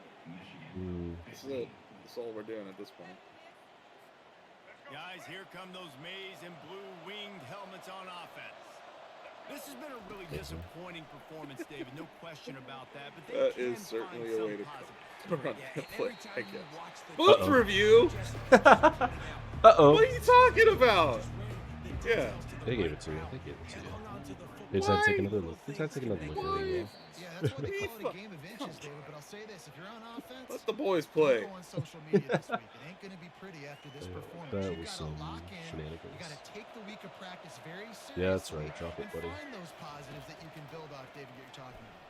This is it. That's all we're doing at this point. Guys, here come those maize and blue winged helmets on offense. This has been a really disappointing performance, David. No question about that. But they That can is certainly find a way some to positives. run Yeah, the and play, every I time you guess. watch the Booth review? Uh-oh. What are you talking about? Yeah. They gave it to you. They gave it to you. They just had to take another look. They just had to take another look at it. Yeah, that's why they call it a game of inches, David. But I'll say this: if you're on offense, Let the boys don't play. go on social media this week. It ain't going to be pretty after this performance. That You was got some to lock in. shenanigans. You got to take the week of practice very seriously. Yeah, that's right. Drop it, and buddy. find those positives that you can build off, David. You're talking about.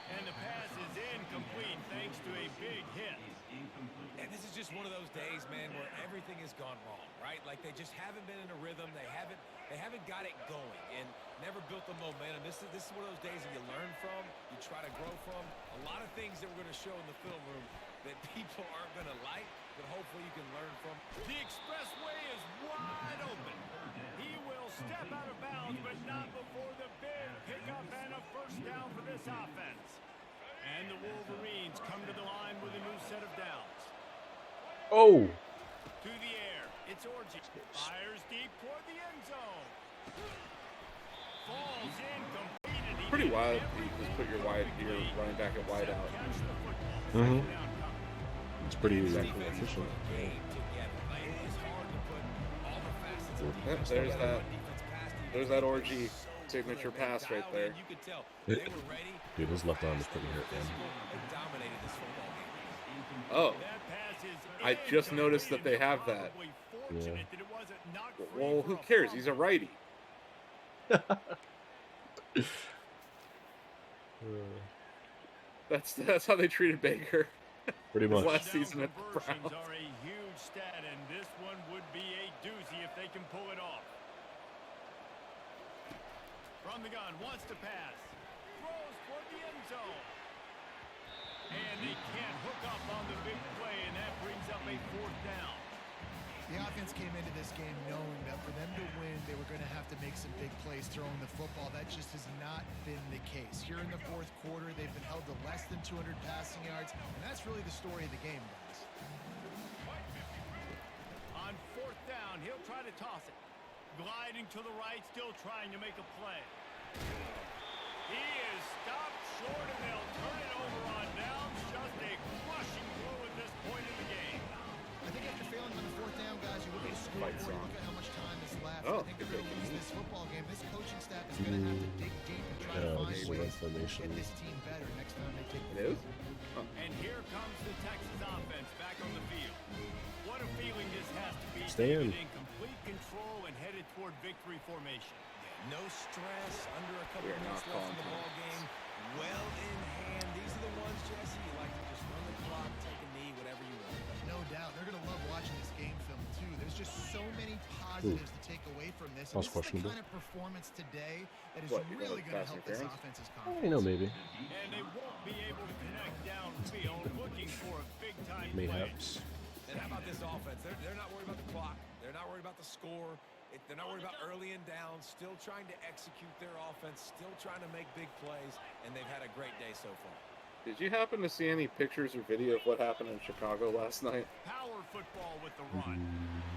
And the pass is incomplete thanks to a big hit. And this is just one of those days, man, where everything has gone wrong, right? Like they just haven't been in a rhythm. They haven't got it going and never built the momentum. This is one of those days that you learn from, you try to grow from. A lot of things that we're going to show in the film room that people aren't going to like, but hopefully you can learn from. The expressway is wide open. He will step out of bounds, but not before the big pickup and a first down for this offense. And the Wolverines come to the line with a new set of downs. Oh! To the air, it's Orji. Fires deep toward the end zone. Falls incomplete. And he Pretty did wild. You everything just put your wide, your perfectly running back at wide except out. catch the football. Mhm. Second down coming. It's pretty Exactly. efficient. Game together. Like, it is hard to put all the facets of Yep, defense there's together. that. Defense pass defense There's that was orgy so signature good, man. pass right Dialed there. in, you could tell they were ready. Dude, his left arm is Fast, pretty they were hurt, man. physical, they dominated this football game. Oh, That pass is I just noticed that they incomplete. have that. Probably fortunate that it wasn't knocked free well, for who a cares? He's a fumble. righty. That's how they treated Baker. Pretty His much. last Down season at the conversions Browns. are a huge stat, and this one would be a doozy if they can pull it off. From the gun, wants to pass. Throws toward the end zone. And they can't hook up on the big play, and that brings up a fourth down. The offense came into this game knowing that for them to win, they were going to have to make some big plays throwing the football. That just has not been the case. Here in the fourth quarter, they've been held to less than 200 passing yards, and that's really the story of the game, guys. On fourth down, he'll try to toss it. Gliding to the right, still trying to make a play. He is stopped short, and they'll turn it over on downs. Just a crushing blow at this point in the game. I think after failing on the fourth down, guys, you look at the scoreboard, Fight you song. look at how much time is left. Oh, I think they're going to lose this football game. This coaching staff is going to have to dig deep and try to Yeah, find this is a ways run to formation. get this team better next time they take It the is? field. And here comes the Texas offense back on the field. What a feeling this has to be. Stand. David, in complete control and headed toward victory formation. No stress, under a couple We are minutes not left in calling the ball timeouts. game. well in hand. These are the ones, Jesse, you like to just run the clock, take a knee, whatever you want. No doubt. They're going to love watching this game film, too. There's just so many positives to take away from this. And That's this is the questionable. kind of performance today that is What, you really got going to help this interference? offense's You confidence. know, maybe. And they won't be able to connect downfield looking for a big-time play. Mayhaps. And how about this offense? They're not worried about the clock. They're not worried about the score. They're not worried about early and down. Still trying to execute their offense. Still trying to make big plays. And they've had a great day so far. Did you happen to see any pictures or video of what happened in Chicago last night? Power football with the run.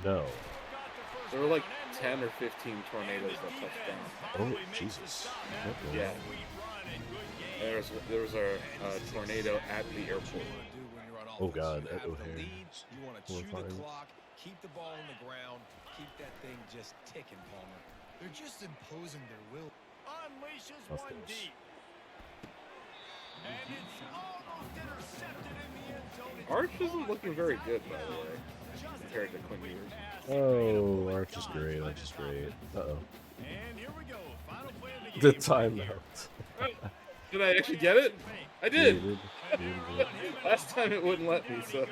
No. Got the first There were like down and 10 or 15 tornadoes that touched down. Oh, Jesus. Okay. Yeah. There was a tornado at the airport. Oh, God, You have at the O'Hare. lead, you want to chew the Horrifying. clock, keep the ball on the ground, keep that thing just ticking, Palmer. They're just imposing their will. Unleashes Of one course. deep. And it's almost intercepted in the end zone. It's Arch isn't caught, looking but very it's good, out by of the way, bounds. Just compared to a Quinn quick Ewers. pass. Oh, Arch is great. Arch is great. Uh-oh. And here we go. Final play of the The game. timeout. Did I actually get it? I did. Muted. Last time it wouldn't let me, so I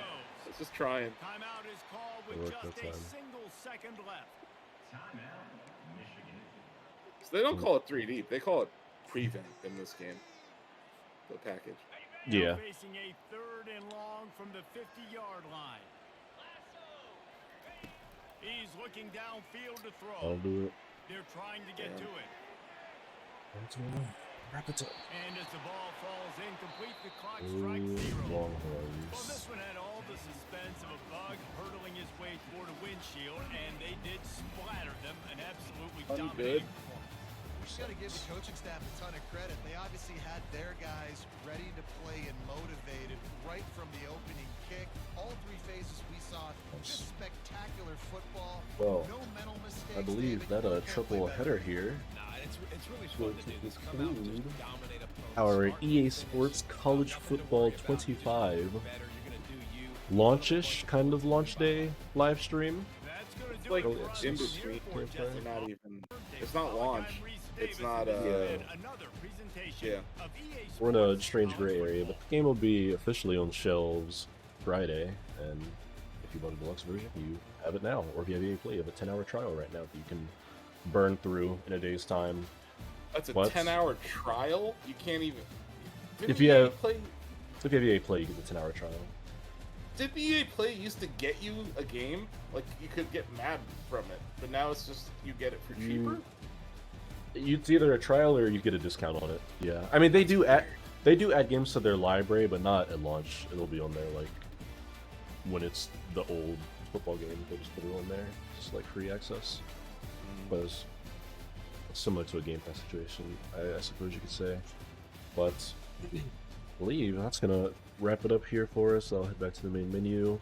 was just trying. Timeout is called It with worked just that a time. single second left. So they don't call it 3 deep. They call it prevent in this game. The package. Yeah. Now facing a third and long from the 50-yard line. He's looking downfield to throw. I'll do it. They're trying to get to it. Wrap it up. And as the ball falls incomplete, the clock strikes zero. Well, this Longhorns. one had all the suspense of a bug hurtling his way toward a windshield, and they did splatter them an absolutely Funny dominating good. performance. You got to give the coaching staff a ton of credit. They obviously had their guys ready to play and motivated right from the opening kick. All three phases we saw, just spectacular football. Well, No mental mistakes. I believe David. that You can't play triple better. header here. Nah, it's really Will fun to do this. Come out and just conclude dominate opponents. our Smart EA defense, Sports got College nothing to Football worry about. You're just gonna 25 do better. You're gonna do you. launchish kind of launch day live stream. That's going to do Like it Oh, for us in from between. here for Jesse They're not Ball. even. It's not launch. It's not. And another presentation Yeah. of EA We're in a Sports strange College gray area, but Football. the game will be officially on shelves Friday, and if you bought a deluxe version, you have it now. Or if you have EA Play, you have a 10-hour trial right now that you can burn through in a day's time. That's a What? 10-hour trial. You can't even. Didn't If you EA have- play, If you have EA Play, you get the 10-hour trial. did EA Play used to get you a game? Like you could get Madden from it, but now it's just you get it for cheaper. It's either a trial or you get a discount on it. Yeah, I mean they do add games to their library, but not at launch. It'll be on there like when it's the old football game. They just put it on there, just like free access. But it's similar to a Game Pass situation, I suppose you could say. But I believe that's gonna wrap it up here for us. I'll head back to the main menu.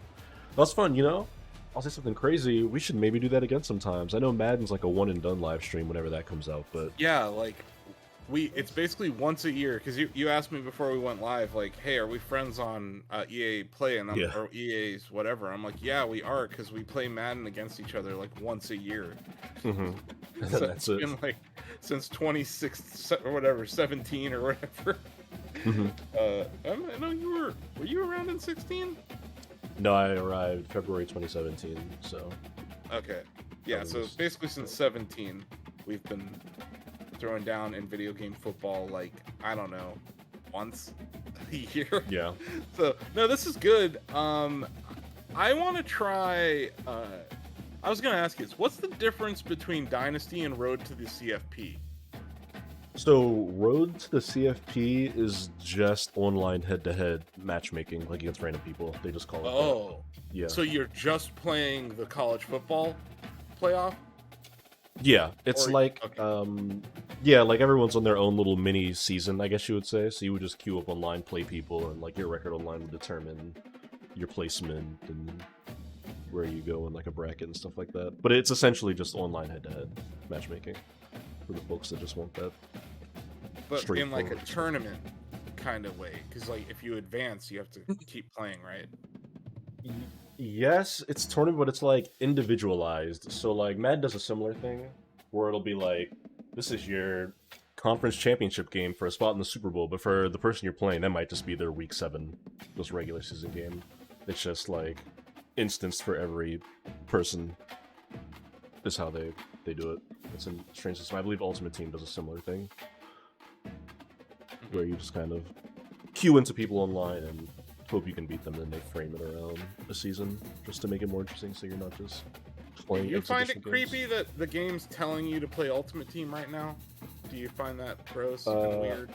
That's fun, you know. I'll say something crazy. We should maybe do that again sometimes. I know Madden's like a one and done live stream whenever that comes out, but Yeah, like it's basically once a year because you asked me before we went live, like, hey, are we friends on EA Play and Yeah. or EA's whatever? I'm like, yeah, we are because we play Madden against each other like once a year. and So that's it's it. been like since 26 or whatever, 17 or whatever. Mhm. I know were you around in 16? No, I arrived February 2017, so Okay. Yeah, That so was- basically since 17, we've been throwing down in video game football like, I don't know, once a year. yeah. So, no, this is good. I want to try I was going to ask you, what's the difference between Dynasty and Road to the CFP? So Road to the CFP is just online head-to-head matchmaking, like against random people. They just call it. that. Oh. Yeah. So you're just playing the college football playoff? Yeah, it's Or- like, okay. yeah, like everyone's on their own little mini season, I guess you would say. So you would just queue up online, play people, and like your record online would determine your placement and where you go in like a bracket and stuff like that. But it's essentially just online head-to-head matchmaking for the folks that just want that. But in like a Straightforward. tournament kind of way, because like if you advance, you have to keep playing, right? Yes, it's tournament, but it's like individualized. So like Madden does a similar thing where it'll be like, this is your conference championship game for a spot in the Super Bowl, but for the person you're playing, that might just be their Week 7, just regular season game. It's just like instanced for every person. Is how they do it. It's a strange system. I believe Ultimate Team does a similar thing, where you just kind of queue into people online and hope you can beat them, and they frame it around a season just to make it more interesting, so you're not just playing. You find it exhibition creepy games. that the game's telling you to play Ultimate Team right now? Do you find that gross and weird?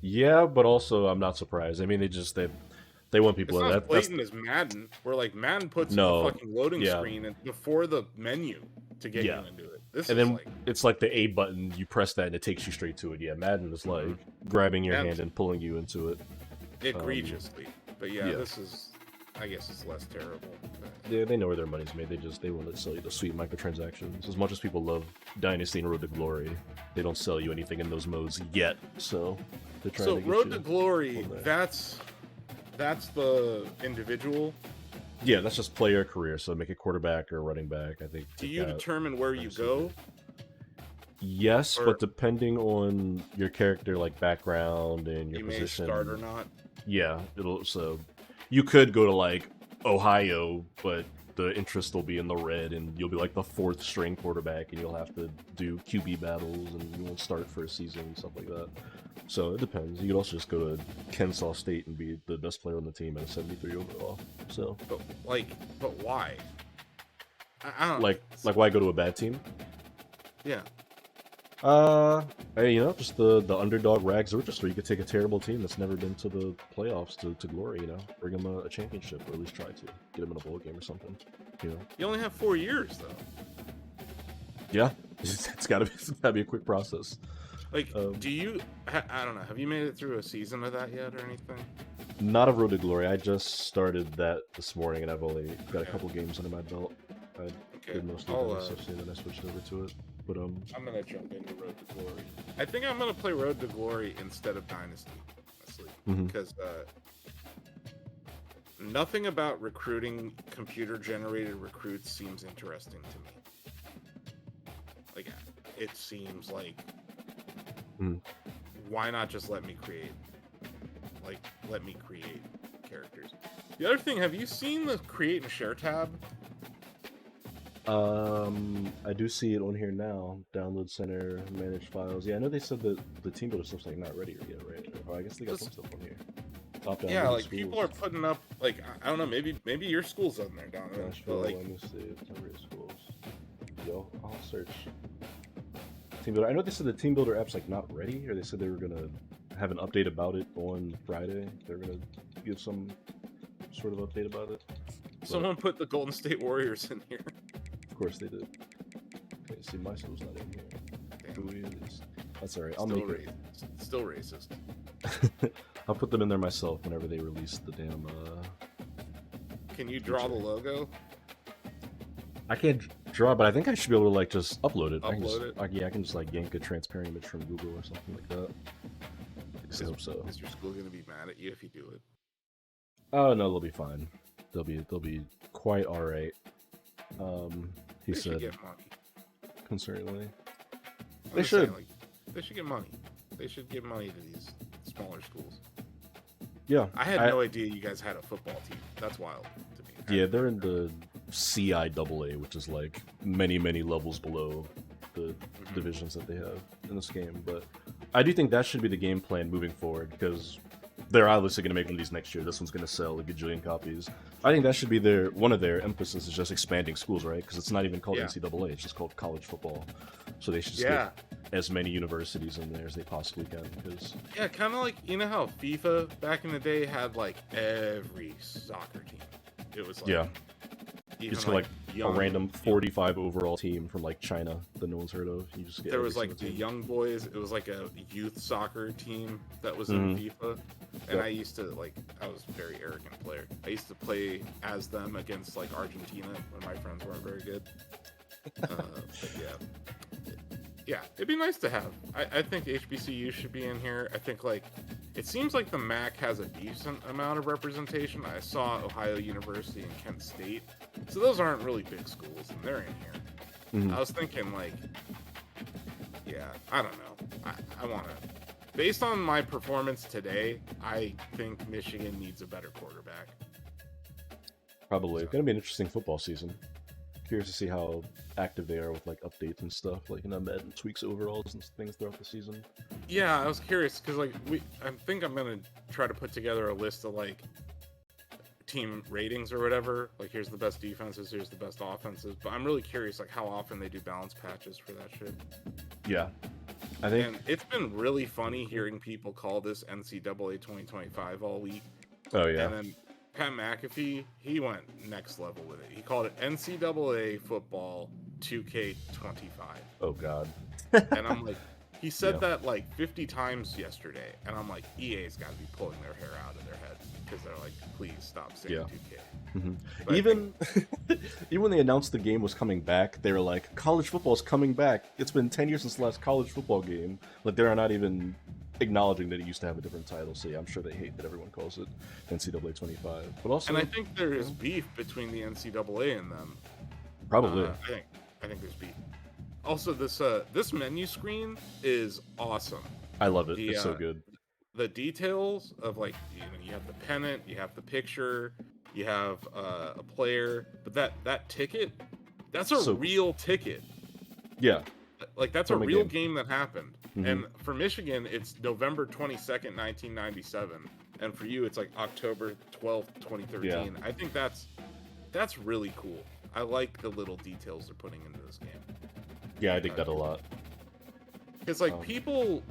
Yeah, but also I'm not surprised. I mean, they want It's people not that. blatant as Madden, where like Madden puts No, the fucking loading yeah. screen and before the menu to get Yeah. you into it. This And is then like it's like the A button, you press that and it takes you straight to it. Yeah, Madden is like grabbing your Madden's- hand and pulling you into it. egregiously. But yeah, yeah. this is, I guess it's less terrible. Yeah, they know where their money's made. They want to sell you the sweet microtransactions. As much as people love Dynasty and Road to Glory, they don't sell you anything in those modes yet. So they're trying So to get Road you to Glory, on there. that's the individual. Yeah, that's just player career. So make it quarterback or running back. I think. Do they've you got- determine where you go? Yes, or- but depending on your character, like background and your You may position, start or not. yeah, it'll. So you could go to like Ohio, but the interest will be in the red, and you'll be like the 4th string quarterback, and you'll have to do QB battles, and you won't start for a season and stuff like that. So it depends. You could also just go to Kennesaw State and be the best player on the team at a 73 overall. So But why? I don't like why go to a bad team? yeah. Hey, just the underdog rags Orchestra. You could take a terrible team that's never been to the playoffs to glory, bring them a championship, or at least try to get them in a bowl game or something, You only have 4 years though. Yeah, it's gotta be a quick process. Like, do you? I don't know. Have you made it through a season of that yet, or anything? Not of Road to Glory. I just started that this morning, and I've only got a Okay. couple games under my belt. I Okay. did mostly I'll, Dynasty, and then I switched over to it. But I'm gonna jump into Road to Glory. I think I'm gonna play Road to Glory instead of Dynasty, honestly, Mhm. because nothing about recruiting computer-generated recruits seems interesting to me. Like, it seems like, Mm. why not just let me create? Like, let me create characters. The other thing, have you seen the create and share tab? I do see it on here now. Download center, manage files. Yeah, I know they said that the team builder stuff's like not ready yet, right? Oh, I guess they got some stuff on here. Top down. Yeah, load like people are schools. putting up, like, I don't know, maybe your school's on there down there, Nashville, but like, let me see. Temporary schools. Yo, I'll search. Team builder. I know they said the team builder app's like not ready, or they said they were gonna have an update about it on Friday. They're gonna give some sort of update about it. But, someone put the Golden State Warriors in here. of course they did. Okay, see, my school's not in here. Damn, Who is? That's alright. I'll still make it. Still racist. I'll put them in there myself whenever they release the damn. Can you draw the logo? I can't draw, but I think I should be able to like just upload it. I can just, Upload it? yeah, I can just like yank a transparent image from Google or something like that. I hope so. Is your school gonna be mad at you if you do it? Oh no, they'll be fine. They'll be quite all right. He They should said get money. concerningly. I'm They just saying, should. like, they should get money. They should give money to these smaller schools. Yeah, I had no idea you guys had a football team. That's wild to me. Yeah, they're in the CIAA, which is like many levels below the divisions that they have in this game. But I do think that should be the game plan moving forward, because they're obviously going to make one of these next year. This one's going to sell a gajillion copies. I think that should be one of their emphasis is just expanding schools, right? Because it's not even called NCAA; it's just called college football. So they should just get as many universities in there as they possibly can. Because Yeah, kind of like, you know how FIFA back in the day had like every soccer team. It was like, yeah, even it's like a young- random 45 overall team from like China that no one's heard of. You just get There every was like single the team. young boys. It was like a youth soccer team that was in FIFA, and Yep. I used to I was a very arrogant player. I used to play as them against like Argentina when my friends weren't very good. But yeah, it'd be nice to have. I think HBCU should be in here. I think like it seems like the MAC has a decent amount of representation. I saw Ohio University and Kent State, so those aren't really big schools, and they're in here. Mhm. I was thinking like Yeah, I don't know. I want to. Based on my performance today, I think Michigan needs a better quarterback. Probably. Gonna be an interesting football season. Curious to see how active they are with like updates and stuff, like Madden tweaks overalls and things throughout the season. Yeah, I was curious because like I think I'm gonna try to put together a list of like team ratings or whatever. Like here's the best defenses, here's the best offenses. But I'm really curious like how often they do balance patches for that shit. Yeah, I think. And it's been really funny hearing people call this NCAA 2025 all week. Oh yeah. And then Pat McAfee, he went next level with it. He called it NCAA football 2K25. Oh god. And I'm like, he said Yeah. that like 50 times yesterday, and I'm like, EA's got to be pulling their hair out of their head because they're like, please stop saying Yeah. 2K. But Even even when they announced the game was coming back, they were like, college football's coming back. It's been 10 years since the last college football game. Like they're not even acknowledging that it used to have a different title. So yeah, I'm sure they hate that everyone calls it NCAA 25. But also, and I think there is beef between the NCAA and them. probably. I think there's beef. Also, this menu screen is awesome. I love it. The, It's so good. The details of like you have the pennant, you have the picture, you have a player, but that ticket, that's a So- real ticket. Yeah. Like that's From a a real game. game that happened. Mhm. And for Michigan, it's November 22nd, 1997, and for you, it's like October 12th, 2013. I think that's really cool. I like the little details they're putting into this game. Yeah, I dig that a lot. Because like people,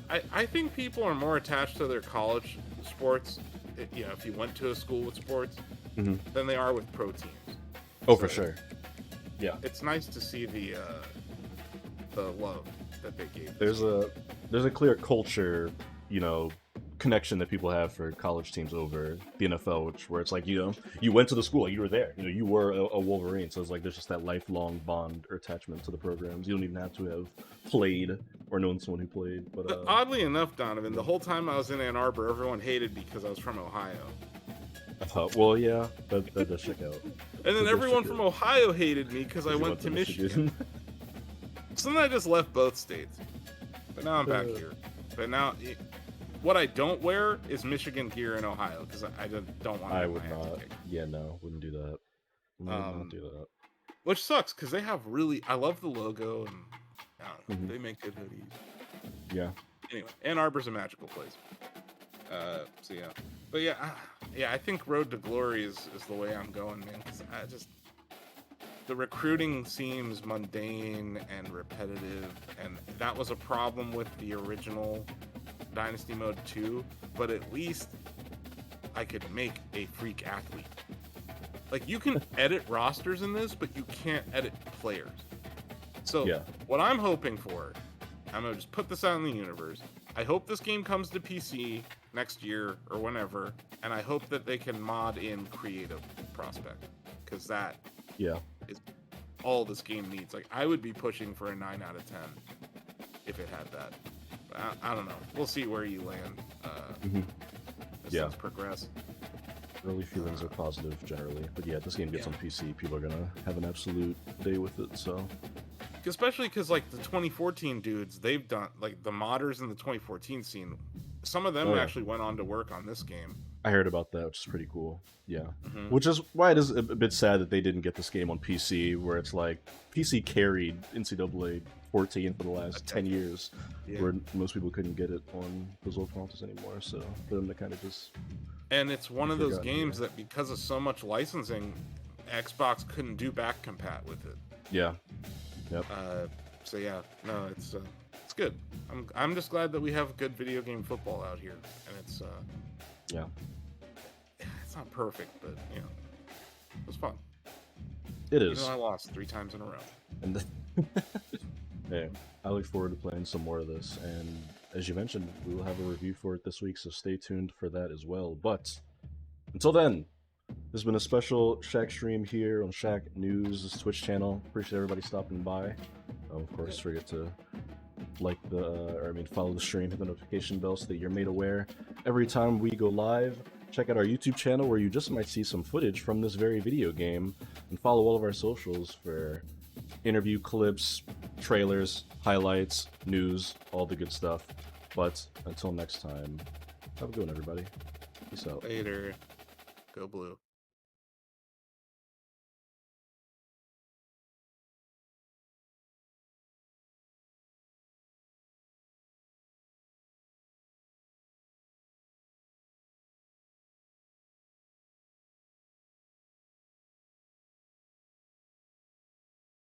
I think people are more attached to their college sports, if you went to a school with sports, Mhm. than they are with pro teams. Oh, for So sure. Yeah. It's nice to see the love that they gave. There's a clear culture, connection that people have for college teams over the NFL, where it's like, you went to the school, you were there, you were a Wolverine. So it's like there's just that lifelong bond or attachment to the programs. You don't even have to have played or known someone who played. But Oddly enough, Donovan, the whole time I was in Ann Arbor, everyone hated me because I was from Ohio. well, yeah, that does check out. And then That does everyone check from out. Ohio hated me because I 'Cause you went to Michigan. So then I just left both states. But now I'm back here. But now, what I don't wear is Michigan gear in Ohio because I just don't want to. I would not. Yeah, no, wouldn't do that. Would not do that. Which sucks because they have really. I love the logo and I don't know, Mhm. they make good hoodies. Yeah. Anyway, Ann Arbor's a magical place. So yeah, but yeah, I think Road to Glory is the way I'm going, man. Because the recruiting seems mundane and repetitive, and that was a problem with the original Dynasty Mode 2. But at least I could make a freak athlete. Like you can edit rosters in this, but you can't edit players. So Yeah. what I'm hoping for, I'm gonna just put this out in the universe. I hope this game comes to PC next year or whenever, and I hope that they can mod in creative prospect, because that Yeah. is all this game needs. Like I would be pushing for a 9 out of 10 if it had that. But I don't know. We'll see where you land Mhm. as Yeah. things progress. Early feelings are positive generally, but yeah, if this game gets Yeah. on PC, people are gonna have an absolute day with it. So Especially because like the 2014 dudes, they've done like the modders in the 2014 scene. Some of them Oh, yeah. actually went on to work on this game. I heard about that, which is pretty cool. Yeah, Mhm. which is why it is a bit sad that they didn't get this game on PC, where it's like PC carried NCAA 14 for the last 10 years, Yeah. where most people couldn't get it on those old consoles anymore. So for them to kind of just And it's one of those Forgotten, games that because of so much licensing, Xbox couldn't do back compat with it. yeah, yep, So yeah, no, it's good. I'm just glad that we have good video game football out here, and it's yeah, it's not perfect, but it was fun. it Even is. though I lost 3 times in a row. And yeah, I look forward to playing some more of this. And as you mentioned, we will have a review for it this week, so stay tuned for that as well. But until then, this has been a special Shack stream here on Shacknews' Twitch channel. Appreciate everybody stopping by. Of course, forget to follow the stream, hit the notification bell so that you're made aware every time we go live. Check out our YouTube channel where you just might see some footage from this very video game, and follow all of our socials for interview clips, trailers, highlights, news, all the good stuff. But until next time, have a good one, everybody. Peace out. Later. Go blue.